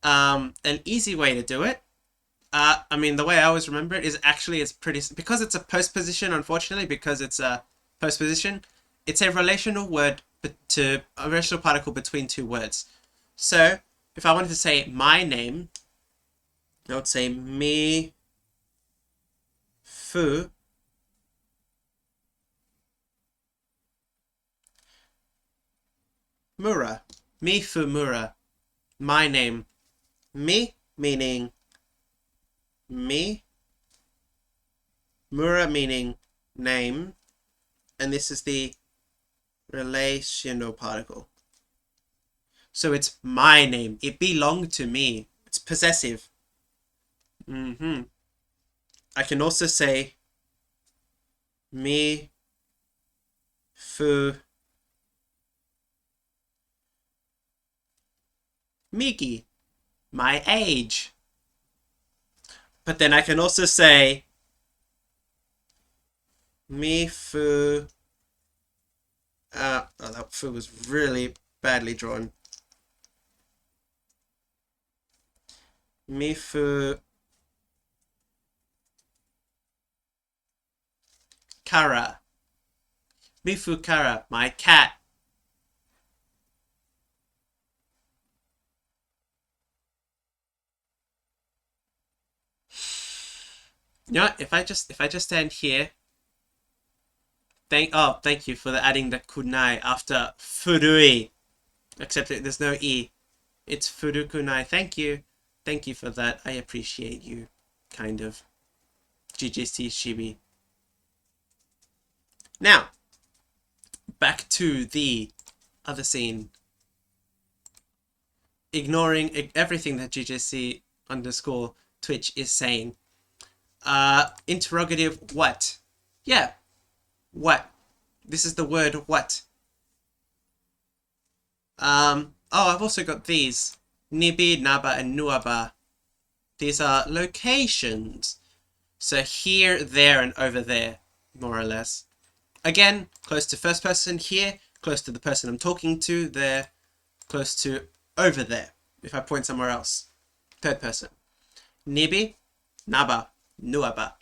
an easy way to do it, I mean, the way I always remember it is actually it's pretty, because it's a postposition, unfortunately, because it's a postposition, it's a relational word to a relational particle between two words. So if I wanted to say my name, I would say mi fu mura. Mi fu mura. My name. Mi meaning me. Mura meaning name. And this is the relational particle. So it's my name. It belonged to me. It's possessive. I can also say mi fu miki, my age. But then I can also say mi fu oh, that fu was really badly drawn. Mi fu kara. Mifu kara, my cat. You know what? If I just stand here, thank you for adding the kunai after furui. Except that there's no e. It's furukunai. Thank you for that. I appreciate you, kind of. GJC Shibi. Now, back to the other scene. Ignoring everything that GJC underscore Twitch is saying. Interrogative what? Yeah, what? This is the word what. Oh, I've also got these. Nibi, Naba, and Nuaba. These are locations. So here, there, and over there, more or less. Again, close to first person here, close to the person I'm talking to there, close to over there, if I point somewhere else. Third person. Nibi, Naba, Nuaba.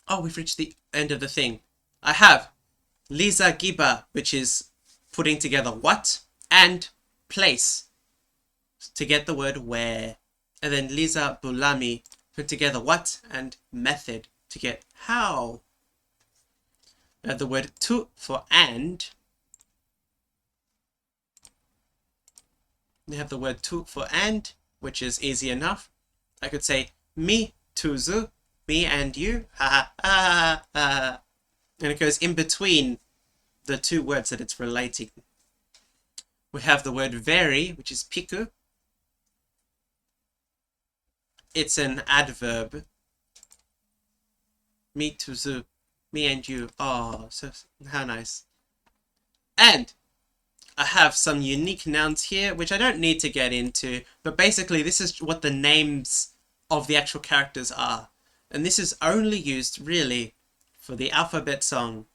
Oh, we've reached the end of the thing. I have Liza Giba, which is putting together what, and place to get the word where. And then Liza Bulami put together what and method to get how. I have the word tu for and. We have the word tu for and, which is easy enough. I could say mi tuzu, me and you, ha ha ha ha. And it goes in between the two words that it's relating. We have the word very, which is piku. It's an adverb. Me tuzu, me and you. Oh, so how nice. And I have some unique nouns here, which I don't need to get into, but basically this is what the names of the actual characters are. And this is only used, really, for the alphabet song.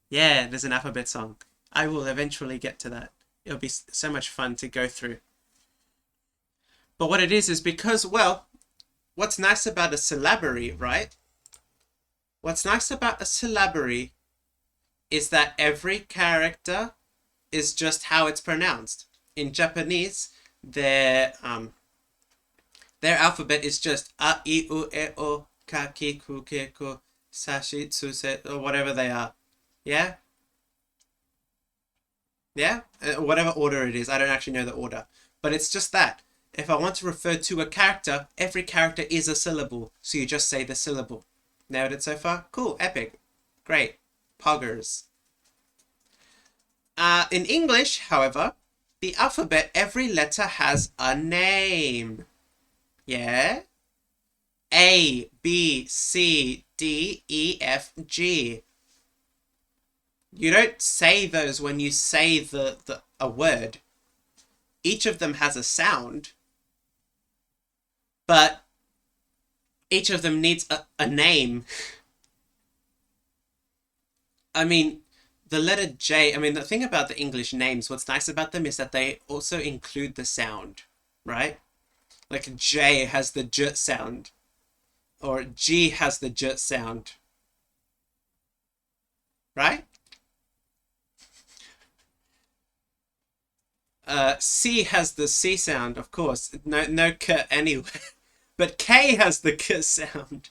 Yeah, there's an alphabet song. I will eventually get to that. It'll be so much fun to go through. But what it is because, well, what's nice about a syllabary, right? What's nice about a syllabary is that every character is just how it's pronounced. In Japanese, their alphabet is just a, I, u, e, o, ka, ki, ku, ke, ko, sashi, tsu, se, or whatever they are. Yeah? Yeah? Whatever order it is. I don't actually know the order. But it's just that. If I want to refer to a character, every character is a syllable. So you just say the syllable. Nailed it so far? Cool. Epic. Great. Poggers. In English, however, the alphabet, every letter has a name. Yeah? A, B, C, D, E, F, G. You don't say those when you say a word. Each of them has a sound, but each of them needs a name. I mean, the letter J, the thing about the English names, what's nice about them is that they also include the sound, right? Like J has the J sound, or G has the J sound, right? C has the C sound, of course. No K anywhere. But K has the K sound.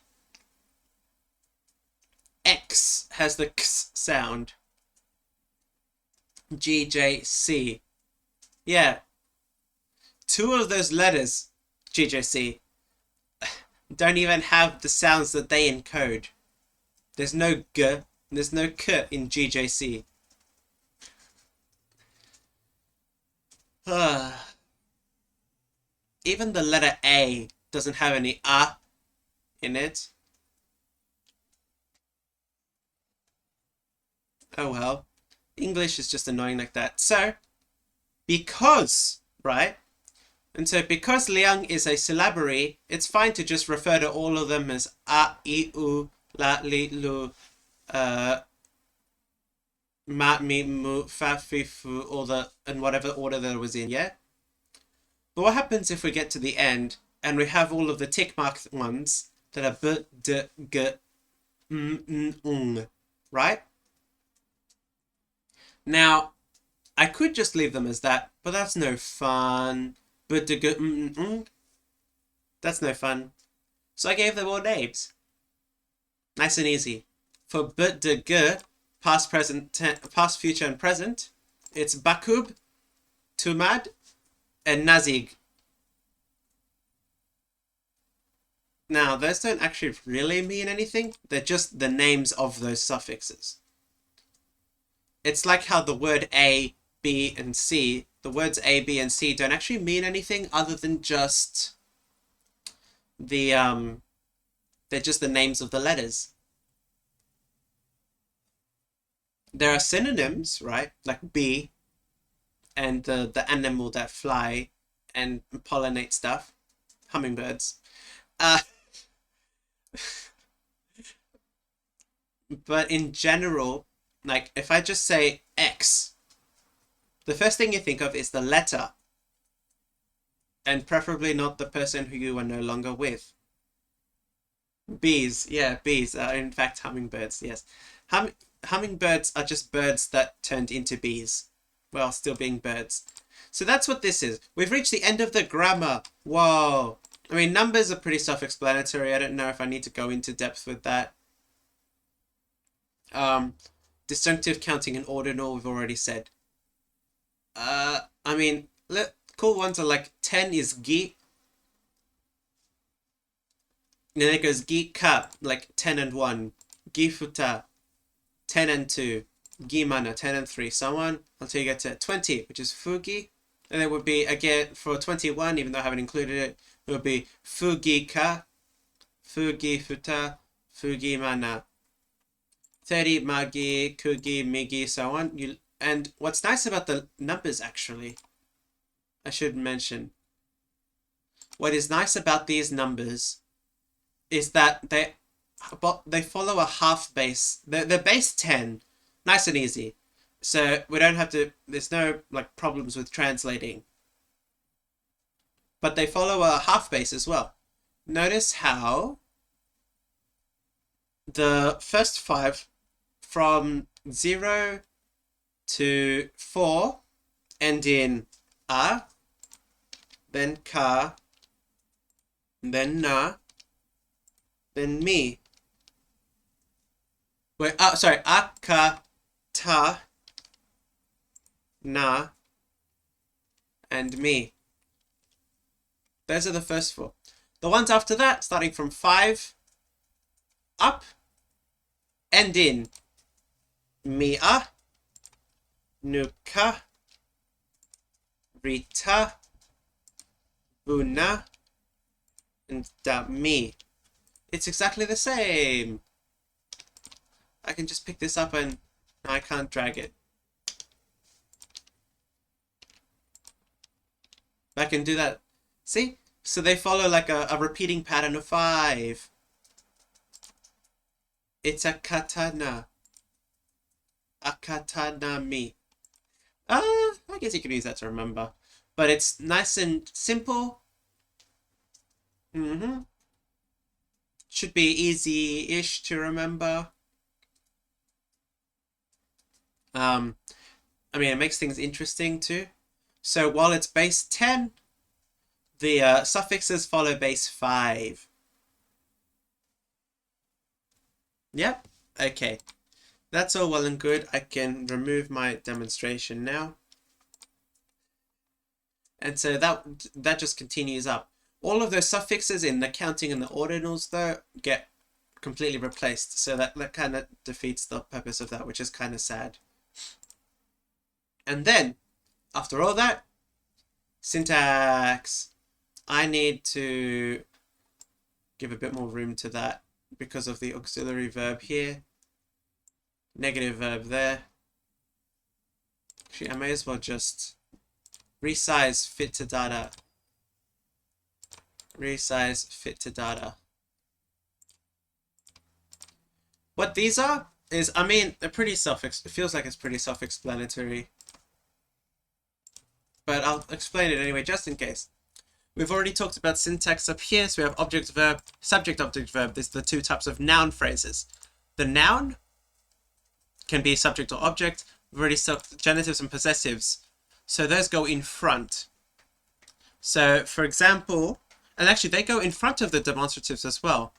X has the X sound. G, J, C. Yeah. Two of those letters, G, J, C, don't even have the sounds that they encode. There's no G, there's no K in G, J, C. Even the letter A doesn't have any A in it. Oh well. English is just annoying like that. So, because, right? And so because Liang is a syllabary, it's fine to just refer to all of them as A, I, U, La, Li, Lu, Ma, Mi, Mu, Fa, Fi, Fu, and whatever order that it was in, yeah? But what happens if we get to the end and we have all of the tick marked ones that are B, D, G, M, N, right? Now, I could just leave them as that, but that's no fun. B, D, G, M, N. That's no fun. So I gave them all names. Nice and easy. For B, D, G, past, future, and present, it's Bakub, Tumad, and Nazig. Now, those don't actually really mean anything. They're just the names of those suffixes. It's like how the word A, B, and C the words A, B, and C don't actually mean anything other than just the they're just the names of the letters. There are synonyms, right? Like bee and the animal that fly and pollinate stuff, hummingbirds. Uh, but in general, like if I just say X, the first thing you think of is the letter, and preferably not the person who you are no longer with. Bees, yeah, bees are in fact hummingbirds, yes. Hummingbirds are just birds that turned into bees while still being birds. So that's what this is. We've reached the end of the grammar. Whoa. I mean, numbers are pretty self-explanatory. I don't know if I need to go into depth with that. Disjunctive, counting, and ordinal, we've already said. I mean, cool ones are like 10 is gi. And then it goes gi ka, like 10 and 1. Gi futa, 10 and 2. Gi mana, 10 and 3. So on until you get to 20, which is fugi. And it would be, again, for 21, even though I haven't included it, it would be fugi ka, fugi futa, fugi mana. 30, magi, kugi, migi, so on. And what's nice about the numbers, actually, I should mention, what is nice about these numbers is that they follow a half base. They're base 10, nice and easy. So we don't have to, there's no like problems with translating. But they follow a half base as well. Notice how the first 5 from 0 to 4 end in a, then ka, then na, then mi. Wait, sorry, a, ka, ta, na, and mi. Those are the first 4. The ones after that, starting from 5 up, end in Mia, Nuka, Rita, Buna, and Dami. It's exactly the same. I can just pick this up and I can't drag it. I can do that. See? So they follow like a repeating pattern of 5. It's a katana. A katanami. I guess you could use that to remember. But it's nice and simple. Should be easy-ish to remember. I mean, it makes things interesting too. So while it's base 10, the suffixes follow base 5. Yep, okay. That's all well and good. I can remove my demonstration now. And so that just continues up. All of those suffixes in the counting and the ordinals, though, get completely replaced. So that kind of defeats the purpose of that, which is kind of sad. And then, after all that, syntax. I need to give a bit more room to that because of the auxiliary verb here. Negative verb there. Actually, I may as well just resize fit to data. Resize fit to data. What these are is, I mean, they're pretty it feels like it's pretty self-explanatory. But I'll explain it anyway, just in case. We've already talked about syntax up here. So we have object, verb, subject, object, verb. There's the 2 types of noun phrases. The noun can be subject or object. We've already said genitives and possessives. So those go in front. So for example, and actually they go in front of the demonstratives as well.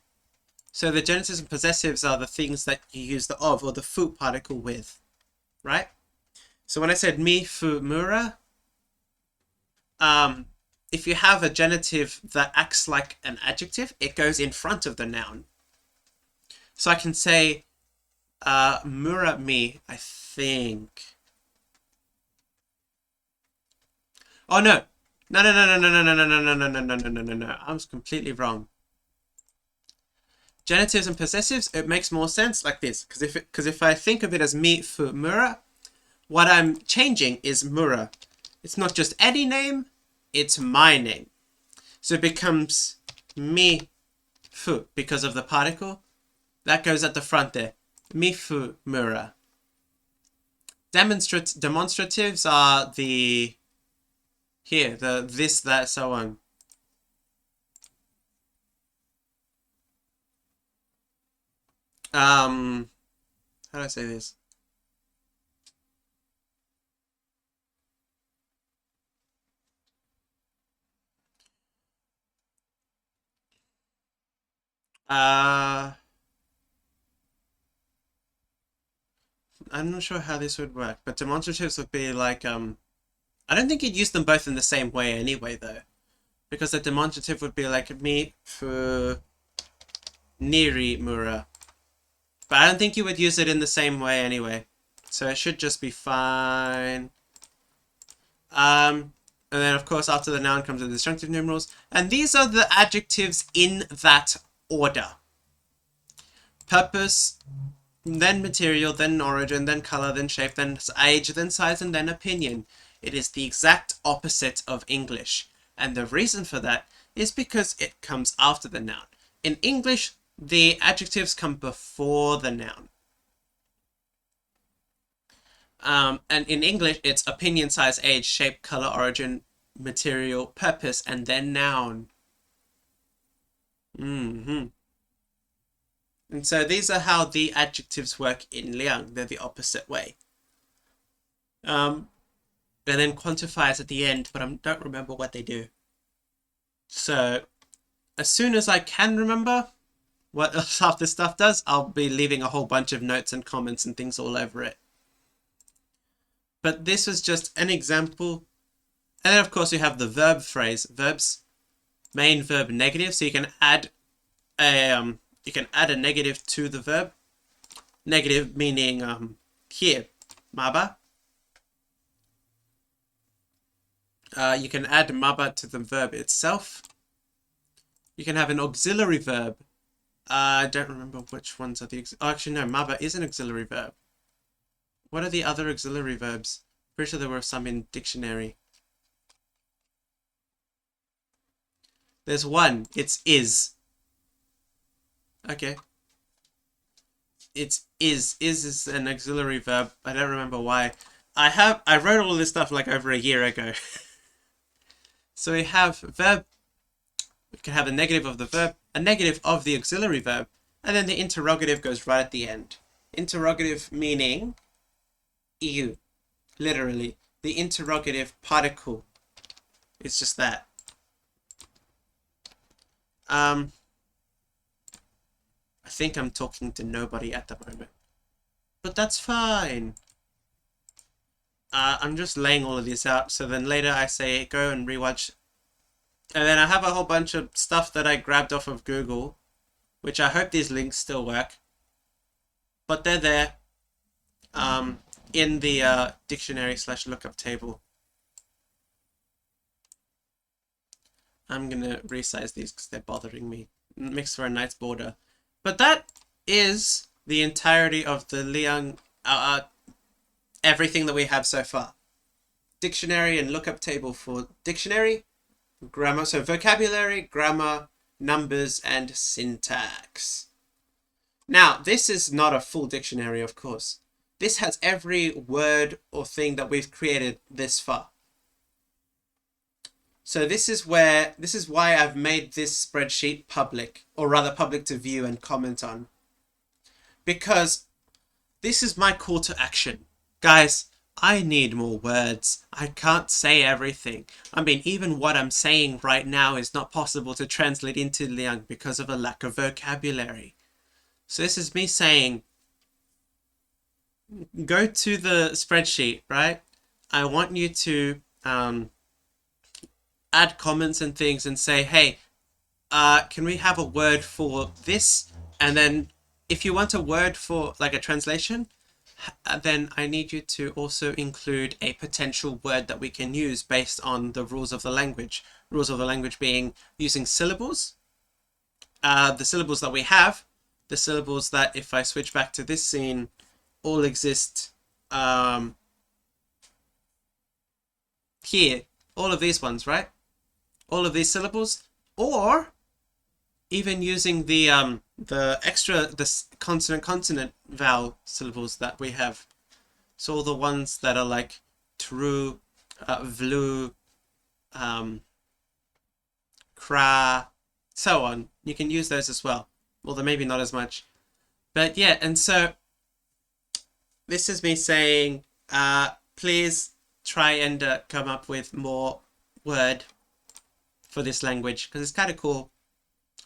So the genitives and possessives are the things that you use the of or the fu particle with, right? So when I said mi, fu, mura, if you have a genitive that acts like an adjective, it goes in front of the noun. So I can say mura mi, I think. Oh no. No, no, no, no, no, no, no, no, no, no, no, no, no, no, no, no. I was completely wrong. Genitives and possessives, it makes more sense like this. Because if I think of it as mi, fu, mura, what I'm changing is mura. It's not just any name, it's my name. So it becomes mi, fu, because of the particle. That goes at the front there. Mi, fu, mura. Demonstratives are the... Here, the this, that, so on. How do I say this? I'm not sure how this would work, but demonstratives would be like, I don't think you'd use them both in the same way anyway, though. Because the demonstrative would be like mi, fu, niri, mura. But I don't think you would use it in the same way anyway. So it should just be fine. And then, of course, after the noun comes the disjunctive numerals. And these are the adjectives in that order. Purpose, then material, then origin, then color, then shape, then age, then size, and then opinion. It is the exact opposite of English. And the reason for that is because it comes after the noun. In English, the adjectives come before the noun. And in English, it's opinion, size, age, shape, color, origin, material, purpose, and then noun. And so these are how the adjectives work in Liang. They're the opposite way. And then quantifiers at the end, but I don't remember what they do. So as soon as I can remember what half this stuff does, I'll be leaving a whole bunch of notes and comments and things all over it. But this was just an example. And then of course you have the verb phrase, verbs, main verb negative. So you can add a negative to the verb. Negative meaning here, maba. You can add maba to the verb itself. You can have an auxiliary verb. I don't remember which ones are the... actually, no, maba is an auxiliary verb. What are the other auxiliary verbs? Pretty sure there were some in dictionary. There's one. It's is. Okay. It's is. Is is an auxiliary verb. I don't remember why. I wrote all this stuff like over a year ago. So we have verb. We can have a negative of the verb, a negative of the auxiliary verb, and then the interrogative goes right at the end. Interrogative meaning you. Literally. The interrogative particle. It's just that. I think I'm talking to nobody at the moment. But that's fine. I'm just laying all of this out, so then later I say go and rewatch. And then I have a whole bunch of stuff that I grabbed off of Google, which I hope these links still work. But they're there in the dictionary / lookup table. I'm gonna resize these because they're bothering me. It makes for a nice border. But that is the entirety of the Liang, everything that we have so far. Dictionary and lookup table for dictionary, grammar, so vocabulary, grammar, numbers, and syntax. Now, this is not a full dictionary, of course. This has every word or thing that we've created this far. So this is why I've made this spreadsheet public, or rather public to view and comment on. Because this is my call to action. Guys, I need more words. I can't say everything. I mean, even what I'm saying right now is not possible to translate into Liang because of a lack of vocabulary. So this is me saying, go to the spreadsheet, right? I want you to add comments and things and say, hey, can we have a word for this? And then if you want a word for like a translation, then I need you to also include a potential word that we can use based on the rules of the language. Rules of the language being using syllables, the syllables that we have, the syllables that, if I switch back to this scene, all exist here. All of these ones, right? All of these syllables, or even using the extra, the consonant vowel syllables that we have. So all the ones that are like tru, vlu, kra, so on. You can use those as well. Although maybe not as much. But yeah, and so this is me saying, please try and come up with more word for this language, because it's kind of cool.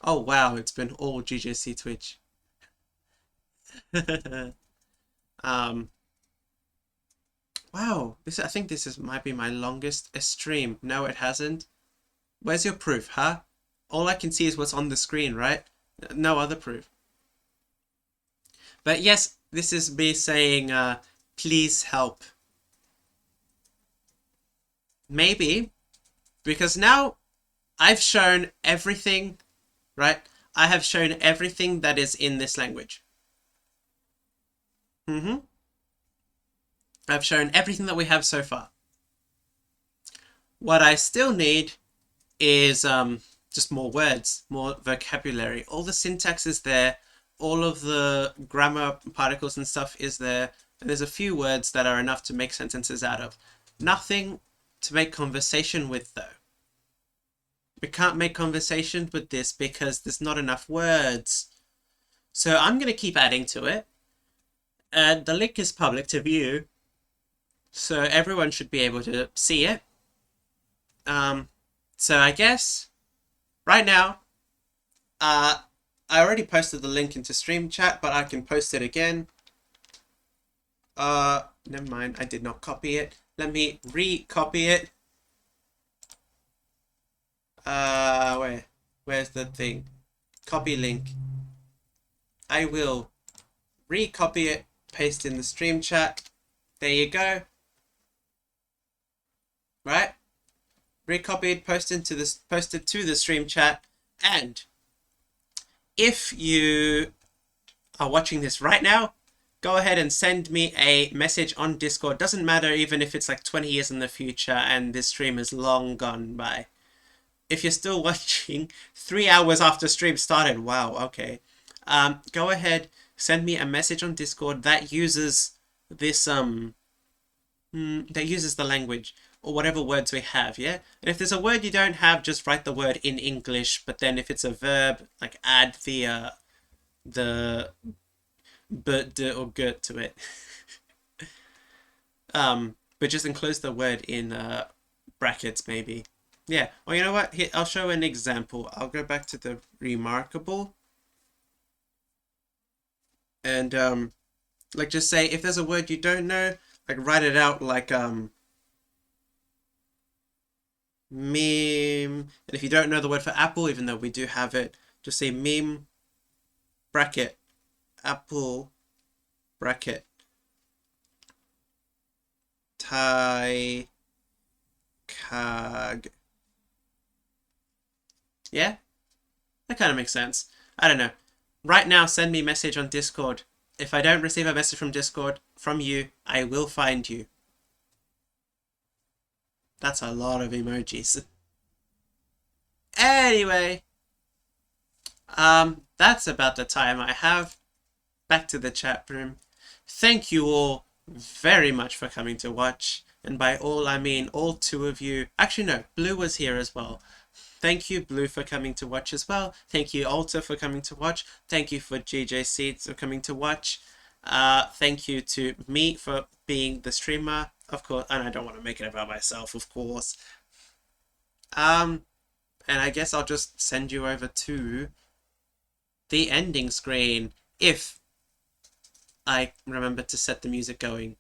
Oh wow, it's been all GJC Twitch. Wow, I think this might be my longest stream. No, it hasn't. Where's your proof, huh? All I can see is what's on the screen, right? No other proof. But yes, this is me saying, please help. Maybe, because now I've shown everything, right? I have shown everything that is in this language. I've shown everything that we have so far. What I still need is just more words, more vocabulary. All the syntax is there. All of the grammar particles and stuff is there. And there's a few words that are enough to make sentences out of. Nothing to make conversation with, though. We can't make conversation with this because there's not enough words. So I'm going to keep adding to it. And the link is public to view, so everyone should be able to see it. So I guess right now, I already posted the link into stream chat, but I can post it again. Never mind, I did not copy it. Let me re-copy it. Where's the thing? Copy link. I will re-copy it, paste in the stream chat. There you go. Right? Recopied, posted to the stream chat. And if you are watching this right now, go ahead and send me a message on Discord. Doesn't matter even if it's like 20 years in the future and this stream is long gone by. If you're still watching 3 hours after stream started, wow, okay. Go ahead, send me a message on Discord that uses this that uses the language or whatever words we have, yeah? And if there's a word you don't have, just write the word in English, but then if it's a verb, like add the but, d, or gut to it. But just enclose the word in brackets, maybe. Yeah, well, you know what? Here, I'll show an example. I'll go back to the remarkable. And, like, just say, if there's a word you don't know, like, write it out like, meme. And if you don't know the word for apple, even though we do have it, just say meme, bracket, apple, bracket, tai, kag. Yeah? That kind of makes sense. I don't know. Right now, send me a message on Discord. If I don't receive a message from Discord from you, I will find you. That's a lot of emojis. Anyway, that's about the time I have. Back to the chat room. Thank you all very much for coming to watch. And by all, I mean all 2 of you. Actually, no, Blue was here as well. Thank you, Blue, for coming to watch as well. Thank you, Alta, for coming to watch. Thank you for GJ Seeds for coming to watch. Thank you to me for being the streamer, of course. And I don't want to make it about myself, of course. And I guess I'll just send you over to the ending screen if I remember to set the music going.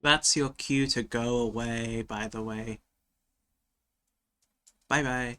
That's your cue to go away, by the way. Bye bye.